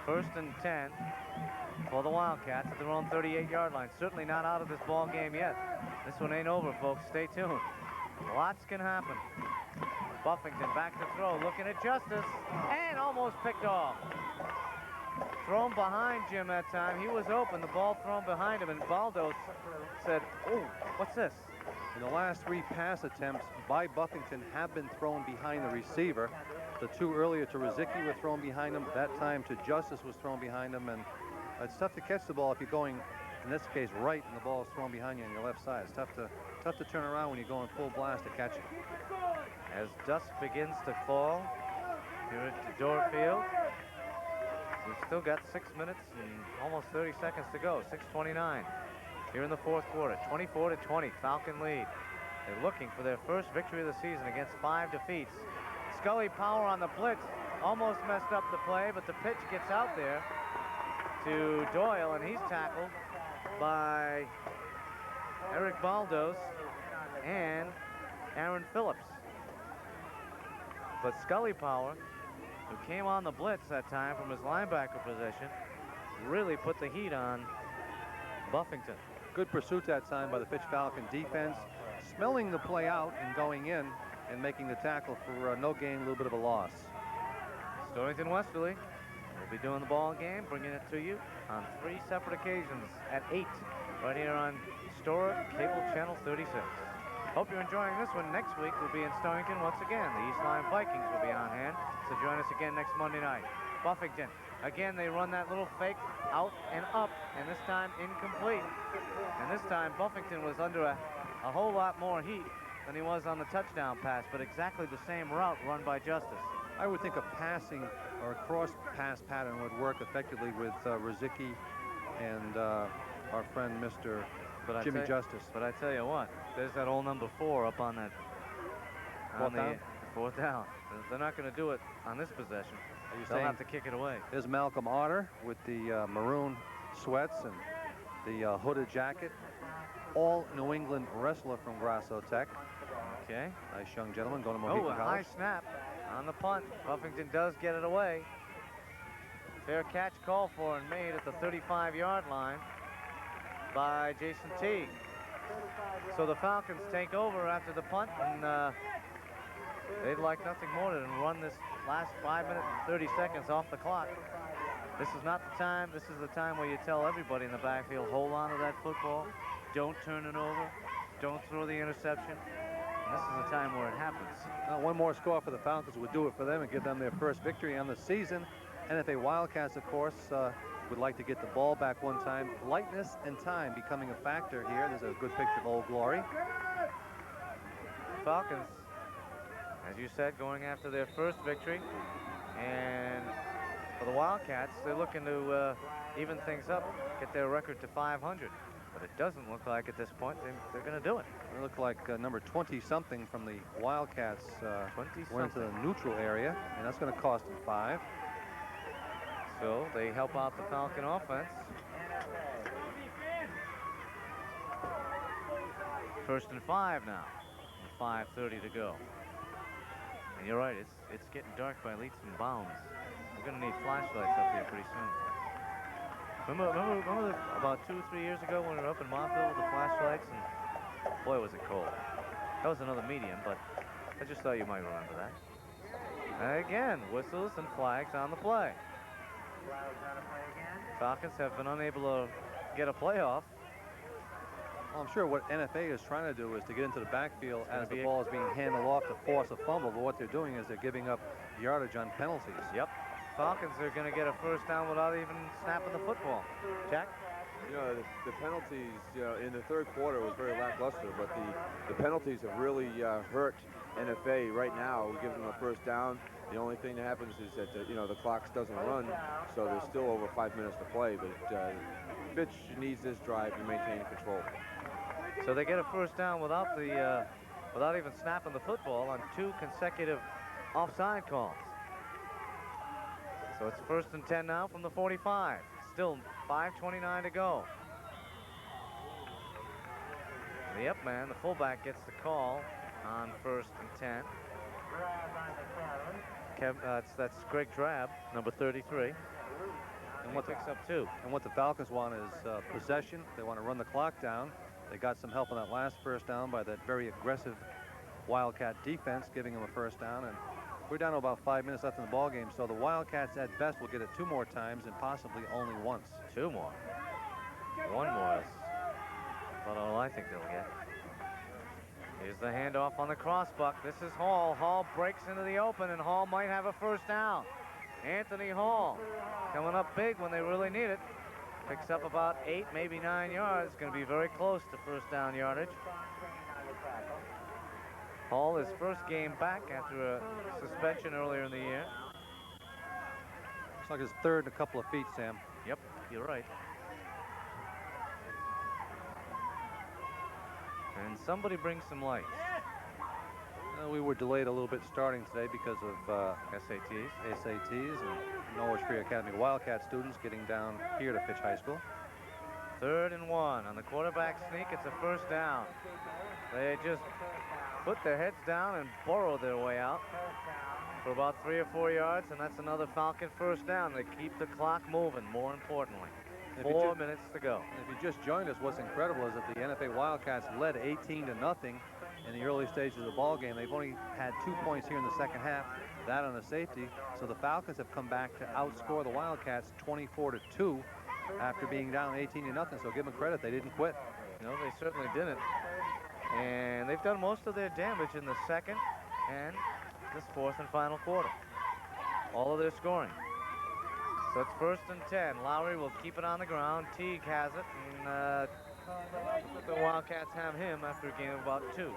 1st and 10 for the Wildcats at their own 38-yard line. Certainly not out of this ball game yet. This one ain't over, folks. Stay tuned. Lots can happen. Buffington back to throw, looking at Justice, and almost picked off. Thrown behind Jim that time. He was open. The ball thrown behind him, and Baldows said, "Oh, what's this?" And the last 3 pass attempts by Buffington have been thrown behind the receiver. The 2 earlier to Rusecki were thrown behind him. That time to Justice was thrown behind him, and it's tough to catch the ball if you're going, in this case, right, and the ball is thrown behind you on your left side. It's tough to turn around when you're going full blast to catch it. As dusk begins to fall here at Dorr Field, we've still got 6 minutes and almost 30 seconds to go. 6:29 here in the 4th quarter. 24-20, Falcon lead. They're looking for their first victory of the season against 5 defeats. Scully Power on the blitz almost messed up the play, but the pitch gets out there to Doyle, and he's tackled by Eric Baldows and Aaron Phillips. But Scully Power, who came on the blitz that time from his linebacker position, really put the heat on Buffington. Good pursuit that time by the Fitch Falcon defense, smelling the play out and going in and making the tackle for no gain, a little bit of a loss. Storrington Westerly will be doing the ball game, bringing it to you on 3 separate occasions at 8, right here on Storer Cable Channel 36. Hope you're enjoying this one. Next week we'll be in Storrington once again. The East Line Vikings will be on hand, so join us again next Monday night. Buffington, again they run that little fake out and up, and this time incomplete. And this time Buffington was under a whole lot more heat than he was on the touchdown pass, but exactly the same route run by Justice. I would think a passing or a cross pass pattern would work effectively with Rusecki and our friend Mr. But Jimmy Justice. But I tell you what, there's that old number 4 up on that. Fourth down? Fourth down. They're not going to do it on this possession. They'll have to kick it away. There's Malcolm Otter with the maroon sweats and the hooded jacket. All New England wrestler from Grasso Tech. Okay. Nice young gentleman going to Mohegan Oh, a College. high snap on the punt. Buffington does get it away. Fair catch called for and made at the 35-yard line by Jason Teague. So the Falcons take over after the punt, and they'd like nothing more than run this last 5 minutes and 30 seconds off the clock. This is not the time. This is the time where you tell everybody in the backfield, hold on to that football. Don't turn it over. Don't throw the interception. And this is the time where it happens. One more score for the Falcons would do it for them and give them their first victory on the season. NFA Wildcats, of course, would like to get the ball back one time. Lightness and time becoming a factor here. There's a good picture of Old Glory. Falcons, as you said, going after their first victory. And for the Wildcats, they're looking to even things up, get their record to 500. But it doesn't look like at this point they're going to do it. It looked like number 20-something from the Wildcats went into the neutral area, and that's going to cost them 5. So they help out the Falcon offense. First and 5 now. 5:30 to go. And you're right, it's getting dark by leaps and bounds. We're going to need flashlights up here pretty soon. Remember about 2 or 3 years ago when we were up in Montville with the flashlights, and boy was it cold. That was another medium, but I just thought you might remember that. And again, whistles and flags on the play. Falcons have been unable to get a playoff. Well, I'm sure what NFA is trying to do is to get into the backfield as the ball is being handed off to force a fumble, but what they're doing is they're giving up yardage on penalties. Yep. Falcons are going to get a first down without even snapping the football. Jack? You know, the penalties in the third quarter was very lackluster, but the penalties have really hurt NFA right now. We give them a first down. The only thing that happens is that the clock doesn't run, so there's still over 5 minutes to play. But Fitch needs this drive to maintain control. So they get a first down without even snapping the football on 2 consecutive offside calls. So it's first and 10 now from the 45. Still 5:29 to go. The up man, the fullback, gets the call on first and 10. That's G.Drab, number 33. And what picks up 2. And what the Falcons want is possession. They want to run the clock down. They got some help on that last first down by that very aggressive Wildcat defense, giving them a first down. And we're down to about 5 minutes left in the ball game, so the Wildcats at best will get it 2 more times and possibly only once. 2 more. 1 more is about all I think they'll get. Here's the handoff on the crossbuck. This is Hall. Hall breaks into the open, and Hall might have a first down. Anthony Hall coming up big when they really need it. Picks up about 8, maybe 9 yards. Going to be very close to first down yardage. Hall, his first game back after a suspension earlier in the year. Looks like his third and a couple of feet, Sam. Yep, you're right. And somebody bring some lights. We were delayed a little bit starting today because of SATs and Norwich Free Academy Wildcat students getting down here to Fitch High School. 3rd and 1 on the quarterback sneak. It's a first down. They just put their heads down and burrow their way out for about 3 or 4 yards, and that's another Falcon first down. They keep the clock moving, more importantly. 4 minutes to go. If you just joined us, what's incredible is that the NFA Wildcats led 18-0 in the early stages of the ball game. They've only had 2 points here in the second half, that on a safety. So the Falcons have come back to outscore the Wildcats 24-2 after being down 18-0. So give them credit, they didn't quit. No, they certainly didn't. And they've done most of their damage in the second and this 4th and final quarter. All of their scoring. So it's first and 10. Lowry will keep it on the ground. Teague has it, and the Wildcats have him after a game of about 2.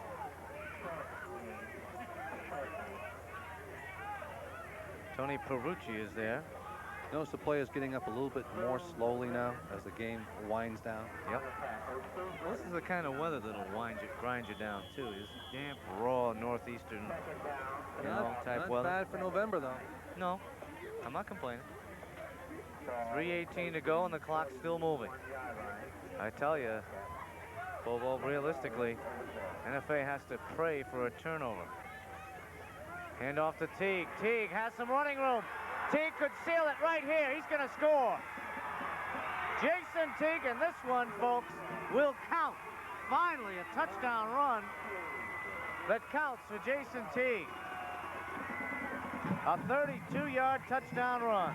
Tony Perucci is there. Notice the players getting up a little bit more slowly now as the game winds down. Yep. Well, this is the kind of weather that'll grind you down too. It's damp, raw, northeastern, type Not weather. bad for November though. No, I'm not complaining. 3:18 to go and the clock's still moving. I tell you, Bobo, realistically, NFA has to pray for a turnover. Hand off to Teague. Teague has some running room. Teague could seal it right here. He's going to score. Jason Teague, and this one, folks, will count. Finally, a touchdown run that counts for Jason Teague. A 32-yard touchdown run.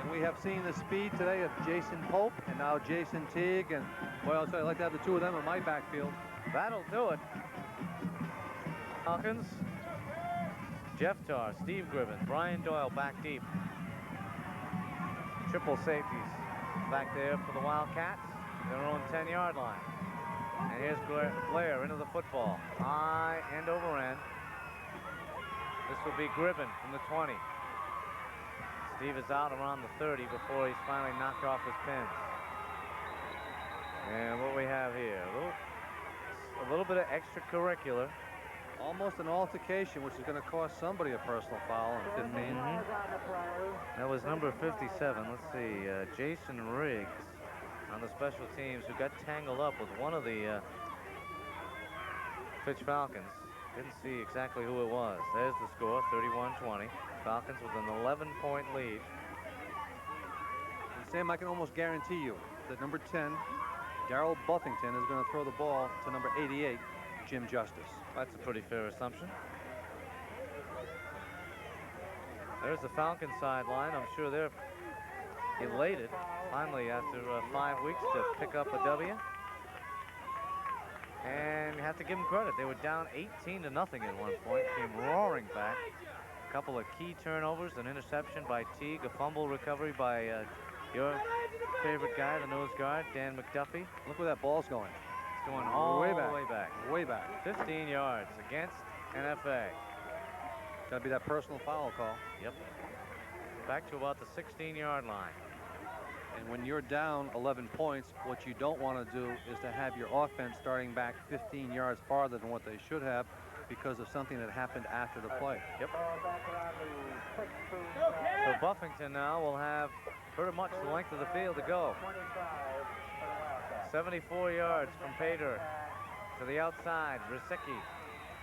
And we have seen the speed today of Jason Pope and now Jason Teague. And, well, I'd like to have the two of them in my backfield. That'll do it. Hawkins, Jeff Tarr, Steve Gribbon, Brian Doyle back deep. Triple safeties back there for the Wildcats, their own 10-yard line. And here's Blair into the football. High end over end. This will be Gribbon from the 20. Steve is out around the 30 before he's finally knocked off his pins. And what we have here, a little bit of extracurricular. Almost an altercation, which is going to cost somebody a personal foul in 15. That was number 57. Let's see, Jason Riggs on the special teams, who got tangled up with one of the Fitch Falcons. Didn't see exactly who it was. There's the score, 31-20. Falcons with an 11-point lead. And Sam, I can almost guarantee you that number 10, Darrell Buffington, is going to throw the ball to number 88, Jim Justice. That's a pretty fair assumption. There's the Falcon sideline. I'm sure they're elated, finally, after 5 weeks, to pick up a W. And you have to give them credit. They were down 18-0 at one point, came roaring back. A couple of key turnovers, an interception by Teague, a fumble recovery by your favorite guy, the nose guard, Dan McDuffie. Look where that ball's going. It's going all way the back. way back. Way back. 15 yards against NFA. Got to be that personal foul call. Yep. Back to about the 16-yard line. And when you're down 11 points, what you don't want to do is to have your offense starting back 15 yards farther than what they should have because of something that happened after the play. Yep. So Buffington now will have pretty much the length of the field to go. 74 yards from Pater to the outside. Rysicki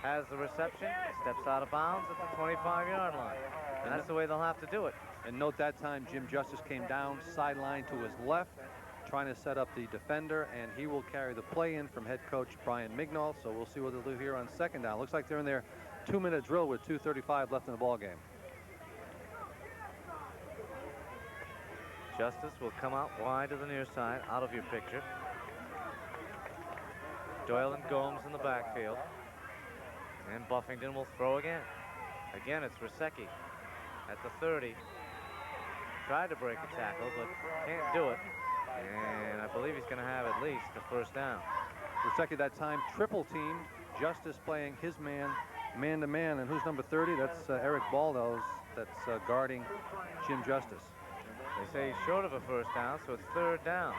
has the reception, steps out of bounds at the 25-yard line. And that's the way they'll have to do it. And note that time Jim Justice came down sideline to his left, trying to set up the defender, and he will carry the play in from head coach Brian Mignall. So we'll see what they'll do here on second down. Looks like they're in their 2-minute drill with 2:35 left in the ball game. Justice will come out wide to the near side, out of your picture. Doyle and Gomes in the backfield. And Buffington will throw again. Again, it's Rysicki at the 30. Tried to break a tackle, but can't do it. And I believe he's going to have at least the first down. Rysicki that time triple teamed. Justice playing his man-to-man. And who's number 30? That's Eric Baldows that's guarding Jim Justice. They say he's short of a first down, so it's third down.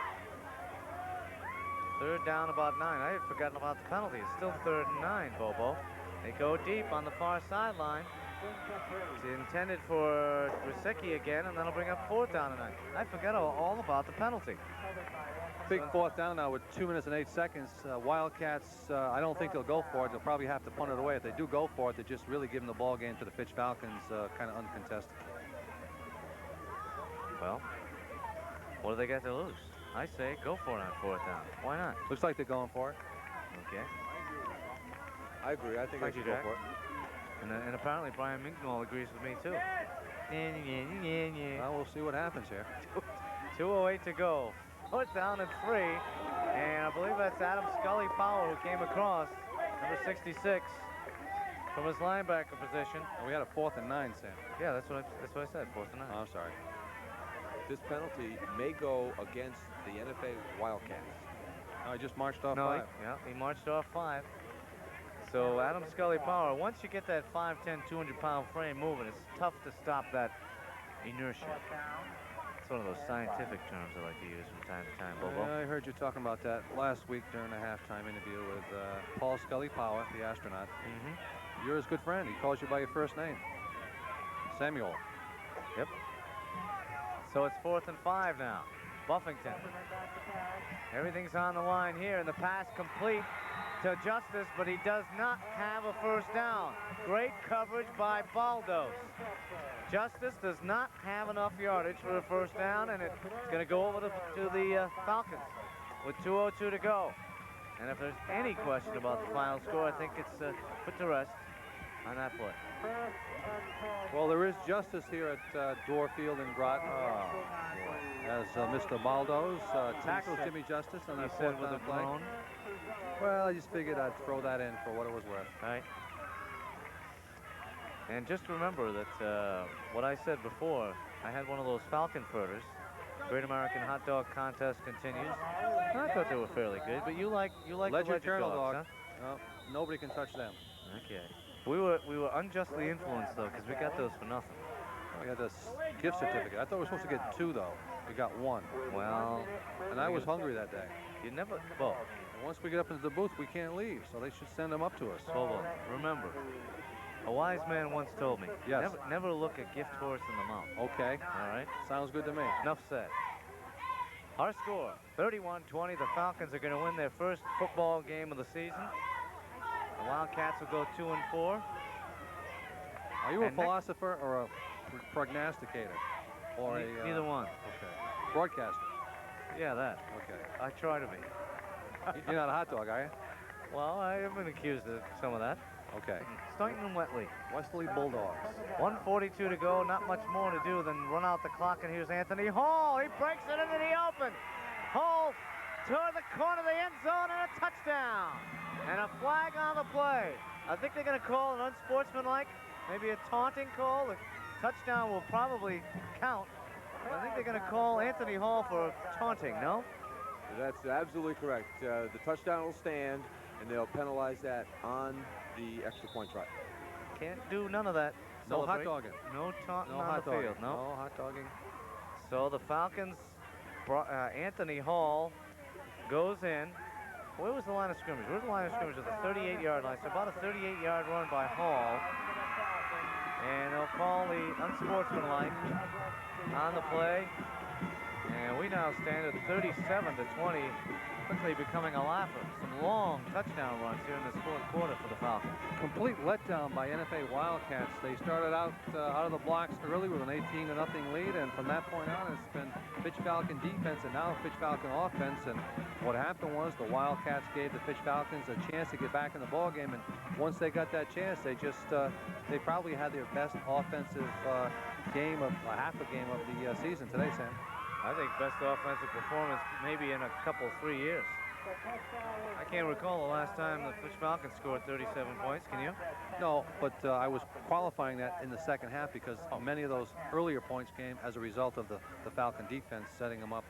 Third down, about 9. I had forgotten about the penalty. It's still 3rd and 9, Bobo. They go deep on the far sideline. It's intended for Rysicki again, and that'll bring up 4th down and 9. I forgot all about the penalty. Big 4th down now with 2 minutes and 8 seconds. Wildcats, I don't think they'll go for it. They'll probably have to punt it away. If they do go for it, they're just really giving the ball game to the Fitch Falcons kind of uncontested. Well, what do they got to lose? I say go for it on 4th down. Why not? Looks like they're going for it. Okay. I agree. I think I should go for it. And apparently Brian Mignall agrees with me too. Well, we'll see what happens here. 2:08 to go. 4th down and 3. And I believe that's Adam Scully Power who came across, number 66, from his linebacker position. And we had a 4th and 9, Sam. Yeah, that's what I said. 4th and 9. Oh, I'm sorry. This penalty may go against the NFA Wildcats. No, he just marched off 5. He marched off 5. So Adam Scully Power, once you get that 5'10", 200-pound frame moving, it's tough to stop that inertia. It's one of those scientific terms I like to use from time to time, Bobo. I heard you talking about that last week during a halftime interview with Paul Scully Power, the astronaut. You're his good friend. He calls you by your first name. Samuel. Yep. So it's 4th and 5 now. Buffington. Everything's on the line here, and the pass complete to Justice, but he does not have a first down. Great coverage by Baldows. Justice does not have enough yardage for a first down, and it's going to go over to the Falcons with 2:02 to go. And if there's any question about the final score, I think it's put to rest on that play. Well, there is justice here at Dorr Field in Groton. As Mr. Baldows tackles Jimmy Justice on that fourth down play. Well, I just figured I'd throw that in for what it was worth. All right. And just remember that what I said before, I had one of those Falcon Furters. Great American Hot Dog Contest continues. I thought they were fairly good, but you like the Ledger Turtle dogs, dog. huh? No, nobody can touch them. Okay. We were unjustly influenced though, because we got those for nothing. We got this gift certificate. I thought we were supposed to get 2 though. We got 1. Well, and I was hungry that day. You never. Well, once we get up into the booth, we can't leave, so they should send them up to us. Hold on. Remember, a wise man once told me, yes, never look a gift horse in the mouth. Okay. All right. Sounds good to me. Enough said. Our score, 31-20. The Falcons are going to win their first football game of the season. The Wildcats will go 2 and 4. Are you a philosopher or a prognosticator? Or neither one. Okay. Broadcaster? Yeah, that. Okay. I try to be. You're not a hot dog, are you? Well, I have been accused of some of that. Okay. Staunton and Wetley. Wesley Bulldogs. 1:42 to go. Not much more to do than run out the clock. And here's Anthony Hall. He breaks it into the open. Hall toward the corner of the end zone and a touchdown. And a flag on the play. I think they're going to call an unsportsmanlike, maybe a taunting call. The touchdown will probably count. I think they're going to call Anthony Hall for taunting, no? That's absolutely correct. The touchdown will stand, and they'll penalize that on the extra point try. Can't do none of that. No hot Celebrate. dogging. No taunting No on hot the dogging. field. No. No hot dogging. So the Falcons, Anthony Hall goes in. Where was the line of scrimmage? Where's the line of scrimmage? At the 38-yard line. So about a 38-yard run by Hall. And they'll call the unsportsmanlike on the play. And we now stand at 37-20, quickly becoming a laugher. Some long touchdown runs here in this fourth quarter for the Falcons. Complete letdown by NFA Wildcats. They started out of the blocks early with an 18-0 lead, and from that point on, it's been Fitch Falcon defense and now Fitch Falcon offense. And what happened was the Wildcats gave the Fitch Falcons a chance to get back in the ball game, and once they got that chance, they just they probably had their best offensive game of half a game of the season today, Sam. I think best offensive performance maybe in a couple, 3 years. I can't recall the last time the Fitch Falcons scored 37 points. Can you? No, but I was qualifying that in the second half because many of those earlier points came as a result of the Falcon defense setting them up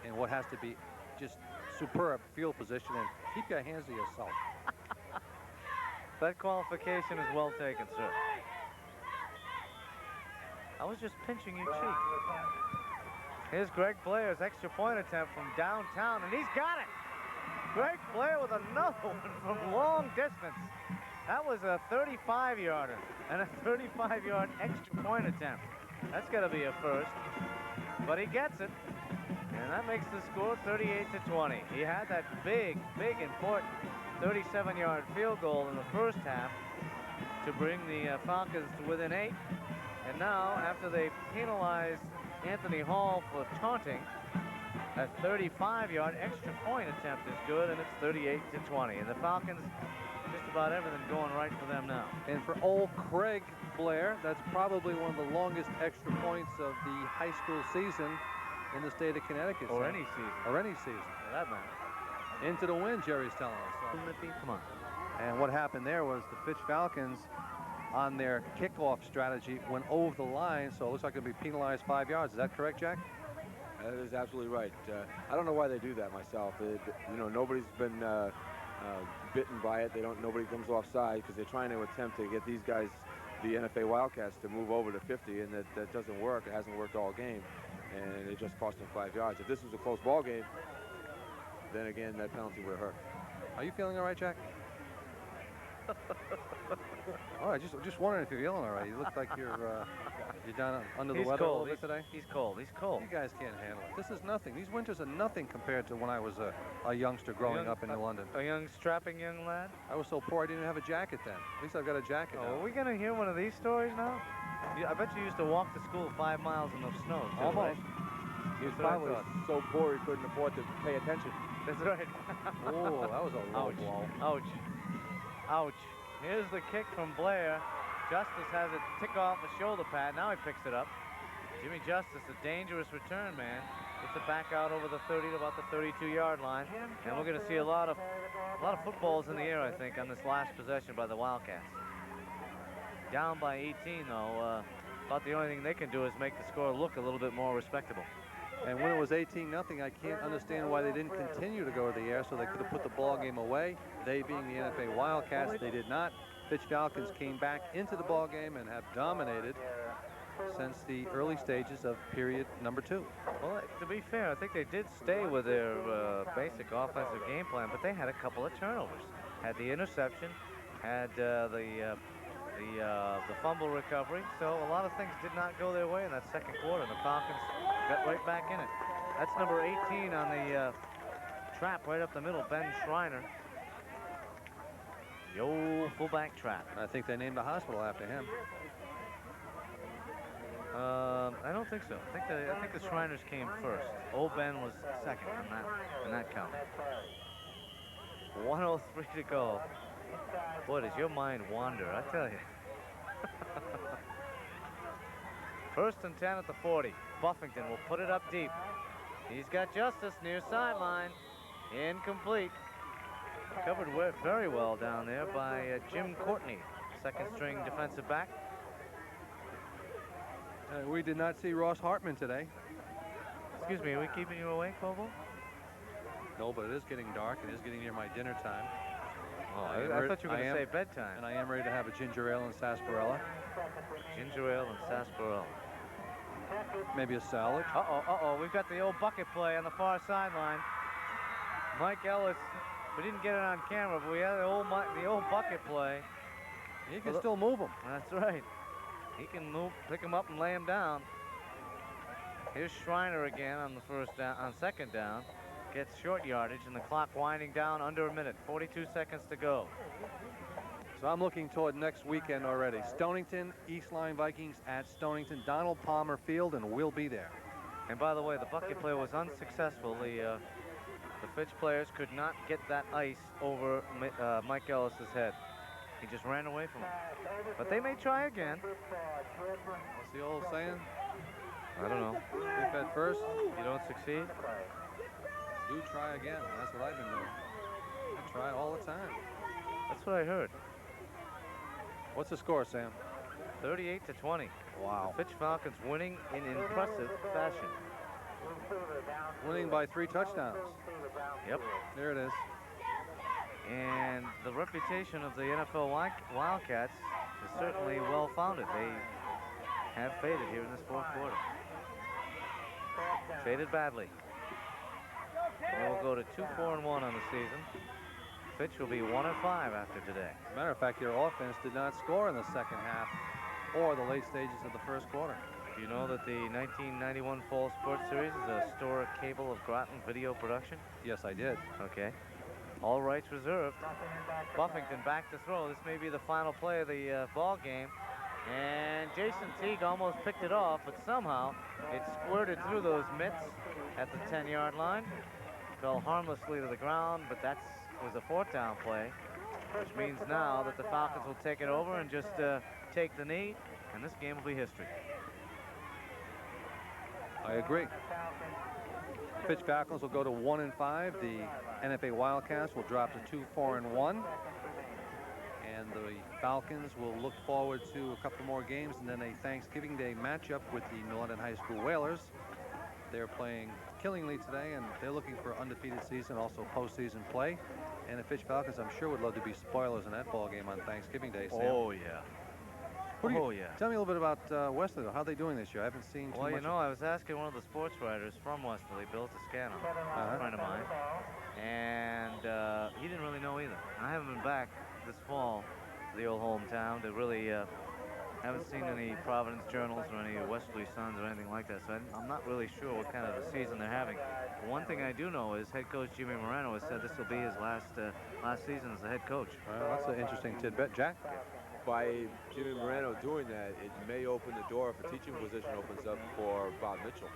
in what has to be just superb field position. And keep your hands to yourself. That qualification is well taken, sir. I was just pinching your cheek. Here's Greg Blair's extra point attempt from downtown, and he's got it. Greg Blair with another one from long distance. That was a 35-yarder and a 35-yard extra point attempt. That's got to be a first, but he gets it, and that makes the score 38-20. He had that big, important 37-yard field goal in the first half to bring the Falcons to within 8, and now after they penalized Anthony Hall for taunting, that 35-yard extra point attempt is good, and it's 38-20. And the Falcons, just about everything going right for them now. And for old Craig Blair, that's probably one of the longest extra points of the high school season in the state of Connecticut. Or any season. Or any season. For that matter. Into the wind, Jerry's telling us. Come on. And what happened there was the Fitch Falcons, on their kickoff strategy, went over the line, so it looks like it'll be penalized 5 yards. Is that correct, Jack? That is absolutely right. I don't know why they do that myself. You know, nobody's been bitten by it. Nobody comes offside because they're trying to attempt to get these guys the NFA Wildcats to move over to 50, and that doesn't work. It hasn't worked all game, and it just cost them 5 yards. If this was a close ball game, then again, that penalty would have hurt. Are you feeling all right, Jack? All right, just wondering if you're feeling all right. You look like you're down under the weather a little bit today. He's cold. He's cold. You guys can't handle it. This is nothing. These winters are nothing compared to when I was a youngster growing up in London. A young, strapping young lad? I was so poor I didn't have a jacket then. At least I've got a jacket now. Are we going to hear one of these stories now? I bet you used to walk to school 5 miles in the snow, too, Almost. right? He was probably so poor he couldn't afford to pay attention. That's right. Oh, that was a low blow. Ouch. Ouch. Here's the kick from Blair. Justice has it tick off a shoulder pad. Now he picks it up. Jimmy Justice, a dangerous return man. Gets it back out over the 30 to about the 32-yard line. And we're going to see a lot of footballs in the air, I think, on this last possession by the Wildcats. Down by 18, though. About the only thing they can do is make the score look a little bit more respectable. And when it was 18-0, I can't understand why they didn't continue to go to the air so they could have put the ball game away. They being the NFA Wildcats, they did not. Fitch Falcons came back into the ball game and have dominated since the early stages of period number 2. Well, to be fair, I think they did stay with their basic offensive game plan, but they had a couple of turnovers. Had the interception, had the fumble recovery, so a lot of things did not go their way in that second quarter, and the Falcons got right back in it. That's number 18 on the trap right up the middle, Ben Schreiner. The old fullback trap. I think they named a hospital after him. I don't think so. I think the Shriners came first. Old Ben was second in that count. 1:03 to go. Boy, does your mind wander, I tell you. First and 10 at the 40. Buffington will put it up deep. He's got Justice near sideline. Incomplete. Covered very well down there by Jim Courtney, second string defensive back. We did not see Ross Hartman today. Excuse me, are we keeping you awake, Bobo? No, but it is getting dark. It is getting near my dinner time. Oh, I thought you were going to say bedtime. And I am ready to have a ginger ale and sarsaparilla. Ginger ale and sarsaparilla. Maybe a salad. Uh-oh, we've got the old bucket play on the far sideline. Mike Ellis, we didn't get it on camera, but we had the old bucket play. He can still move him. That's right. He can pick him up and lay him down. Here's Schreiner again on second down. Gets short yardage, and the clock winding down under a minute. 42 seconds to go. So I'm looking toward next weekend already. Stonington, East Line Vikings at Stonington, Donald Palmer Field, and we'll be there. And by the way, the bucket play was unsuccessful. The Fitch players could not get that ice over Mike Ellis's head. He just ran away from him. But they may try again. What's the old saying? I don't know. If at first you don't succeed, do try again. That's what I've been doing. I try all the time. That's what I heard. What's the score, Sam? 38-20. Wow. The Fitch Falcons winning in impressive fashion. Winning by 3 touchdowns. Yep. There it is. And the reputation of the NFL Wildcats is certainly well-founded. They have faded here in this fourth quarter. Faded badly. And we'll go to 2-4-1 on the season. Fitch will be 1-5 after today. As a matter of fact, your offense did not score in the second half or the late stages of the first quarter. Do you know that the 1991 Fall Sports Series is a historic cable of Groton video production? Yes, I did. Okay. All rights reserved. Buffington back to throw. This may be the final play of the ball game. And Jason Teague almost picked it off, but somehow it squirted through those mitts at the 10-yard line. Fell harmlessly to the ground, but that was a 4th down play, which means now that the Falcons will take it over and just take the knee, and this game will be history. I agree. Fitch Falcons will go to 1-5. The NFA Wildcats will drop to 2-4-1. And the Falcons will look forward to a couple more games and then a Thanksgiving Day matchup with the New London High School Whalers. They're playing Killingly today, and they're looking for undefeated season, also postseason play. And the Fitch Falcons, I'm sure, would love to be spoilers in that ball game on Thanksgiving Day, Sam. Oh, yeah. Oh, yeah. Tell me a little bit about Westerly. How are they doing this year? I haven't seen too Well, much. you know, I was asking one of the sports writers from Westerly, Bill Toscano, a friend of mine, and he didn't really know either. I haven't been back this fall to the old hometown to really haven't seen any Providence Journals or any Westerly Suns or anything like that, so I'm not really sure what kind of a season they're having. One thing I do know is head coach Jimmy Moreno has said this will be his last season as the head coach. Well, that's an interesting tidbit. Jack? By Jimmy Moreno doing that, it may open the door if a teaching position opens up for Bob Mitchell.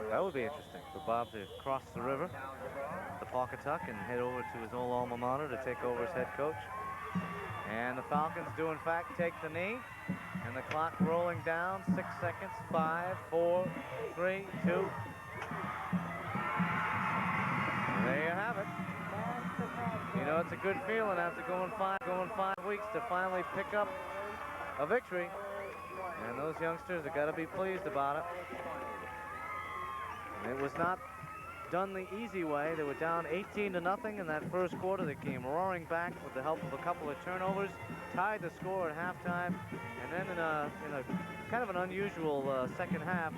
That would be interesting for Bob to cross the river, the Pawcatuck, and head over to his old alma mater to take over as head coach. And the Falcons do, in fact, take the knee. And the clock rolling down. 6 seconds. 5, 4, 3, 2. There you have it. You know, it's a good feeling after going five weeks to finally pick up a victory. And those youngsters have got to be pleased about it. It was not done the easy way. They were down 18-0 in that first quarter. They came roaring back with the help of a couple of turnovers, tied the score at halftime, and then in a kind of an unusual second half,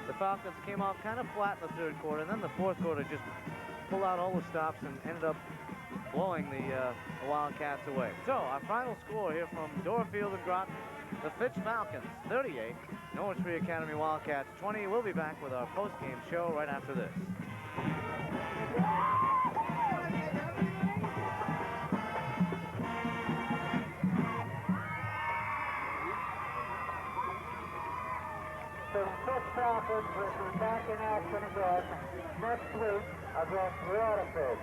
the Falcons came out kind of flat in the third quarter, and then the fourth quarter just pulled out all the stops and ended up blowing the Wildcats away. So our final score here from Dorr Field and Groton: the Fitch Falcons 38, Norwich Free Academy Wildcats 20. We'll be back with our post-game show right after this. The Fitch Falcons will be back in action again next week against Waterford.